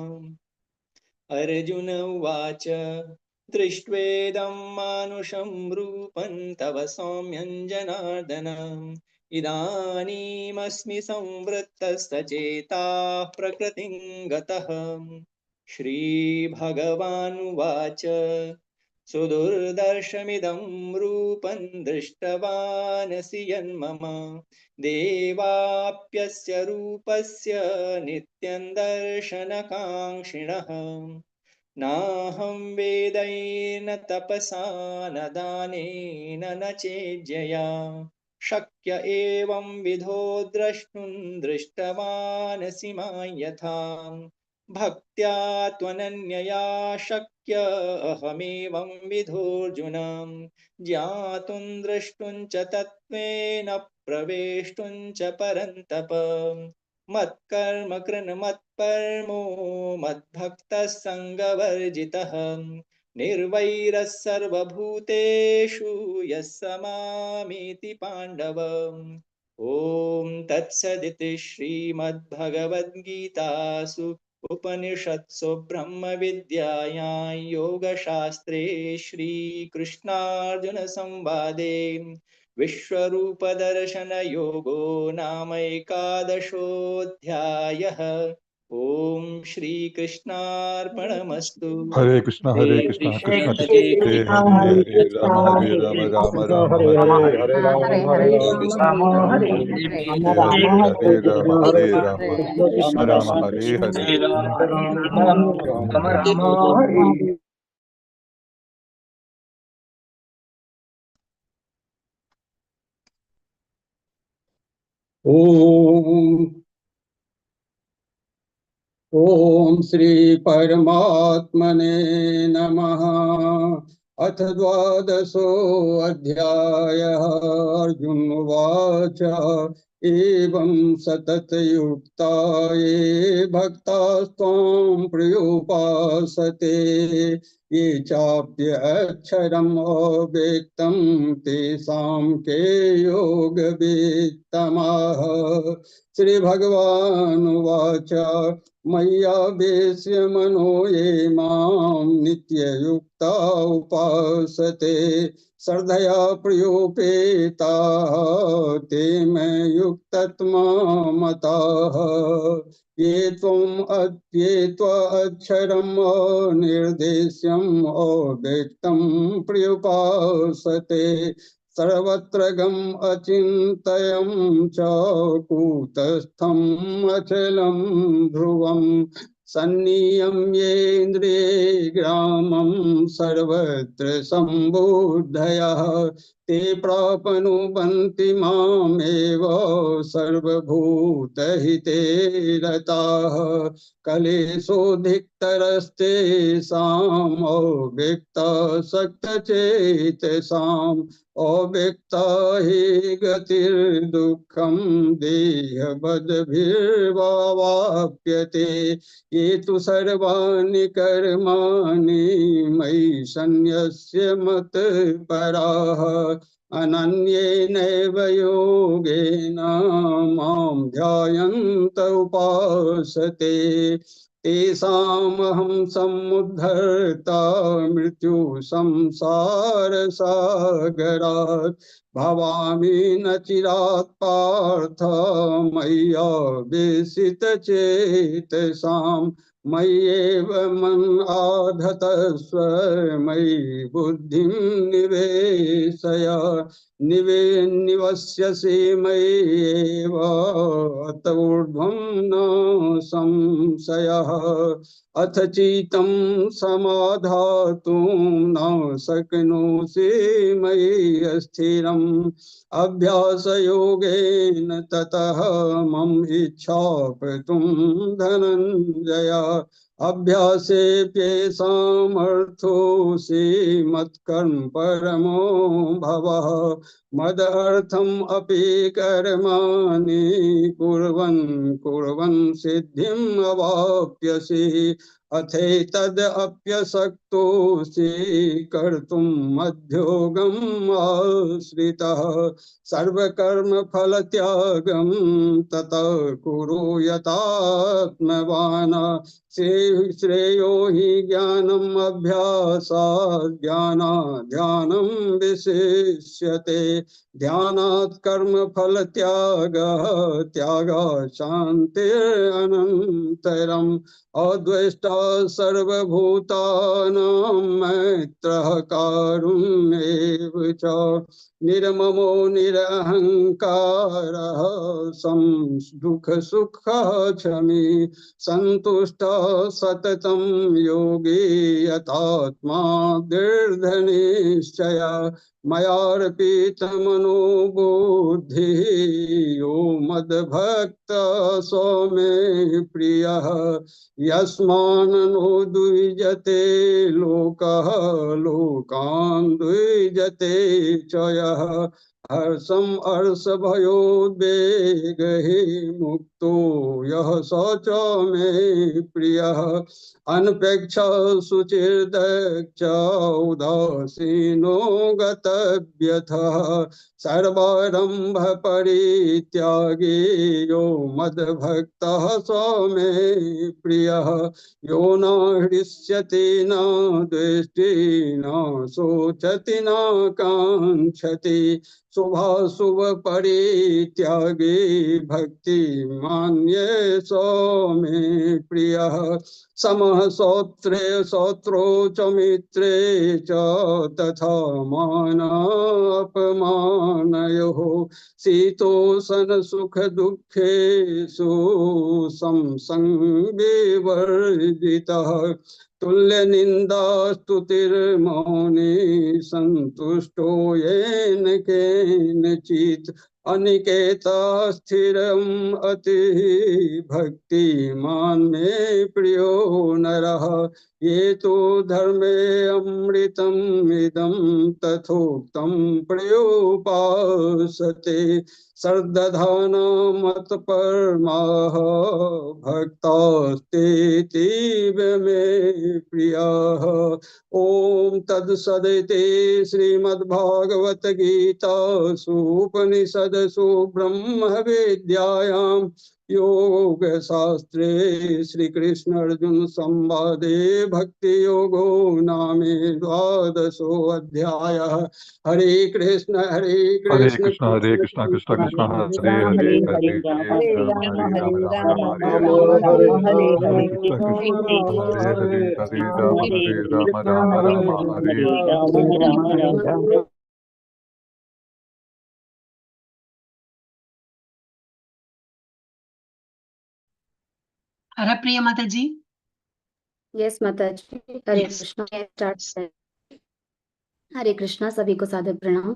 अर्जुन उवाच दृष्ट्वेदं मानुषं रूपं तव सौम्यं जनार्दन। इदानीमस्मि संवृत्तसचेताः प्रकृतिं गतः। श्रीभगवानुवाच सुदुर्दर्शमिदं रूपं दृष्टवानसि यन्मम। देवाप्यस्य रूपस्य नित्यं दर्शनकाङ्क्षिणः। नाहं वेदैर्न तपसा न दानेन न चेज्यया शक्य एवं विधो द्रष्टुं दृष्टवानसि मां यथा। भक्त्या त्वनन्यया शक्य अहमेवं विधोऽर्जुन। ज्ञातुं द्रष्टुं च तत्त्वेन प्रवेष्टुं च परन्तप। मत्कर्म कृन् मत्परमो मद्भक्तः सङ्गवर्जितः। निर्वैरः सर्वभूतेषु यः स मामेति पाण्डव। ॐ तत्सदिति श्रीमद्भगवद्गीतासु उपनिषत्सु ब्रह्मविद्यायां योगशास्त्रे श्रीकृष्णार्जुनसंवादे विश्वरूपदर्शनयोगो नाम एकादशोऽध्यायः। ॐ श्रीकृष्णार्पणमस्तु। हरे कृष्णा हरे कृष्ण कृष्ण कृष्ण हरे हरे कृष्ण हरे हरे हरे कृष्णा राम हरे हरे राम कृष्णा राम कृष्ण राम कृष्ण हरे हरे हरे कृष्णा हरे हरे राम हरे राम राम राम हरे हरे हरे राम हरे राम हरे हरे राम हरे हरे राम हरे कृष्ण राम कृष्ण हरे हरे हरे राम हरे राम राम राम राम हरे ॐ श्री परमात्मने नमः। अथ द्वादशोऽध्यायः। अर्जुन उवाच एवं सततयुक्ता ये भक्तास्त्वां पर्युपासते ये चाप्यक्षरम् अव्यक्तं तेषां के योगवित्तमः। श्रीभगवानुवाच मय्यावेश्य मनो ये मां नित्ययुक्ता उपासते श्रद्धया प्रयोपेताः ते मे युक्ततमा मताः। ये त्वक्षरम् अनिर्देश्यम् अव्यक्तं पर्युपासते सर्वत्र गम् अचिन्तयं च कूटस्थम् अचलं ध्रुवम् सन्नियम्येन्द्रिये ग्रामं सर्वत्र सम्बुद्धयः ते प्राप्नुवन्ति मामेव सर्वभूतहिते रताः। कलेशोऽधिकतरस्तेषाम् अव्यक्तासक्तचेतसाम् अव्यक्ता हि गतिर्दुःखं देहवद्भिर्वाप्यते ये तु सर्वाणि कर्माणि मयि सन्न्यस्य मत्पराः अनन्येनैव योगेन मां ध्यायन्त उपासते तेषामहं समुद्धर्ता मृत्यु संसारसागरात् भवामि न चिरात् पार्थ मय्यावेशितचेतसाम् मय्येव मन् आधतस्व मयि बुद्धिं निवेशय निवस्यसि मय्येव अत ऊर्ध्वं न संशयः। अथ चित्तं समाधातुं न शक्नोषि मयि स्थिरम् अभ्यासयोगेन ततः मम इच्छापतुं धनञ्जय अभ्यासेऽप्येषामर्थोऽसि मत्कर्म परमो भवः मदर्थम् अपि कर्माणि कुर्वन् सिद्धिम् अवाप्यसि अथैतदप्यशक्तोऽसि कर्तुम् मध्योगम् आश्रितः सर्वकर्मफलत्यागं ततः कुरु यतात्मवान् श्रेयो हि ज्ञानम् अभ्यासात् ज्ञानात् ध्यानं विशिष्यते ध्यानात् कर्मफलत्यागः त्यागात् शान्तिरनन्तरम् अद्वेष्टा सर्वभूतानां मैत्रः कारुण्येव च निर्ममो निरहङ्कारः दुःखसुखः क्षमी सन्तुष्टः सततं योगी यतात्मा दृढनिश्चय मयार्पितमनो बुद्धिः यो मद्भक्तः सो मे प्रियः यस्मान्नो द्विजते लोकः लोकान् द्विजते च यः हर्षम हर्ष भयोद्वेगहि मुक्तो यः स च मे प्रियः अनपेक्ष शुचिर्दक्ष उदासीनो गतव्यथः सर्वारंभ परित्यागी यो मद्भक्तः स मे प्रियः यो न हृष्यति न द्वेष्टि न शोचति न काङ्क्षति शुभाशुभ परित्यागी भक्ति मान्ये सो मे प्रियः समः सौत्रे सौत्रो च मित्रे च तथा मानापमानयोः शीतोषण सुख दुःखेषु समसंगे वर्जितः तुल्य निंदा स्तुतिर्मौनी संतुष्टो येन केनचित् अनिकेता स्थिरम् अति भक्तिमान् मे प्रियो नरः ये तो धर्मे अमृतम् इदं तथोक्तं प्रयोपासते सर्दधाना मत परमाः भक्तास्तेतीव मे प्रियाः। ओम तत्सदिति श्रीमद्भागवत गीतासु उपनिषदसु ब्रह्म विद्यायां योग शास्त्रे श्री कृष्ण अर्जुन संवादे भक्ति योगो नामे द्वादशो अध्यायः। हरे कृष्ण कृष्ण हरे कृष्ण कृष्ण कृष्ण हरे हरे हरे हरे राम राम हरे हरे राम राम राम राम राम राम हरे हरे हरे कृष्ण कृष्ण हरे कृष्ण हरे हरे हरे कृष्ण राम हरे हरे राम कृष्ण राम हरे राम कृष्ण हरे हरे राम हरे राम। हर प्रिय माता जी। यस माता जी। हरे Yes. कृष्णा। स्टार्ट। हरे कृष्णा, सभी को सादर प्रणाम।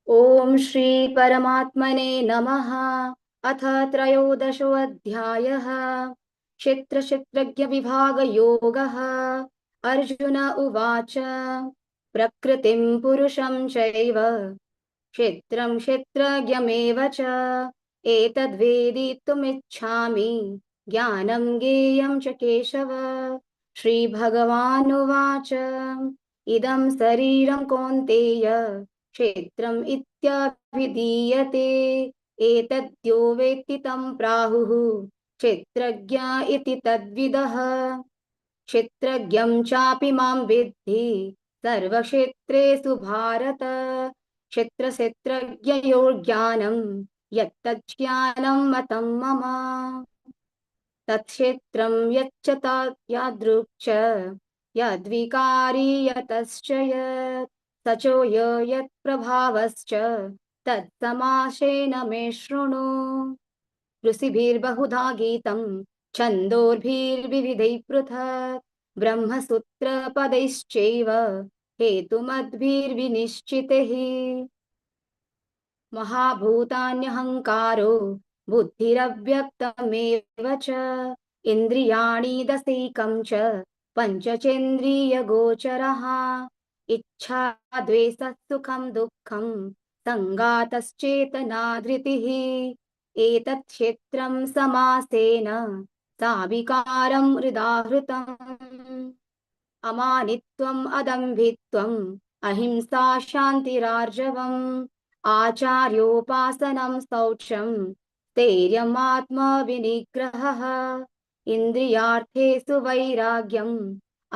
ओम श्री परमात्मने नमः। अथ त्रयोदशोऽध्यायः क्षेत्रक्षेत्रज्ञविभागयोगः। अर्जुन उवाच प्रकृतिं पुरुषं चैव क्षेत्रं क्षेत्रज्ञमेव च एतद्वेदितुमिच्छामि ज्ञानं ज्ञेयं च केशव। श्रीभगवानुवाच इदं शरीरं कौन्तेय क्षेत्रम् इत्यभिधीयते एतद्यो वेत्ति तं प्राहुः क्षेत्रज्ञ इति तद्विदः। क्षेत्रज्ञं चापि मां विद्धि सर्वक्षेत्रेषु भारत। क्षेत्रक्षेत्रज्ञयोर्ज्ञानं यत्तज्ज्ञानं मतं मम। तत्क्षेत्रं यच्च यादृक् च यद्विकारी यतश्च यत् सचो यत्प्रभावश्च तत्समासेन मे शृणु। ऋषिभिर्बहुधा गीतं छन्दोभिर्विविधैः पृथक् ब्रह्मसूत्रपदैश्चैव हेतुमद्भिर्विनिश्चितैः। महाभूतान्यहङ्कारो बुद्धिरव्यक्तमेव च इन्द्रियाणि दशैकं च पञ्चचेन्द्रियगोचरः। इच्छा द्वेषः सुखं दुःखं सङ्गातश्चेतना धृतिः एतत् क्षेत्रं समासेन साविकारं हृदाहृतम्। अमानित्वम् अदम्भित्वम् अहिंसा शान्तिरार्जवम् आचार्योपासनं शौचं स्थैर्यमात्मविनिग्रहः इन्द्रियार्थेषु वैराग्यम्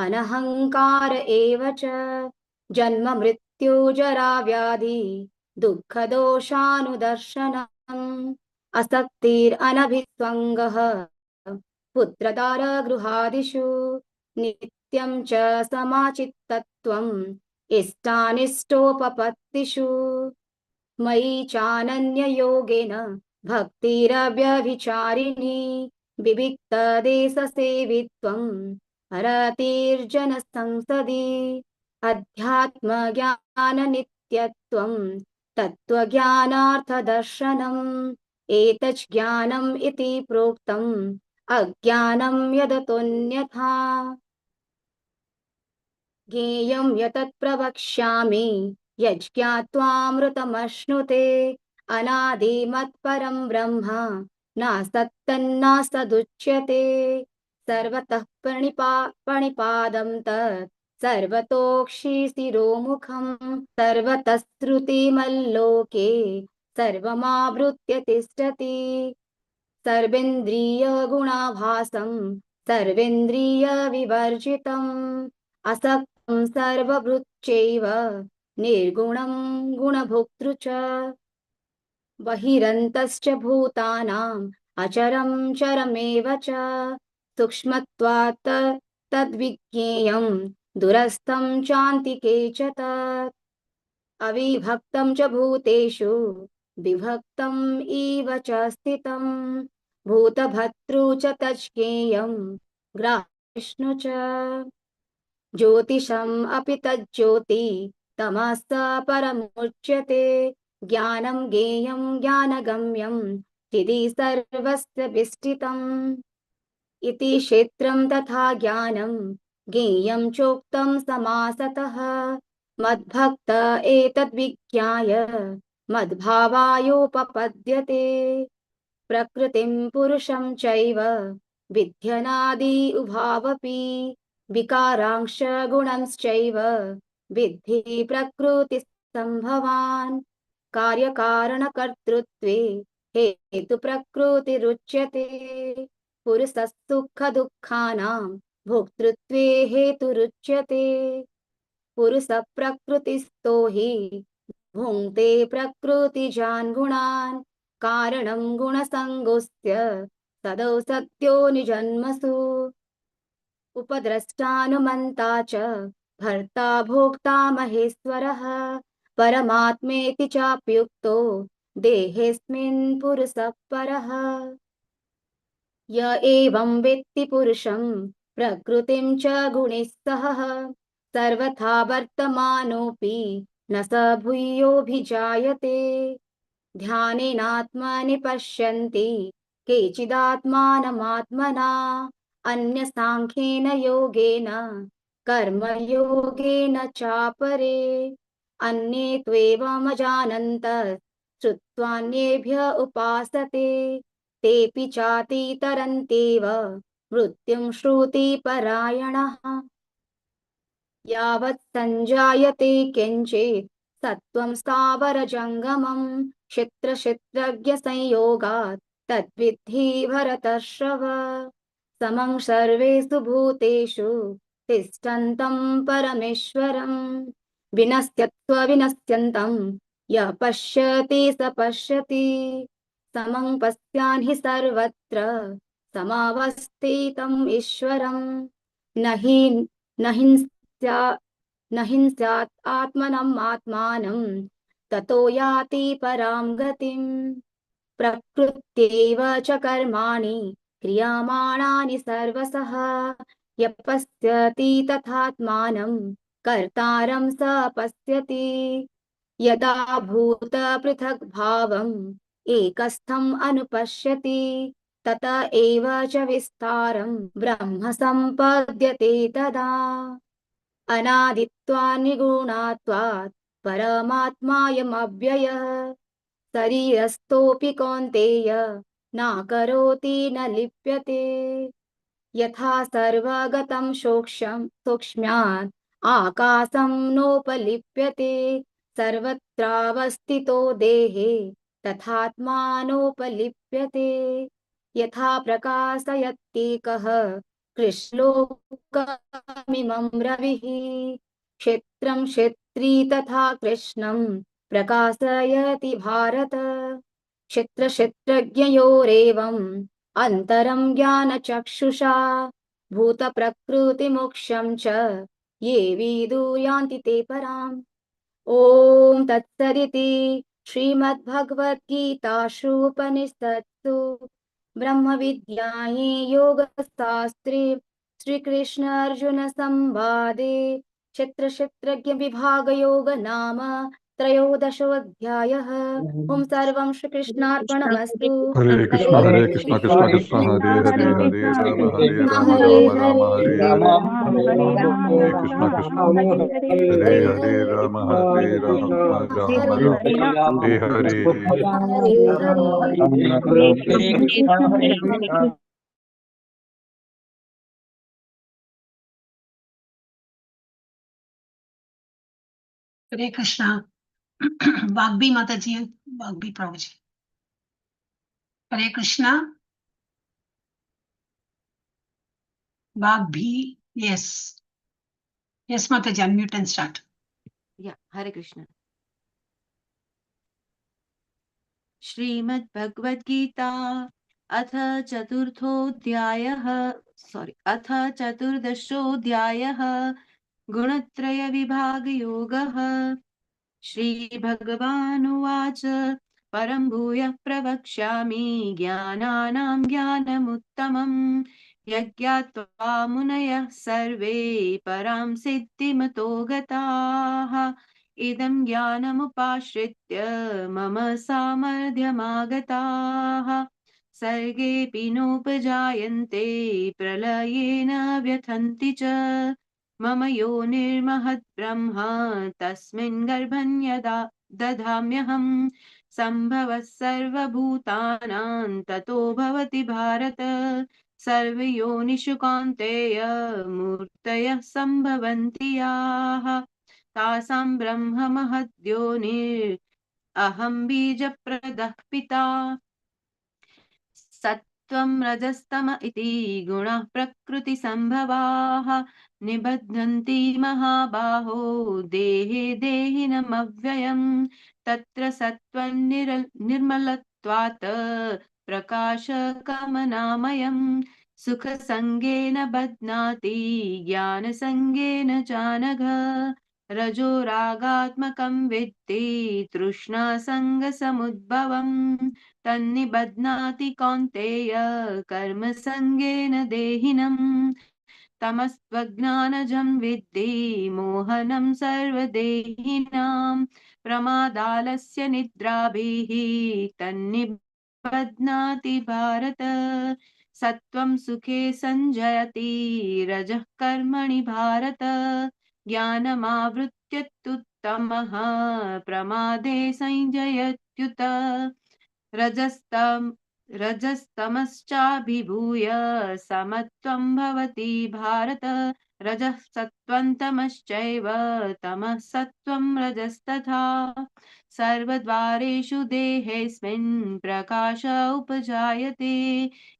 अनहङ्कार एव च जन्म मृत्यु जरा व्याधि दुःखदोषानुदर्शनम् असक्तिरनभिस्वङ्गः पुत्रदारगृहादिषु नित्यं च समाचित्तत्वम् इष्टानिष्टोपपत्तिषु मयि चानन्ययोगेन भक्तिरव्यभिचारिणी विविक्तदेशसेवित्वम् हरतिर्जनसंसदि अध्यात्मज्ञाननित्यत्वम् तत्त्वज्ञानार्थदर्शनम् एतच् ज्ञानम् इति प्रोक्तम् अज्ञानं यदतोऽन्यथा ज्ञेयं यतत् प्रवक्ष्यामि यज्ञात्वामृतमश्नुते अनादिमत्परं ब्रह्म नासत्तन्नासदुच्यते सर्वतः प्रणिपादं तत् सर्वतोक्षिशिरोमुखं सर्वतः श्रुतिमल्लोके सर्वमावृत्य तिष्ठति सर्वेन्द्रियगुणाभासं सर्वेन्द्रियविवर्जितम् असक्तं सर्वभृच्चैव निर्गुणं गुणभोक्तृ च बहिरन्तश्च भूतानाम् अचरं चरमेव च सूक्ष्मत्वात् तद्विज्ञेयं दूरस्थं चान्तिके च तत् अविभक्तं च भूतेषु विभक्तम् इव च स्थितं भूतभर्तृ च तज्ज्ञेयं ग्राह्यविष्णु च ज्योतिषम् अपि तज्ज्योति तमः परमुच्यते ज्ञानं ज्ञेयं ज्ञानगम्यं हृदि सर्वस्य विष्ठितम् इति क्षेत्रं तथा ज्ञानं ज्ञेयं चोक्तं समासतः मद्भक्त एतद्विज्ञाय मद्भावायोपपद्यते प्रकृतिं पुरुषं चैव विध्यनादि उभावपि विकारांश गुणंश्चैव विद्धि प्रकृतिसम्भवान् कार्यकारणकर्तृत्वे हेतुप्रकृतिरुच्यते पुरुषः सुखदुःखानां भोक्तृत्वे हेतुरुच्यते पुरुषः प्रकृतिस्थो हि भुङ्क्ते प्रकृतिजान् गुणान् कारणं गुणसङ्गोऽस्य तदौ सत्यो निजन्मसु उपद्रष्टानुमन्ता च भर्ता भोक्ता महेश्वरः परमात्मेति चाप्युक्तो देहेऽस्मिन् पुरुषः परः य एवं वेत्ति पुरुषं प्रकृतिं च गुणैः सह सर्वथा वर्तमानोऽपि न स भूयोऽभिजायते ध्यानेनात्मनि पश्यन्ति केचिदात्मानमात्मना अन्यसाङ्ख्येन योगेन कर्मयोगेन चापरे अन्ये त्वेवमजानन्तः श्रुत्वान्येभ्य उपासते तेऽपि चातितरन्त्येव मृत्युं श्रुतिपरायणः यावत् सञ्जायते किञ्चित् सत्त्वं स्थावरजङ्गमं क्षेत्रक्षेत्रज्ञसंयोगात् तद्विद्धि भरतर्षभ समं सर्वेषु भूतेषु तिष्ठन्तं परमेश्वरं विनश्यत्स्वविनश्यन्तं यः पश्यति स पश्यति समं पश्यान् हि सर्वत्र समावस्थितम् ईश्वरं न हिंस्यात् आत्मनम् आत्मानं ततो याति परां गतिम् प्रकृत्यैव च कर्माणि क्रियमाणानि सर्वशः यः पश्यति तथात्मानं कर्तारं स पश्यति यदा भूत पृथक् भावम् एकस्थम् अनुपश्यति तत एव च विस्तारं ब्रह्म सम्पद्यते तदा अनादित्वात् निगुणात्वात् परमात्मायमव्ययः शरीरस्थोऽपि कौन्तेय नाकरोति न लिप्यते यथा सर्वगतं सूक्ष्म्यात् आकाशं नोपलिप्यते सर्वत्रावस्थितो देहे तथात्मानोपलिप्यते यथा प्रकाशयत्येकः कृष्णलोकमिमं रविः क्षेत्रं क्षेत्री तथा कृष्णं प्रकाशयति भारत क्षेत्रक्षेत्रज्ञयोरेवम् अन्तरं ज्ञानचक्षुषा भूतप्रकृतिमोक्षं च ये विदुर्यान्ति ते पराम् ॐ तत्सदिति श्रीमद्भगवद्गीतासु उपनिषत्सु ब्रह्मविद्यायै योगशास्त्रे श्रीकृष्ण अर्जुन संवादे क्षेत्रक्षेत्रज्ञ विभाग योग नाम त्रयोदशोऽध्यायः ॐ सर्वं श्रीकृष्णार्पणमस्तु हरे कृष्ण कृष्ण कृष्ण हरे हरे हरे राम हरे राम हरे हरे राम हरे राम कृष्ण राम कृष्ण हरे हरे हरे हरे राम हरे राम राम हरे राम हरे हरे हरे हरे हरे हरे कृष्णा वाग्बी माता जी, वाग्बी प्रभु जी। हरे कृष्णा वाग्बी, yes, yes माता जी, unmute and start. हरे कृष्ण। श्रीमद्भगवद्गीता अथ चतुर्थोऽध्यायः अथ चतुर्दशोऽध्यायः गुणत्रयविभागयोगः। श्रीभगवानुवाच परं भूयः प्रवक्ष्यामि ज्ञानानां ज्ञानमुत्तमम् यज्ञात्वा मुनयः सर्वे परां सिद्धिमतो गताः इदं ज्ञानमुपाश्रित्य मम सामर्थ्यमागताः सर्गेऽपि नोपजायन्ते प्रलयेन व्यथन्ति च मम योनिर्महद् ब्रह्म तस्मिन् गर्भं यदा दधाम्यहं सम्भवः सर्वभूतानां ततो भवति भारत सर्वयोनिषु कौन्तेय मूर्तयः सम्भवन्ति याः तासां ब्रह्म महद्योनिर् अहं बीजप्रदः पिता सत्त्वं रजस्तम इति गुणः प्रकृतिसम्भवाः निबध्नन्ति महाबाहो देहे देहिनमव्ययम् तत्र सत्त्वं निर्मलत्वात् प्रकाशकमनामयम् सुखसङ्गेन बध्नाति ज्ञानसङ्गेन चानघ रजो रागात्मकं विद्धि तृष्णासङ्गसमुद्भवम् तन्निबध्नाति कौन्तेय कर्मसङ्गेन देहिनम् तमस्त्वज्ञानजं विद्धि मोहनं सर्वदेहिनां प्रमादालस्य निद्राभिः तन्निबध्नाति भारत सत्त्वं सुखे सञ्जयति रजः कर्मणि भारत ज्ञानमावृत्य प्रमादे संजयत्युत रजस्तमश्चाभिभूय समत्वं भवति भारत रजः सत्त्वं तमश्चैव तमः सत्त्वं रजस्तथा सर्वद्वारेषु देहेऽस्मिन् प्रकाश उपजायते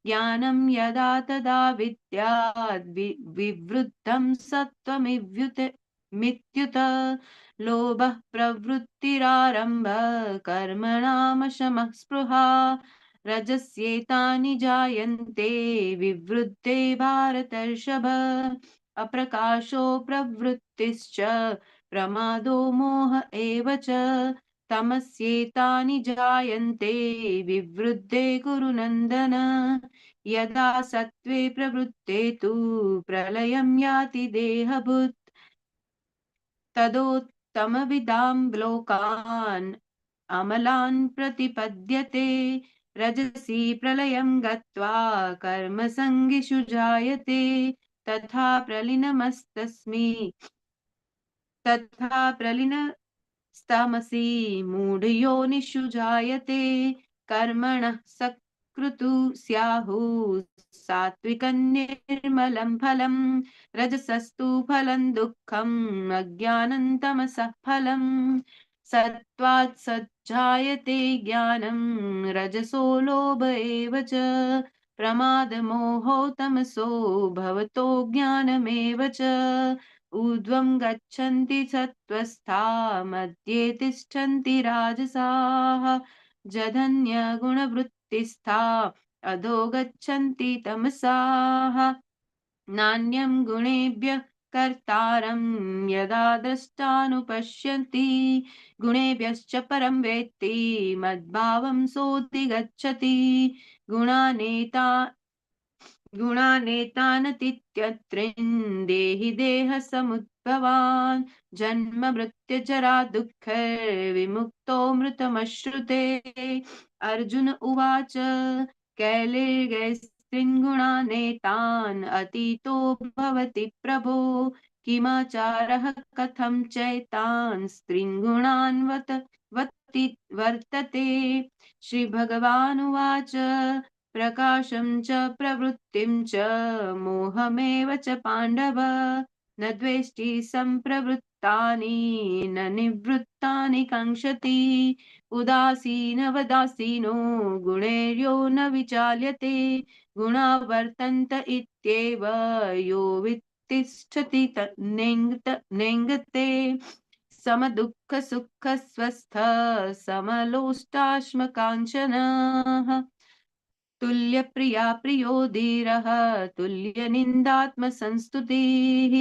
ज्ञानं यदा तदा विद्याद् विवृद्धं सत्त्वमित्युत लोभः प्रवृत्तिरारम्भः कर्मणामशमः स्पृहा रजस्येतानि जायन्ते विवृद्धे भारतर्षभ अप्रकाशो प्रवृत्तिश्च प्रमादो मोह एव च तमस्येतानि जायन्ते विवृद्धे कुरु नन्दन यदा सत्त्वे प्रवृत्ते तु प्रलयं याति देहभूत् तदोत्तमविदां लोकान् अमलान् प्रतिपद्यते रजसि प्रलयं गत्वा कर्मसङ्गिषु जायते तथा प्रलीनस्तमसि मूढयोनिषु जायते कर्मणः सकृतु स्याहुः सात्विकं निर्मलं फलं रजसस्तु फलं दुःखम् अज्ञानं तमसः फलम् सत्त्वात् सज्जायते ज्ञानं रजसो लोभ एव च प्रमादमोहो तमसो भवतो ज्ञानमेव च ऊर्ध्वं गच्छन्ति सत्त्वस्था मध्ये तिष्ठन्ति राजसाः जघन्यगुणवृत्तिस्था अधो गच्छन्ति तमसाः नान्यं गुणेभ्यः कर्तारं यदा द्रष्टानुपश्यन्ति गुणेभ्यश्च परं वेत्ति मद्भावं सोऽधिगच्छति गुणानेतानतीत्यत्रिन् देहि भवान् जन्म मृत्यु जरा दुःख विमुक्तो मृतमश्नुते। अर्जुन उवाच कैलिर्गैस्त्रिन्गुणानेतान् अतीतो भवति प्रभो किमाचारः कथं चैतान् स्त्रीन्गुणान् वर्तते। श्रीभगवानुवाच प्रकाशं च प्रवृत्तिं च मोहमेव च पाण्डव न द्वेष्टि सम्प्रवृत्तानि न निवृत्तानि काङ्क्षति उदासीनवदासीनो गुणैर्यो न विचाल्यते गुणा वर्तन्त इत्येव यो वित्तिष्ठति नेङ्गते समदुःखसुखस्वस्थ समलोष्टाश्मकाञ्चनः तुल्यप्रिया प्रियो धीरः तुल्यनिन्दात्मसंस्तुतिः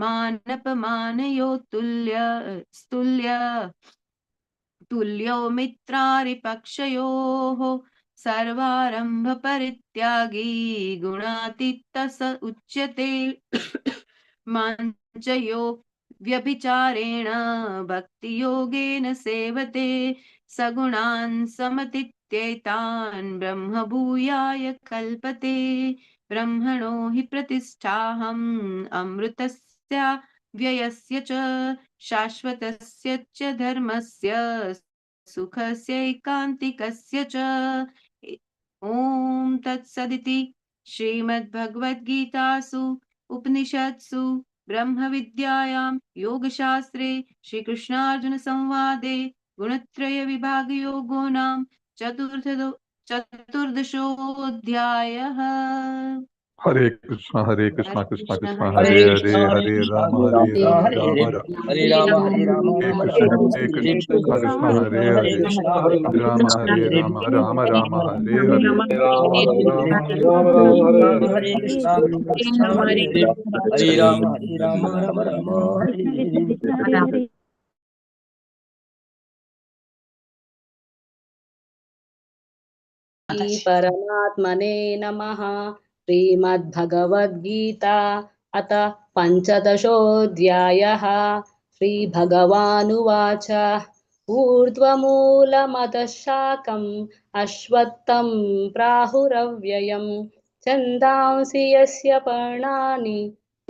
मानपमानयो तुल्यो मित्रारिपक्षयोः सर्वारम्भपरित्यागी गुणातीतः स उच्यते माञ्चयो व्यभिचारेण भक्तियोगेन सेवते सगुणान् समतीत्येतान् ब्रह्मभूयाय कल्पते ब्रह्मणो हि प्रतिष्ठाहम् अमृतस्य व्ययस्य च शाश्वतस्य च धर्मस्य सुखस्यैकान्तिकस्य च ॐ तत्सदिति श्रीमद्भगवद्गीतासु उपनिषत्सु ब्रह्मविद्यायां योगशास्त्रे श्रीकृष्णार्जुनसंवादे गुणत्रयविभागयोगो नाम चतुर्दशोऽध्यायः। Hare Krishna, Krishna Krishna, Hare Hare Hare, Krishna, Hare Hare Krishna, Rama, Krishna Hare Krishna, Rama, Hare Rama Hare, Rama. Hare Rama, Hare Rama, Hare Rama Krishna, Rama, Hare Hare Krishna, Krishna, Krishna Hare Hare Hare Hare, Krishna, Hare Hare Krishna, Rama, Hare Hare Rama, Rama Rama, Hare Hare Hare. Rama, Hare Rama, Rama Rama, Hare Krishna, Krishna Hare Hare, Hare Rama, Hare Rama, Rama Rama, Hare Hare. परमात्मने नमः। श्रीमद्भगवद्गीता अथ पञ्चदशोऽध्यायः। श्रीभगवानुवाच ऊर्ध्वमूलमधः शाखम् अश्वत्थं प्राहुरव्ययम् छन्दांसि यस्य पर्णानि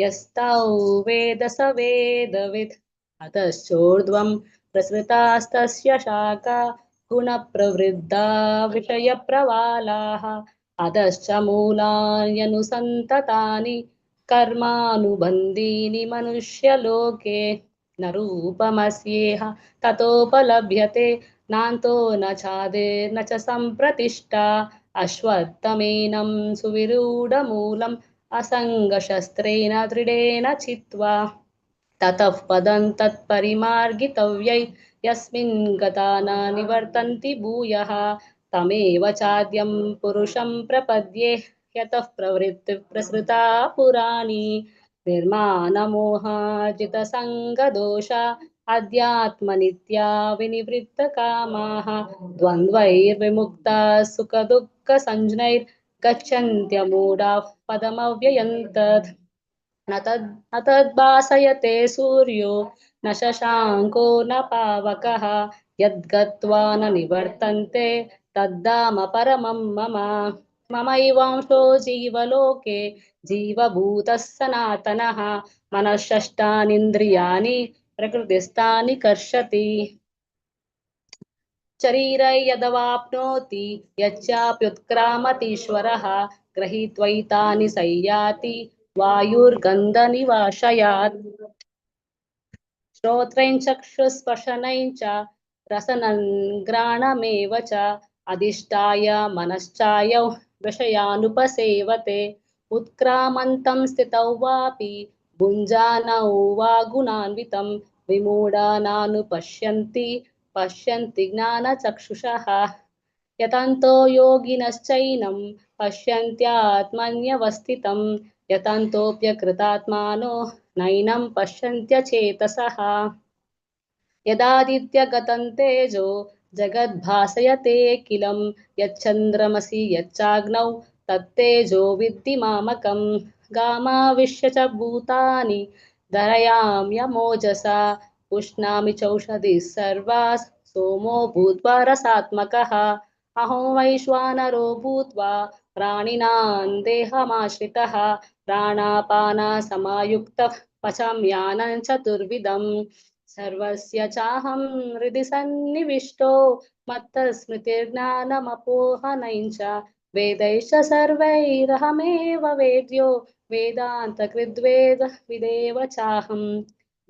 यस्तौ वेद स वेदवित् अतश्चोर्ध्वं प्रसृतास्तस्य शाखा गुणप्रवृद्धा विषयप्रवालाः अधश्च मूलान्यनुसन्ततानि कर्मानुबन्धीनि मनुष्यलोके न रूपमस्येह ततोपलभ्यते नान्तो न चादिर्न च सम्प्रतिष्ठा अश्वत्थमेनं सुविरूढमूलम् असङ्गशस्त्रेण दृढेन चित्वा ततः पदं तत्परिमार्गितव्यै यस्मिन् गता न निवर्तन्ति भूयः तमेव चाद्यं पुरुषं प्रपद्ये यतः प्रवृत्तिः प्रसृता पुराणी निर्माणमोहाजितसङ्गदोषा अध्यात्मनित्या विनिवृत्तकामाः द्वन्द्वैर्विमुक्ताः सुखदुःखसञ्ज्ञैर्गच्छन्त्यमूढाः पदमव्ययं तत् न तद्भासयते सूर्यो न शशाङ्को न पावकः यद्गत्वा न निवर्तन्ते तद्धाम परमं मम ममैवांशो जीवलोके जीवभूतः सनातनः मनःषष्ठानीन्द्रियाणि प्रकृतिस्थानि कर्षति शरीरै यदवाप्नोति यच्चाप्युत्क्रामतीश्वरः गृहीत्वैतानि संयाति वायुर्गन्धनिवाशयात् श्रोत्रेण चक्षुस्पर्शनेन च रसनं घ्राणमेव च अधिष्ठाय मनश्चायौ विषयानुपसेवते उत्क्रामन्तं स्थितौ वापि भुञ्जानौ वा गुणान्वितं विमूढानानुपश्यन्ति पश्यन्ति ज्ञानचक्षुषः यतन्तो योगिनश्चैनं पश्यन्त्यात्मन्यवस्थितं यतन्तोऽप्यकृतात्मानो नैनं पश्यन्त्यचेतसः यदादित्यगतं तेजो जगद्भासयतेऽखिलं यच्चन्द्रमसि यच्चाग्नौ तत्तेजो विद्धि मामकं गामाविश्य च भूतानि धरयाम्यमोजसा पुष्णामि चौषधिः सर्वाः सोमो भूत्वा रसात्मकः अहो वैश्वानरो भूत्वा प्राणिनां देहमाश्रितः प्राणापानसमायुक्तः पचाम्यानं चतुर्विधम् सर्वस्य चाहं हृदि सन्निविष्टो मत्तस्मृतिर्ज्ञानमपोहनं च वेदैश्च सर्वैरहमेव वेद्यो वेदान्तकृद्वेद विदेव चाहं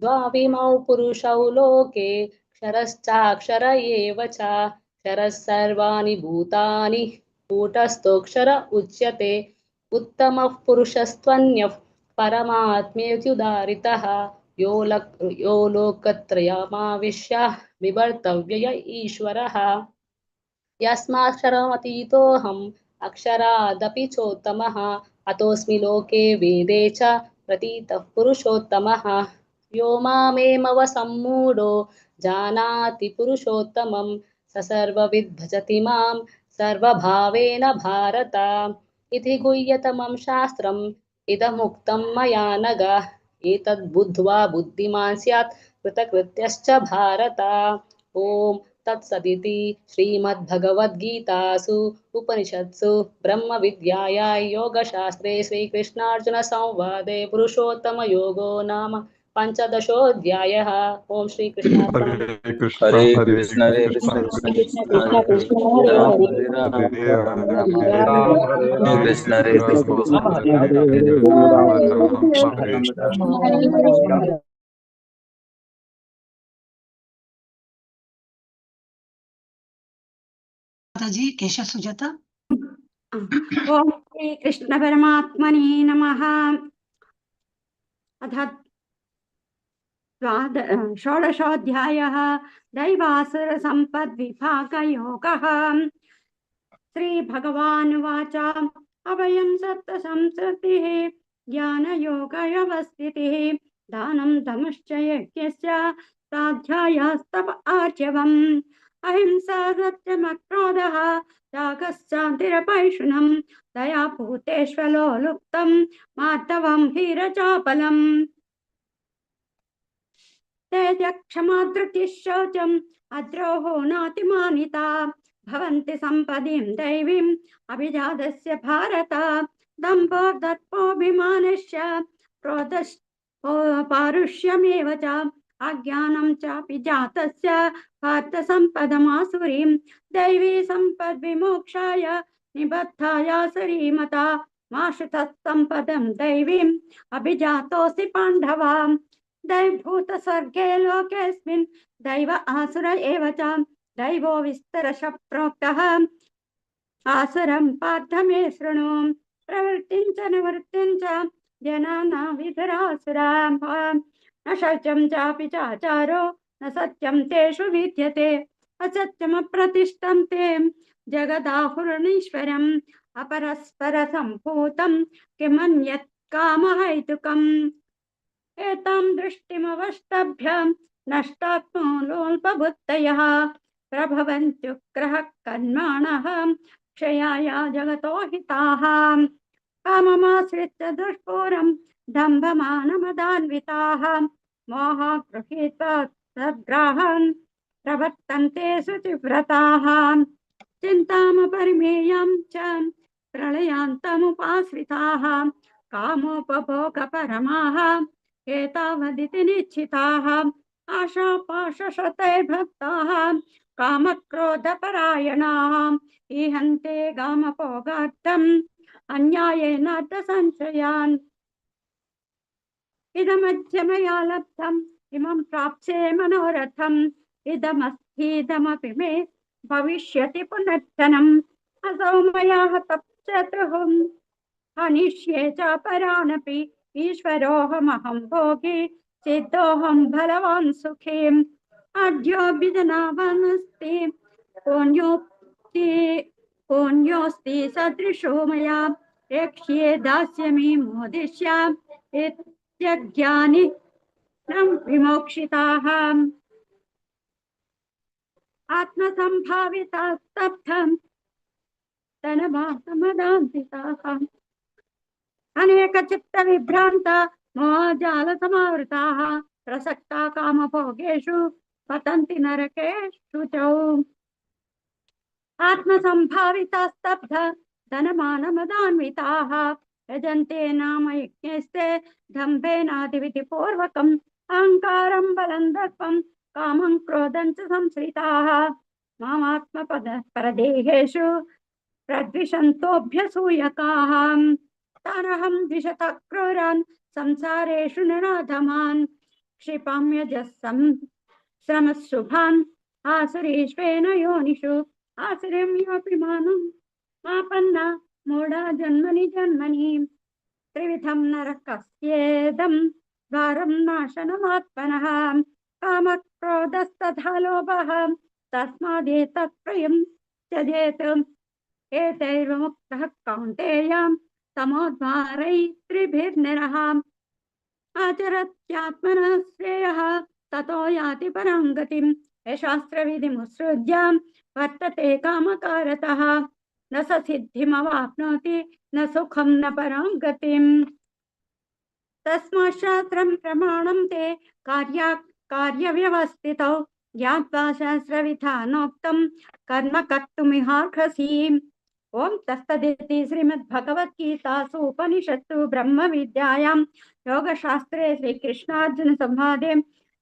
द्वाविमौ पुरुषौ लोके क्षरश्चाक्षर एव च क्षरः सर्वाणि भूतानि कूटस्थोऽक्षर उच्यते उत्तमः पुरुषस्त्वन्यः परमात्मेत्युदारितः यो लोकत्रयमाविश्य विवर्तव्य ईश्वरः यस्माक्षरमतीतोऽहम् अक्षरादपि चोत्तमः अतोऽस्मि लोके वेदे च प्रतीतः पुरुषोत्तमः यो मामेमव सम्मूढो जानाति पुरुषोत्तमं स सर्वविद् भजति मां सर्वभावेन भारत इति गुह्यतमं शास्त्रम् इदमुक्तं मया नघ एतद्बुद्ध्वा बुद्धिमान् स्यात् कृतकृत्यश्च भारत ॐ तत्सदिति श्रीमद्भगवद्गीतासु उपनिषत्सु ब्रह्मविद्यायां योगशास्त्रे श्रीकृष्णार्जुनसंवादे पुरुषोत्तमयोगो नाम पञ्चदशोऽध्यायः। ॐ श्रीकृष्णार्पणम्। हरे कृष्ण हरे हरे कृष्ण हरे कृष्ण कृष्ण कृष्ण कृष्ण कृष्ण हरे राम राम हरे राम हरे राम हरे हरे राम राम राम हरे हरे कृष्ण हरे राम कृष्ण हरे हरे हरे राम राम हरे हरे राम माताजी केशव सुजाता। ओम श्री कृष्ण परमात्मने नमः। अथ षोडशोऽध्यायः दैवासुरसम्पद्विभागयोगः। श्रीभगवानुवाच अभयं सत्त्वसंसृतिः ज्ञानयोगव्यवस्थितिः दानं दमश्च यज्ञस्य स्वाध्यायस्तप आर्जवम् अहिंसा सत्यमक्रोधः त्यागश्चान्तिरपैशुनम् दया भूतेष्वलो लुप्तं माधवं हीरचापलम् तेजक्षमा धृतिः शौचम् अद्रोहो नातिमानिता भवन्ति सम्पदीं दैवीम् अभिजातस्य भारत दम्भो दर्पोऽभिमानश्च क्रोधश्च पारुष्यमेव च अज्ञानं चापि जातस्य पार्थ सम्पदमासुरीं दैवी सम्पद्विमोक्षाय निबद्धाय सुरीमता मा तत्सम्पदं दैवीम् अभिजातोऽसि पाण्डवा दैवभूतस्वर्गे लोकेऽस्मिन् दैव आसुर एव च दैवो विस्तरशः प्रोक्तः आसुरं पार्थ मे शृणु प्रवृत्तिं च निवृत्तिं च जनाना विधरासुरा न शौचं चापि चाचारो न सत्यं तेषु विद्यते असत्यमप्रतिष्ठं ते जगदाहुरणीश्वरम् अपरस्परसम्भूतं किमन्यत् कामहैतुकम् एतां दृष्टिमवष्टभ्य नष्टात्मोलोल्पबुद्धयः प्रभवन्त्युग्रः कर्माणः क्षयाय जगतो हिताः काममाश्रित्य दुष्पूरं दम्भमानमदान्विताः मोहगृहीत्वा तद्ग्राहान् प्रवर्तन्ते शुचिव्रताः चिन्तामपरिमेयं च प्रलयान्तमुपाश्रिताः कामोपभोगपरमाः एतावदिति निश्चिताः आशापाशशतैर्भक्ताः कामक्रोधपरायणाः ईहन्ते कामभोगार्थम् अन्यायेनार्थसंशयान् इदमद्य मया लब्धम् इमं प्राप्स्ये मनोरथम् इदमस्तीदमपि मे भविष्यति पुनर्धनम् असौ मया हतः शत्रुः हनिष्ये च परानपि ईश्वरोऽहमहं भोगी सिद्धोऽहं बलवान् सुखी अद्योऽपि जनावनस्ति पुण्योऽस्ति सदृशो मया यक्ष्ये दास्यमि मोदिष्य इत्यज्ञानि न विमोक्षिताः आत्मसम्भाविताः स्तब्धं तनवासमदान्तिताः अनेक चित्त विभ्रांत मोहजालसमावृताः प्रसक्ता कामभोगेषु पतन्ति नरकेषु च आत्मसम्भावितास्तब्ध धनमानमदान्विताः यजन्ते नाम यज्ञस्ते दम्भेनादिविधिपूर्वकम् अहङ्कारं बलं दर्पं कामं क्रोधं च संश्रिताः मामात्मपरदेहेषु प्रद्विषन्तोऽभ्यसूयकाः तानहं द्विषतः क्रूरान् संसारेषु नराधमान् क्षिपाम्यजस्सं श्रमशुभान् आसुरीष्वेन योनिषु आसुरीं योऽपि मानं मापन्ना मूढा जन्मनि जन्मनि त्रिविधं नरकस्येदं द्वारं नाशनमात्मनः कामक्रोधस्तथा लोभः तस्मादेतत्त्रयं त्यजेत् एतैर्विमुक्तः कौन्तेय तमोद्वारैस्त्रिभिर्निरः आचरत्यात्मनः श्रेयः ततो याति परां गतिम् शास्त्रविधिमुत्सृज्य वर्तते कामकारतः न स सिद्धिमवाप्नोति न सुखं न परां गतिम् तस्मात् शास्त्रं प्रमाणं ते कार्यव्यवस्थितौ ज्ञात्वा शास्त्रविधानोक्तं कर्म कर्तुमिहार्हसि ओम तत्सदिति श्रीमद्भगवद्गीतासु उपनिषत्सु ब्रह्मविद्यायां योगशास्त्रे श्रीकृष्णार्जुन संवादे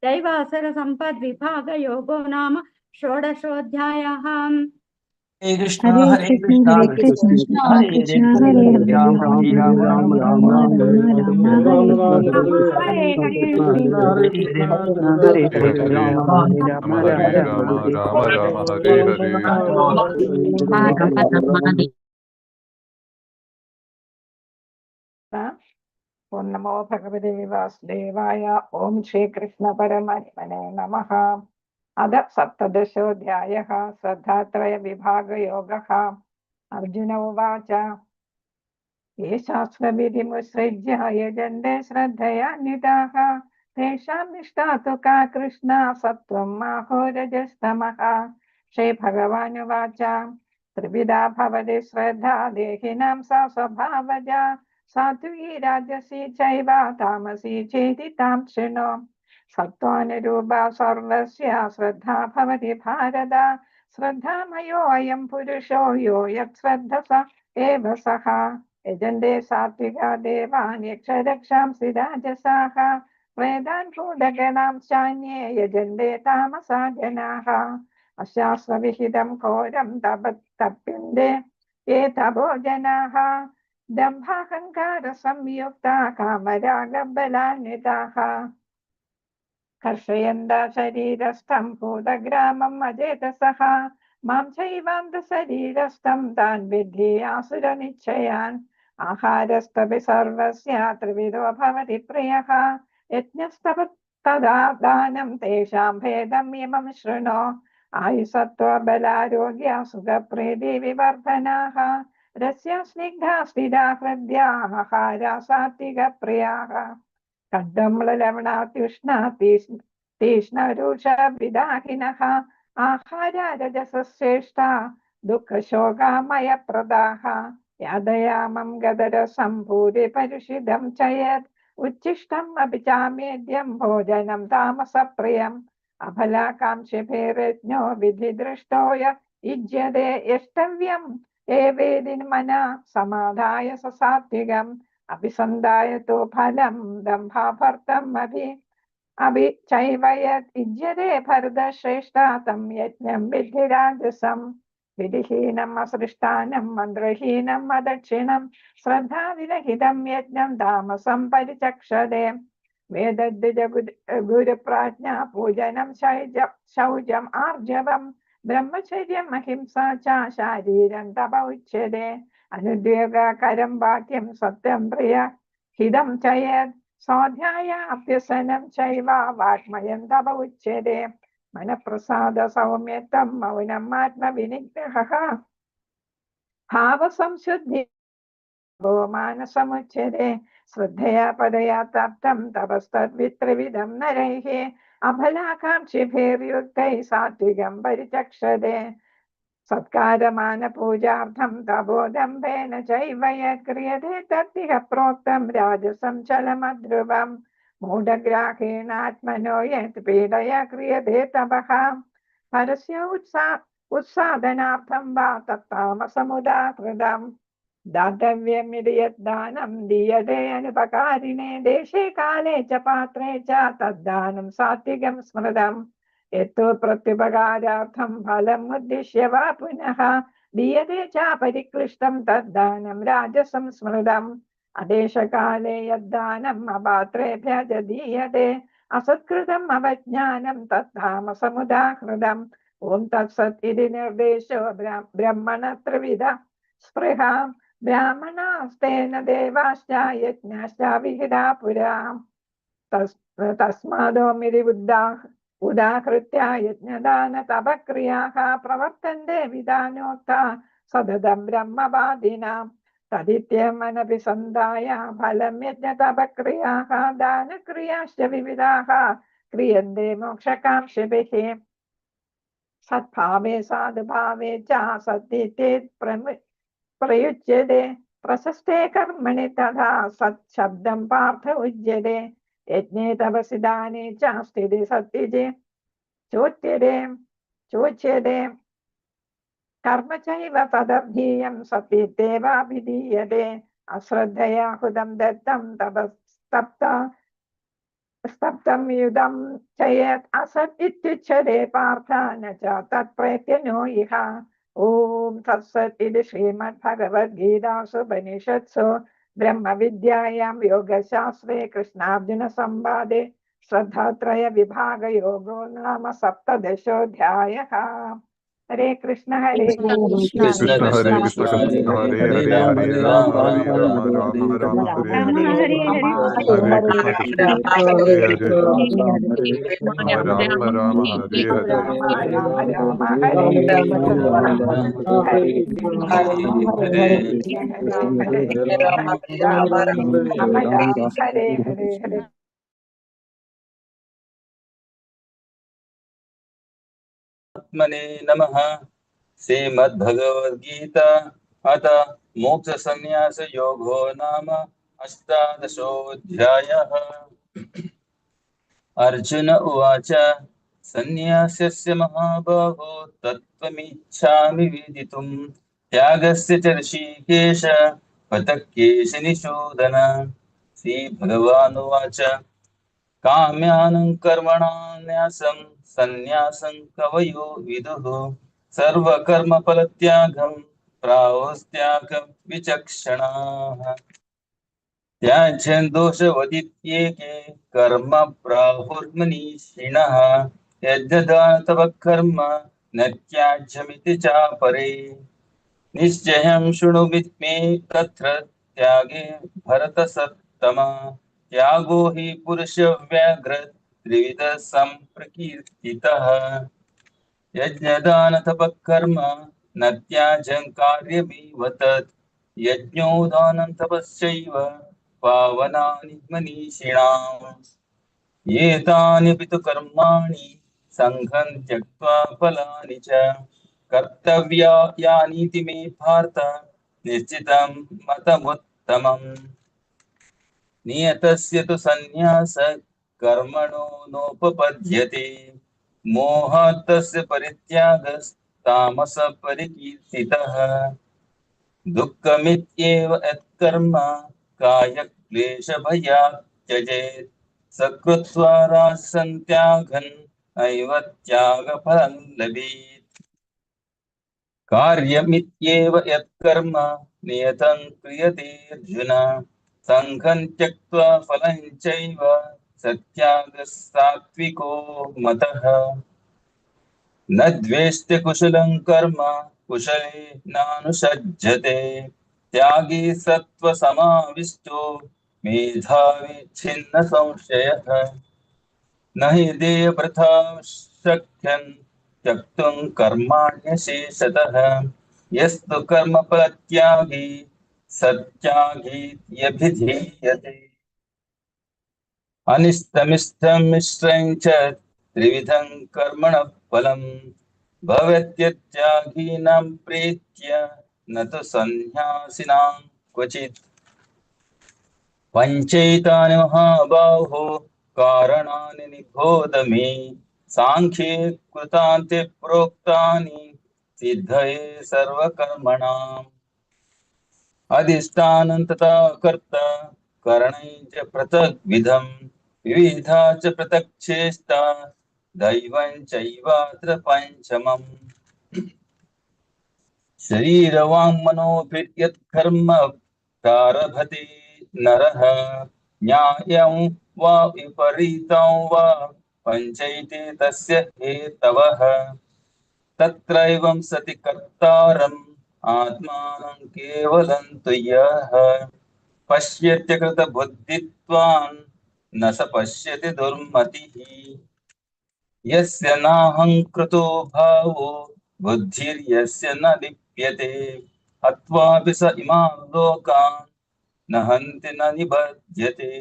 दैवासुर सम्पद् विभाग योगो नाम षोडशोऽध्यायः। हरे कृष्ण हरे कृष्ण कृष्ण कृष्ण हरे हरे राम हरे राम राम राम हरे हरे हरे हरे हरे राम राम हरे राम राम राम हरे हरे ओम नमो भगवते वासुदेवाय। ओम श्री कृष्ण परमात्मने नमः। अथ सप्तदशोऽध्यायः श्रद्धात्रय विभाग योगः। अर्जुन उवाच ये शास्त्रविधिमुत्सृज्य यजन्ते श्रद्धयान्विताः तेषां निष्ठा तु का कृष्णा सत्त्वम् आहोरजस्तमः। श्रीभगवानुवाच त्रिविधा भवति श्रद्धा देहिनां सा स्वभावजा सात्विकी राजसी चैव तामसी चेति तां शृणु। सत्त्वानुरूपा सर्वस्य श्रद्धा भवति भारत। श्रद्धामयोऽयं पुरुषो यो यच्छ्रद्धस एव सः। यजन्ते सात्विका देवान् यक्षरक्षांसि राजसाः वेदान् भूतगणां चान्ये यजन्ते तामसा जनाः। अशास्त्रविहितं घोरं तप्यन्ते ये तपो जनाः दम्भाहङ्कारसंयुक्ता कामरागबलान्विताः कर्षयन्ता शरीरस्थं भूतग्रामम् अचेतसः मां चैवान्तशरीरस्थं तान् विद्धि आसुरनिश्चयान्। आहारस्तपि सर्वस्य त्रिविधो भवति प्रियः यज्ञस्तपस्तदा दानं तेषां भेदम् इमं शृणु। आयुसत्त्वबलारोग्य सुखप्रीतिविवर्धनाः रस्या स्निग्धा स्थिरा हृद्याः आहारा सात्विकप्रियाः कड्डम्लवणात्युष्णा तीक्ष्णरुषविदाहिनः आहारा रजसश्रेष्ठा दुःखशोकामयप्रदाः यादयामं गदरसं भूरिपरिषिदं च यत् उच्छिष्टम् अपि चामेद्यं भोजनं तामसप्रियम्। अफलाकाङ्क्षिभिर्यज्ञो विधिदृष्टो युज्यते यष्टव्यम् एवेदिन्मना समाधाय स सात्विकम् अभिसन्धाय तु फलं दम्भाभर्तम् अभि चैव यत् युज्यते भरतश्रेष्ठा तं यज्ञं विद्धि राजसम्। विधिहीनम् असृष्टानं मन्त्रहीनम् अदक्षिणं श्रद्धाविरहितं यज्ञं तामसं परिचक्षते। वेदद्विज गुरुप्राज्ञा पूजनं शौचम् आर्जवम् ब्रह्मचर्यम् अहिंसा च शारीरं तप उच्यते। अनुद्योगकरं वाक्यं सत्यं प्रियहितं च यत् स्वाध्यायाभ्यसनं चैव वाङ्मयं तप उच्यते। मनःप्रसाद सौम्यत्वं मौनम् आत्मविनिग्रहः भावसंशुद्धि मानसमुच्यते। श्रद्धया पदया तप्तं तपस्तद्वित्रिविधं नरैः अफलाकाङ्क्षिभिर्युक्तैः सात्विकं परिचक्षते। सत्कारमानपूजार्थं तपोदम्भेन चैव यत् क्रियते तत्तिह प्रोक्तं राजसं चलमध्रुवम् मूढग्राहेणात्मनो यत् पीडया क्रियते तपः परस्य उत्सादनार्थं वा तत्तामसमुदाहृतम् दातव्यमिति यद्दानं दीयते अनुपकारिणे देशे काले च पात्रे च तद्दानं सात्विकं स्मृतम् यत्तु प्रत्युपकारार्थं फलम् उद्दिश्य वा पुनः दीयते च परिक्लिष्टं तद्दानं राजसं स्मृतम् अदेशकाले यद्दानम् अपात्रेभ्यः च दीयते असत्कृतम् अवज्ञानं तत्तामसमुदाहृतम् ॐ तत्सत् इति निर्देशो ब्रह्मण त्रिविधा स्पृहा ब्राह्मणास्तेन देवाश्च यज्ञाश्च विहिता पुरा तस्मादोमिति उदाहृत्य यज्ञदानतपक्रियाः प्रवर्तन्ते विधानोक्ता सततं ब्रह्मवादिनां तदित्यमनपि सन्धाय फलं यज्ञतपक्रियाः दानक्रियाश्च विविधाः क्रियन्ते मोक्षकाङ्क्षिभिः सद्भावे साधुभावे च सत्तिते प्रयुज्यते प्रशस्ते कर्मणि तथा सत्शब्दं पार्थ उच्यते यज्ञे तपसि दाने च स्थिति सत्तिजे चोच्यते कर्म चैव तदर्थीयं सत्तित्येवाभिधीयते अश्रद्धया हुतं दत्तं स्तप्तं युधं च यत् असत् इत्युच्यते पार्थ न च तत्प्रत्यनो इह ॐ तत्सत् इति श्रीमद्भगवद्गीतासु उपनिषत्सु ब्रह्मविद्यायां योगशास्त्रे कृष्णार्जुनसंवादे श्रद्धात्रयविभागयोगो नाम 17. हरे कृष्ण हरे कृष्ण कृष्ण हरे कृष्ण कृष्ण हरे हरे हरे राम राम राम हरे हरे हरे हरे हरे कृष्ण कृष्ण हरे हरे राम राम हरे हरे राम राम हरे हरे हरे आत्मने नमः। श्रीमद्भगवद्गीता अथ मोक्षसंन्यासयोगो नाम 18. अर्जुन उवाच सन्न्यासस्य महाबाहो तत्त्वमिच्छामि वेदितुं त्यागस्य च ऋषिकेश पतक्केशिनिषूदन। श्रीभगवानुवाच काम्यानं कर्मणान्यासं सन्न्यासं कवयो विदुः सर्वकर्मफलत्यागं प्राहुस्त्यागं विचक्षणाः। त्याज्यं दोषवदित्येके कर्म प्राहुर्मनीषिणः यज्ञदानतपःकर्म न त्याज्यमिति चापरे। निश्चयं शृणु मे तत्र त्यागे भरतसत्तमा त्यागो हि पुरुषव्याघ्र त्रिविधः सम्प्रकीर्तितः। यज्ञदानतपःकर्म न त्याज्यं कार्यमेव तत् यज्ञो दानं तपश्चैव पावनानि मनीषिणाम्। एतान्यपि तु कर्माणि सङ्घं त्यक्त्वा फलानि च कर्तव्यानीति मे पार्थ निश्चितं मतमुत्तमम्। नियतस्य तु सन्न्यासः कर्मणो नोपपद्यते मोहात्तस्य परित्यागस्तामसः परिकीर्तितः। दुःखमित्येव यत्कर्म कायक्लेशभयात् त्यजेत् सकृत्वा राजसं त्यागन् नैव त्यागफलं लभेत्। कार्यमित्येव यत्कर्म नियतं क्रियते अर्जुन सङ्घं त्यक्त्वा फलं चैव सत्यागः सात्विको मतः। न द्वेष्टि कुशलं कर्म कुशले नानुषज्यते त्यागी सत्त्वसमाविष्टो मेधावी छिन्न संशयः। न हि देयवृथा शक्यं त्यक्तुं कर्माण्यशेषतः यस्तु कर्मफलत्यागी सत्यागीत्यभिधीयते। अनिष्टमिष्टं मिश्रं च त्रिविधं कर्मणः फलम् भवत्यत्यागीनां प्रीत्य न तु सन्न्यासिनां क्वचित् पञ्चैतानि महाबाहो कारणानि निबोध मे सांख्ये कृतान्ते प्रोक्तानि सिद्धये सर्वकर्मणाम् अधिष्ठानं तथा कर्ता करणै च पृथग्विधम् विविधा च पृथक् चेष्टा दैवं चैवात्र पञ्चमम् शरीरवाङ्मनोभिर्यत् कर्म प्रारभते नरः न्यायं वा विपरीतं वा पञ्चैते तस्य हेतवः तत्रैवं सति कर्तारम् आत्मानं केवलं तु यः पश्यत्यकृतबुद्धित्वान् न स पश्यति दुर्मतिः यस्य नाहङ्कृतो भावो बुद्धिर्यस्य न लिप्यते हत्वापि स इमान् लोकान् न हन्ति न निबध्यते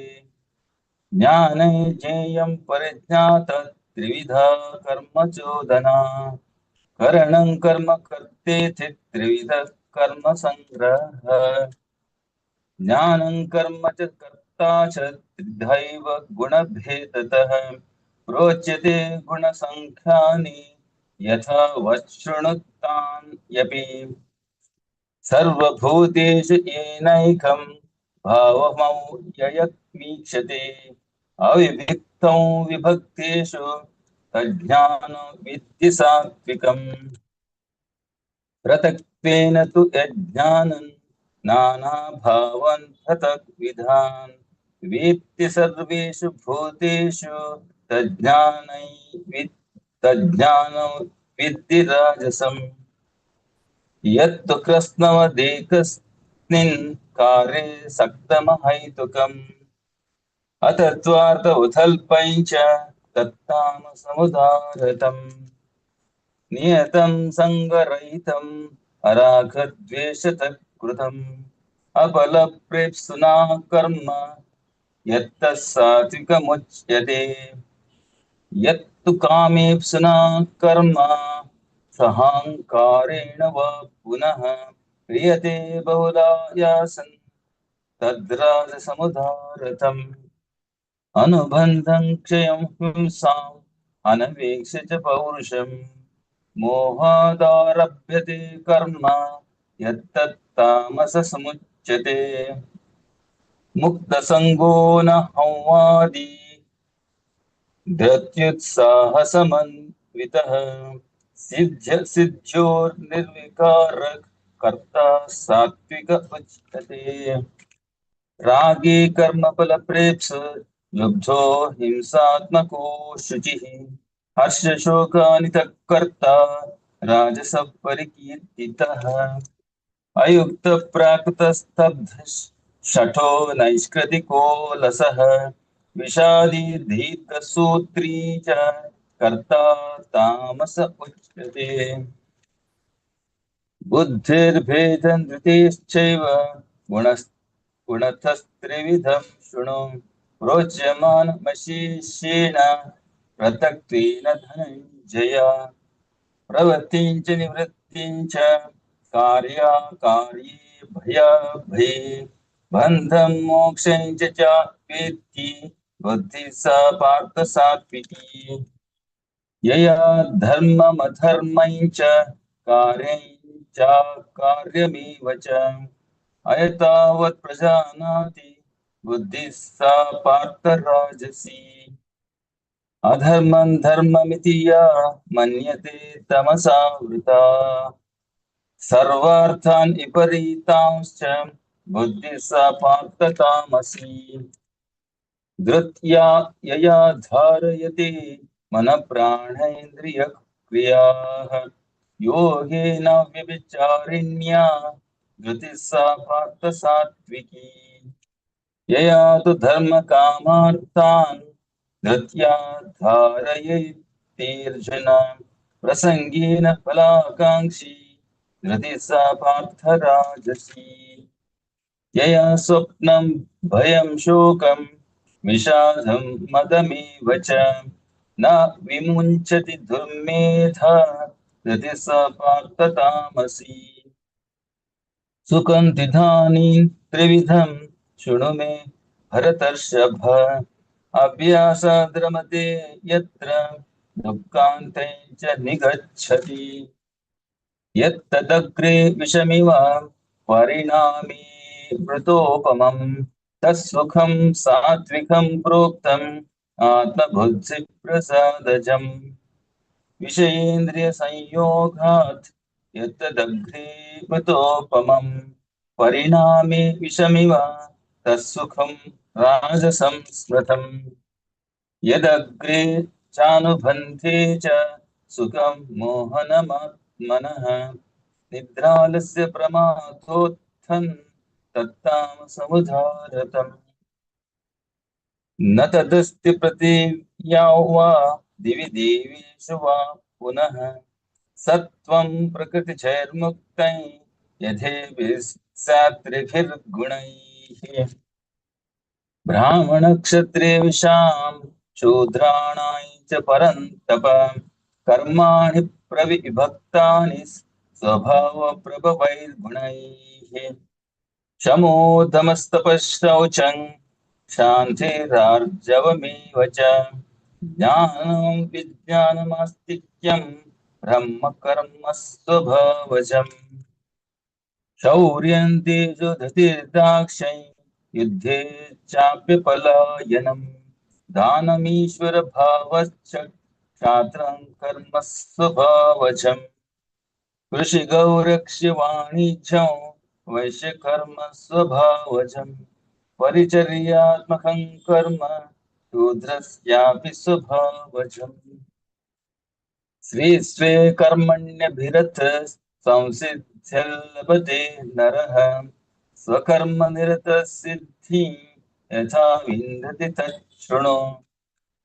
ज्ञाने ज्ञेयं परिज्ञातः त्रिविधा कर्म चोदना करणं कर्म कर्तेति त्रिविधः कर्म संग्रहः ज्ञानं कर्म च कर्ता च त्रिधैव गुणभेदतः प्रोच्यते गुणसङ्ख्यानि यथा वशृणुतान्यपि सर्वभूतेषु येनैकं भावमव्ययमीक्षते अविभक्तं विभक्तेषु तज्ज्ञानं विद्धि सात्विकम् पृथक्त्वेन तु यज्ञानं नानाभावं पृथग्विधान् वेत्ति सर्वेषु भूतेषु तज्ज्ञानं विद्धि राजसम् यत्तु कृत्स्नवदेकस्मिन् कार्ये सक्तमहैतुकम् अतत्त्वार्थ उथल्पं च तत्तामसमुदारतम् नियतं सङ्गरहितम् अरागद्वेषतः कृतम् अपलप्रेप्सुना कर्म यत्तः सात्विकमुच्यते यत्तु कामेप्सुना कर्म सहाङ्कारेण वा पुनः क्रियते बहुलायासन् तद्राजसमुदारतम् अनुबन्धं क्षयं हिंसाम् अनवेक्ष्य च पौरुषम् मोहादारभ्यते कर्म यत्तत्तामसमुच्यते मुक्तसङ्गो न संवादी धृत्युत्साहसमन्वितः सिद्ध्योर्निर्विकारः कर्ता सात्विक उच्यते रागे कर्मफलप्रेप्स लुब्धो हिंसात्मको शुचिः हर्षशोकानितः कर्ता राजसः परिकीर्तितः अयुक्तप्राकृतस्तब्धः शठो नैष्कृतिको लसः विषादी दीर्घसूत्री च कर्ता तामस उच्यते बुद्धिर्भेदं धृतिश्चैव गुणतस्त्रिविधं शृणु प्रोच्यमानमशेषेण पृथक्त्वेन धनञ्जय प्रवृत्तिं च निवृत्तिं च कार्याकार्ये भयाभये बन्धं मोक्षं च वेत्ति बुद्धिः सा पार्थ सात्विकी यया धर्ममधर्मं च कार्यं च कार्यमेव च अयतावत् प्रजानाति बुद्धिः सा पार्थ राजसी अधर्मं धर्ममिति या मन्यते तमसा वृता सर्वार्थान् विपरीतांश्च बुद्धिः सा पार्थ तामसी धृत्या यया धारयते मनःप्राणेन्द्रियक्रियाः योगेन व्यभिचारिण्या धृतिः सा पार्थ सात्विकी यया तु धर्मकामार्थान् धृत्या धारयतीर्जुन प्रसंगेन फलाकांक्षी धृतिः सा पार्थ राजसी यया स्वप्नं भयं शोकं विषादं मदमेव च न विमुञ्चति दुर्मेधा रति स पार्थ तामसी सुखं तिधानीं त्रिविधं शृणु मे भरतर्षभ अभ्यासाद्रमते यत्र दुःखान्ते च निगच्छति यत्तदग्रे विषमिव परिणामी मृतोपमम् तत्सुखं सात्विकं प्रोक्तम् आत्मबुद्धिप्रसादजम् विषयेन्द्रियसंयोगात् यत्तदग्रे मृतोपमम् परिणामे विषमिव तत्सुखं राजसं स्मृतम् यदग्रे चानुबन्धे च सुखं मोहनमात्मनः निद्रालस्य प्रमादोत्थं तत्तामसमुदारतम् न तदस्ति पृथिव्यां वा दिवि देवेषु वा पुनः सत्त्वं प्रकृतिजैर्मुक्तैः यथेभिस्सात्रिभिर्गुणैः ब्राह्मणक्षत्रियविषां शूद्राणां च परन्तप कर्माणि प्रविभक्तानि स्वभावप्रभवैर्गुणैः शमोदमस्तपश्रौचं शान्तिरार्जवमेव च ज्ञानं विज्ञानमास्तिक्यं ब्रह्मकर्म स्वभावजम् शौर्यं तेजोधृतिर्दाक्षं युद्धे चाप्यपलायनं दानमीश्वरभावश्च क्षात्रं कर्म स्वभावजम् कृषिगौरक्ष्यवाणिज्यं वैश्यकर्म स्वभावजम् परिचर्यात्मकं कर्म शूद्रस्यापि स्वभावजम् स्वे स्वे कर्मण्यभिरत संसिद्धिर्लभते नरः स्वकर्मनिरतसिद्धिं यथा विन्दति तच्छृणु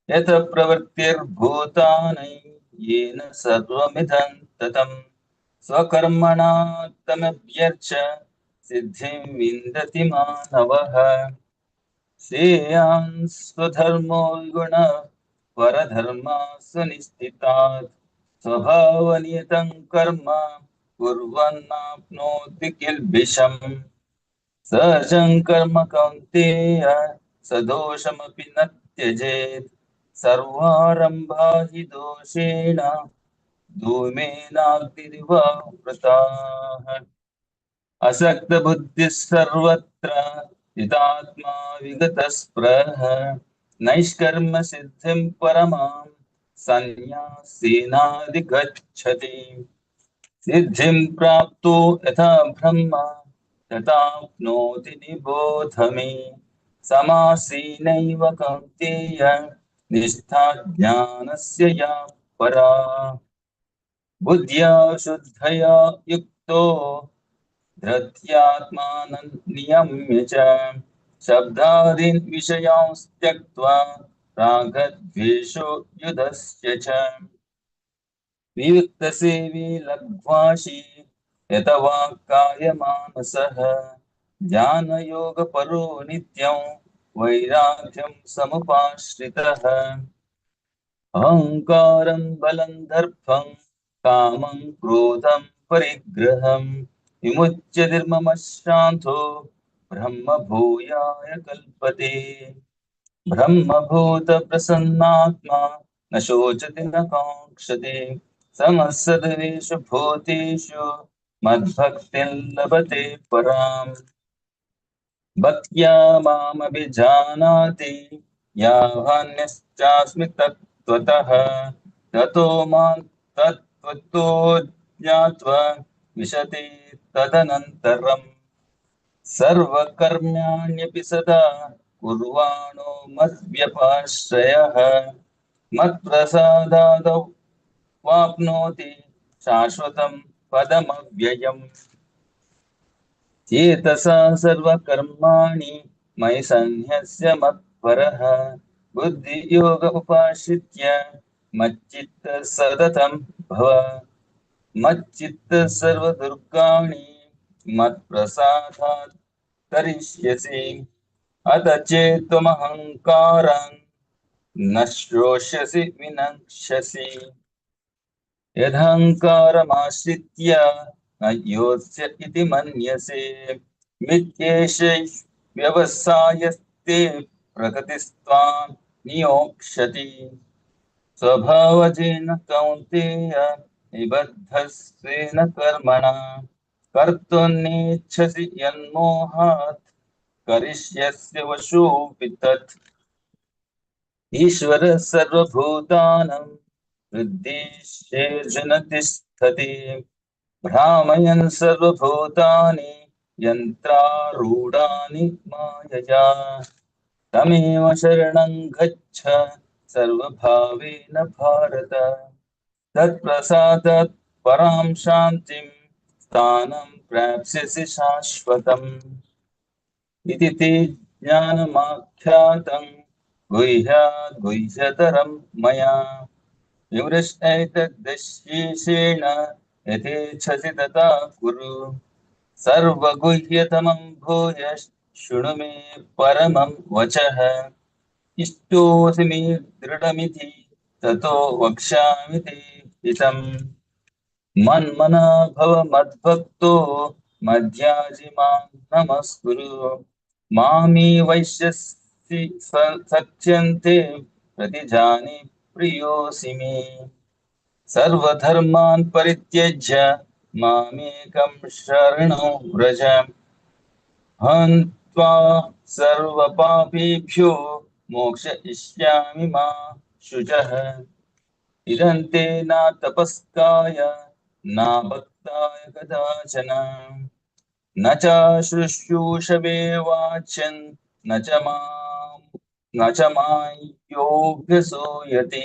यत प्रवृत्तिर्भूतानि येन सर्वमिदं ततं स्वकर्मणा तमभ्यर्च्य सिद्धिं विन्दति मानवः श्रेयान् स्वधर्मो गुणः परधर्मासु निस्थितात् स्वभावनियतं कर्म कुर्वन्नाप्नोति किल्बिषम् सहजं कर्म कौन्तेय सदोषमपि न त्यजेत् सर्वारम्भा हि दोषेण धूमेनाग्निरिवावृताः असक्तबुद्धिः सर्वत्र जितात्मा विगतस्पृहः नैष्कर्म्य सिद्धिं परमां सन्न्यासेनाधिगच्छति सिद्धिं प्राप्तो यथा ब्रह्म तथाप्नोति निबोध मे समासीनैव कौन्तेय निष्ठा ज्ञानस्य या परा बुद्ध्या शुद्धया युक्तो धृत्यात्मानं नियम्य च शब्दादीन् विषयांस् त्यक्त्वा रागद्वेषो युधस्य च वियुक्तसेवी लघ्वाशी यतवा कायमानसः ध्यानयोगपरो नित्यं वैराग्यं समुपाश्रितः अहङ्कारं बलं दर्पं कामं क्रोधं परिग्रहं विमुच्य निर्ममः शान्तो ब्रह्मभूयाय कल्पते ब्रह्मभूतप्रसन्नात्मा न शोचति न काङ्क्षति समः सर्वेषु भूतेषु मद्भक्तिं लभते पराम् भक्त्या मामभिजानाति यावान्यश्चास्मि तत्त्वतः ततो मां तत्त्वतो ज्ञात्वा विशति तदनन्तरम् सर्वकर्माण्यपि सदा कुर्वाणो मद्व्यपाश्रयः मत्प्रसादादौ वाप्नोति शाश्वतं पदमव्ययम् चेतसा सर्वकर्माणि मयि सन्न्यस्य मत्परः बुद्धियोग उपाश्रित्य मच्चित्तः सततं भव मच्चित्तः सर्वदुर्गाणि मत्प्रसादात् तरिष्यसि अत चेत्त्वमहङ्कारं न श्रोष्यसि विनक्ष्यसि यदहङ्कारमाश्रित्य न योत्स्य इति मन्यसे मिथ्येष व्यवसायस्ते प्रकृतिस्त्वां नियोक्ष्यति स्वभावजेन कौन्तेय निबद्धस्वेन कर्मणा कर्तुं नेच्छसि यन्मोहात् करिष्यस्य वशोऽपि तत् ईश्वरः सर्वभूतानां हृद्देशेऽर्जुन तिष्ठति भ्रामयन् सर्वभूतानि यन्त्रारूढानि मायया तमेव शरणं गच्छ सर्वभावेन भारत तत्प्रसादात् परां शान्तिं स्थानं प्राप्स्यसि शाश्वतम् इति ते ज्ञानमाख्यातं गुह्यात् गुह्यतरं मया विमृष्टैतद्दशेषेण यथेच्छसि तथा कुरु सर्वगुह्यतमं भूय शृणु मे परमं वचः इष्टोऽसि मे दृढमिति ततो वक्ष्यामि ते हितम् मन्मना भव मद्भक्तो मध्याजि मां नमस्कुरु मामे वैश्यसि सत्यन्ते प्रतिजाने प्रियोऽसि मे सर्वधर्मान् परित्यज्य मामेकं शरणं व्रज हन्त्वा सर्वपापेभ्यो मोक्षयिष्यामि मा शुचः इदं ते न तपस्काय न भक्ताय कदाचन न च शुश्रूषवे वाच्यन् न च मां योऽभ्यसूयते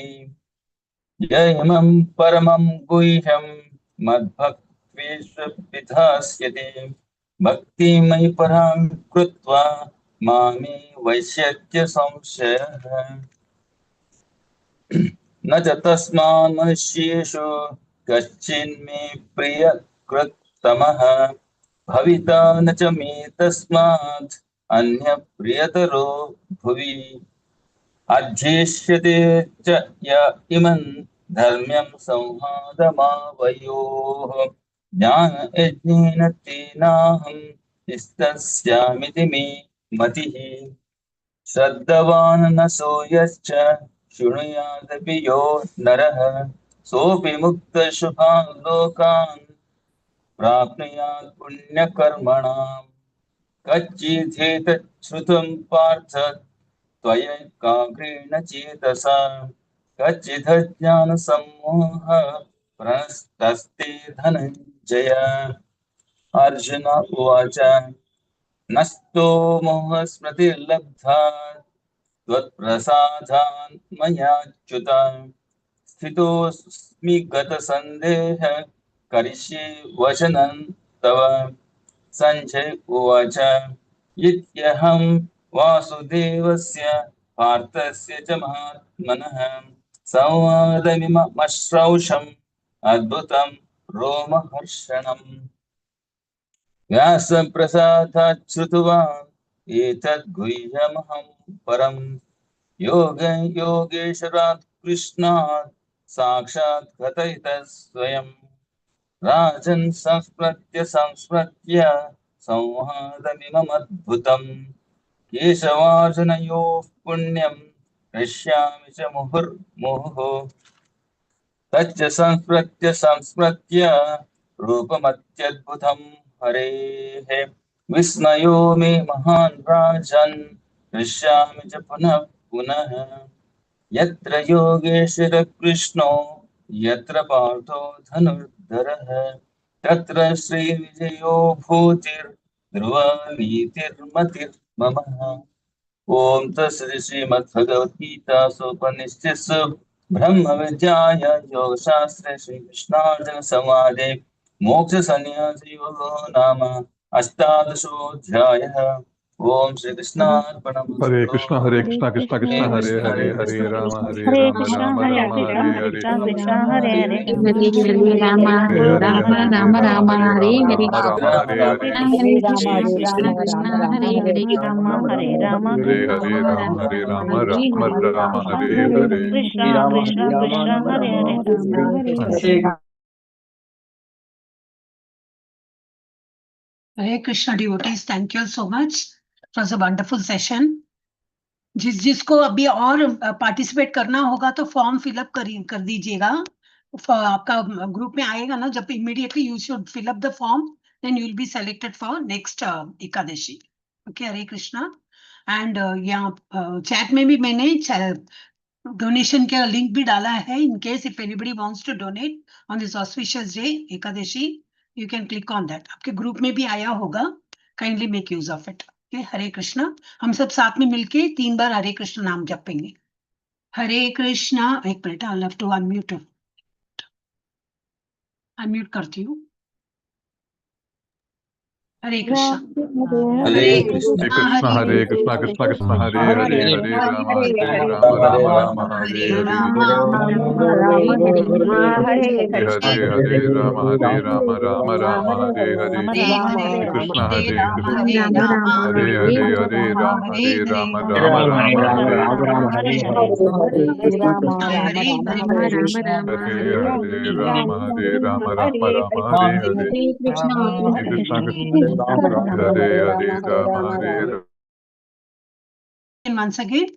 य इमं परमं गुह्यं मद्भक्त्वेष्विधास्यते भक्तिं मयि परां कृत्वा मामे वैश्यत्य संशयः न च तस्मान् मनुष्येषु कश्चिन्मे प्रियकृत्तमः भविता न च मे तस्मात् अन्यप्रियतरो भुवि अध्येष्यते च य इमं धर्म्यं संहादमावयोः ज्ञानयज्ञेन तेनाहं इष्टस्यामिति मे मतिः श्रद्धवान् न सूयश्च शृणुयादपि यो नरः सोऽपि मुक्तः शुभान् लोकान् प्राप्नुयात् पुण्यकर्मणाम् कच्चिदेतत् श्रुतं पार्थ त्वयैकाग्रेण चेतसा कच्चिदज्ञानसम्मोहः प्रनस्तस्ते धनञ्जय अर्जुन उवाच नष्टो मोहस्मृतिर्लब्धा त्वत्प्रसादान् मयाच्युत स्थितोऽस्मि गतसन्देहः करिष्ये वचनं तव सञ्जय उवाच इत्यहं वासुदेवस्य पार्थस्य च महात्मनः संवादमिममश्रौषम् अद्भुतं रोमहर्षणम् व्यासप्रसादात् श्रुतवान् एतद् गुह्यमहं परम् योगेश्वरात् कृष्णात् साक्षात् कथयितः स्वयं राजन् संस्मृत्य संवादमिममद्भुतम् केशवार्जुनयोः पुण्यं हृष्यामि च मुहुर्मुहुः तच्च संस्मृत्य रूपमत्यद्भुतं हरेः विस्मयो मे महान् राजन् हृष्यामि च पुनः पुनः यत्र योगेश्वर कृष्णो यत्र पार्थो धनुर्धरः तत्र श्रीविजयो भूतिर्ध्रुवनीतिर्मतिर्मम ॐ तत्सत् श्रीमद्भगवद्गीतासूपनिषत्सु ब्रह्मविद्यायां योगशास्त्रे श्रीकृष्णार्जुनसंवादे मोक्षसंन्यासयोगो नाम 18 अध्यायः। ओम Shri कृष्णार्पणमस्तु। Hare Krishna Krishna Krishna Krishna Hare Hare Hare Rama Rama Rama Rama Hare Hare Krishna Krishna Hare Hare Hare Rama Hare Rama Rama Rama Hare Hare Rama Hare Hare Hare Krishna Krishna Krishna Hare Hare Rama Hare Rama Hare Hare Rama Hare Rama Rama Rama Hare Hare Krishna Krishna Krishna Hare Hare Hare Krishna devotees, thank you so much. It was a wonderful session. जिसको अभी और participate करना होगा तो form fill up कर दीजिएगा. आपका group में आएगा ना, जब immediately you should fill up the form, then you will be selected for next Ekadashi. Okay, Hare Krishna. And यहाँ चैट में भी मैंने डोनेशन का लिंक भी डाला है. In case if anybody wants to donate on this auspicious day Ekadashi, you can click on that. आपके group में भी आया होगा. Kindly make use of it. Hare Krishna. हम सब साथ में मिलके 3 बार हरे कृष्ण नाम जपेंगे. हरे कृष्णा. एक मिनट, I have to unmute. Unmute करती हूँ. हरे कृष्णा. हरे Krishna Hare Krishna Krishna Krishna Hare Hare Hare Rama Rama Rama Hare Hare Hare Hare Rama Hare Rama Rama Rama Hare Hare Krishna Hare Krishna Hare Hare Hare Rama Hare Rama Rama Rama Hare Hare Hare Rama Hare Rama Rama Rama Hare Hare Krishna Krishna Hare Hare Rama Hare Rama. And once again,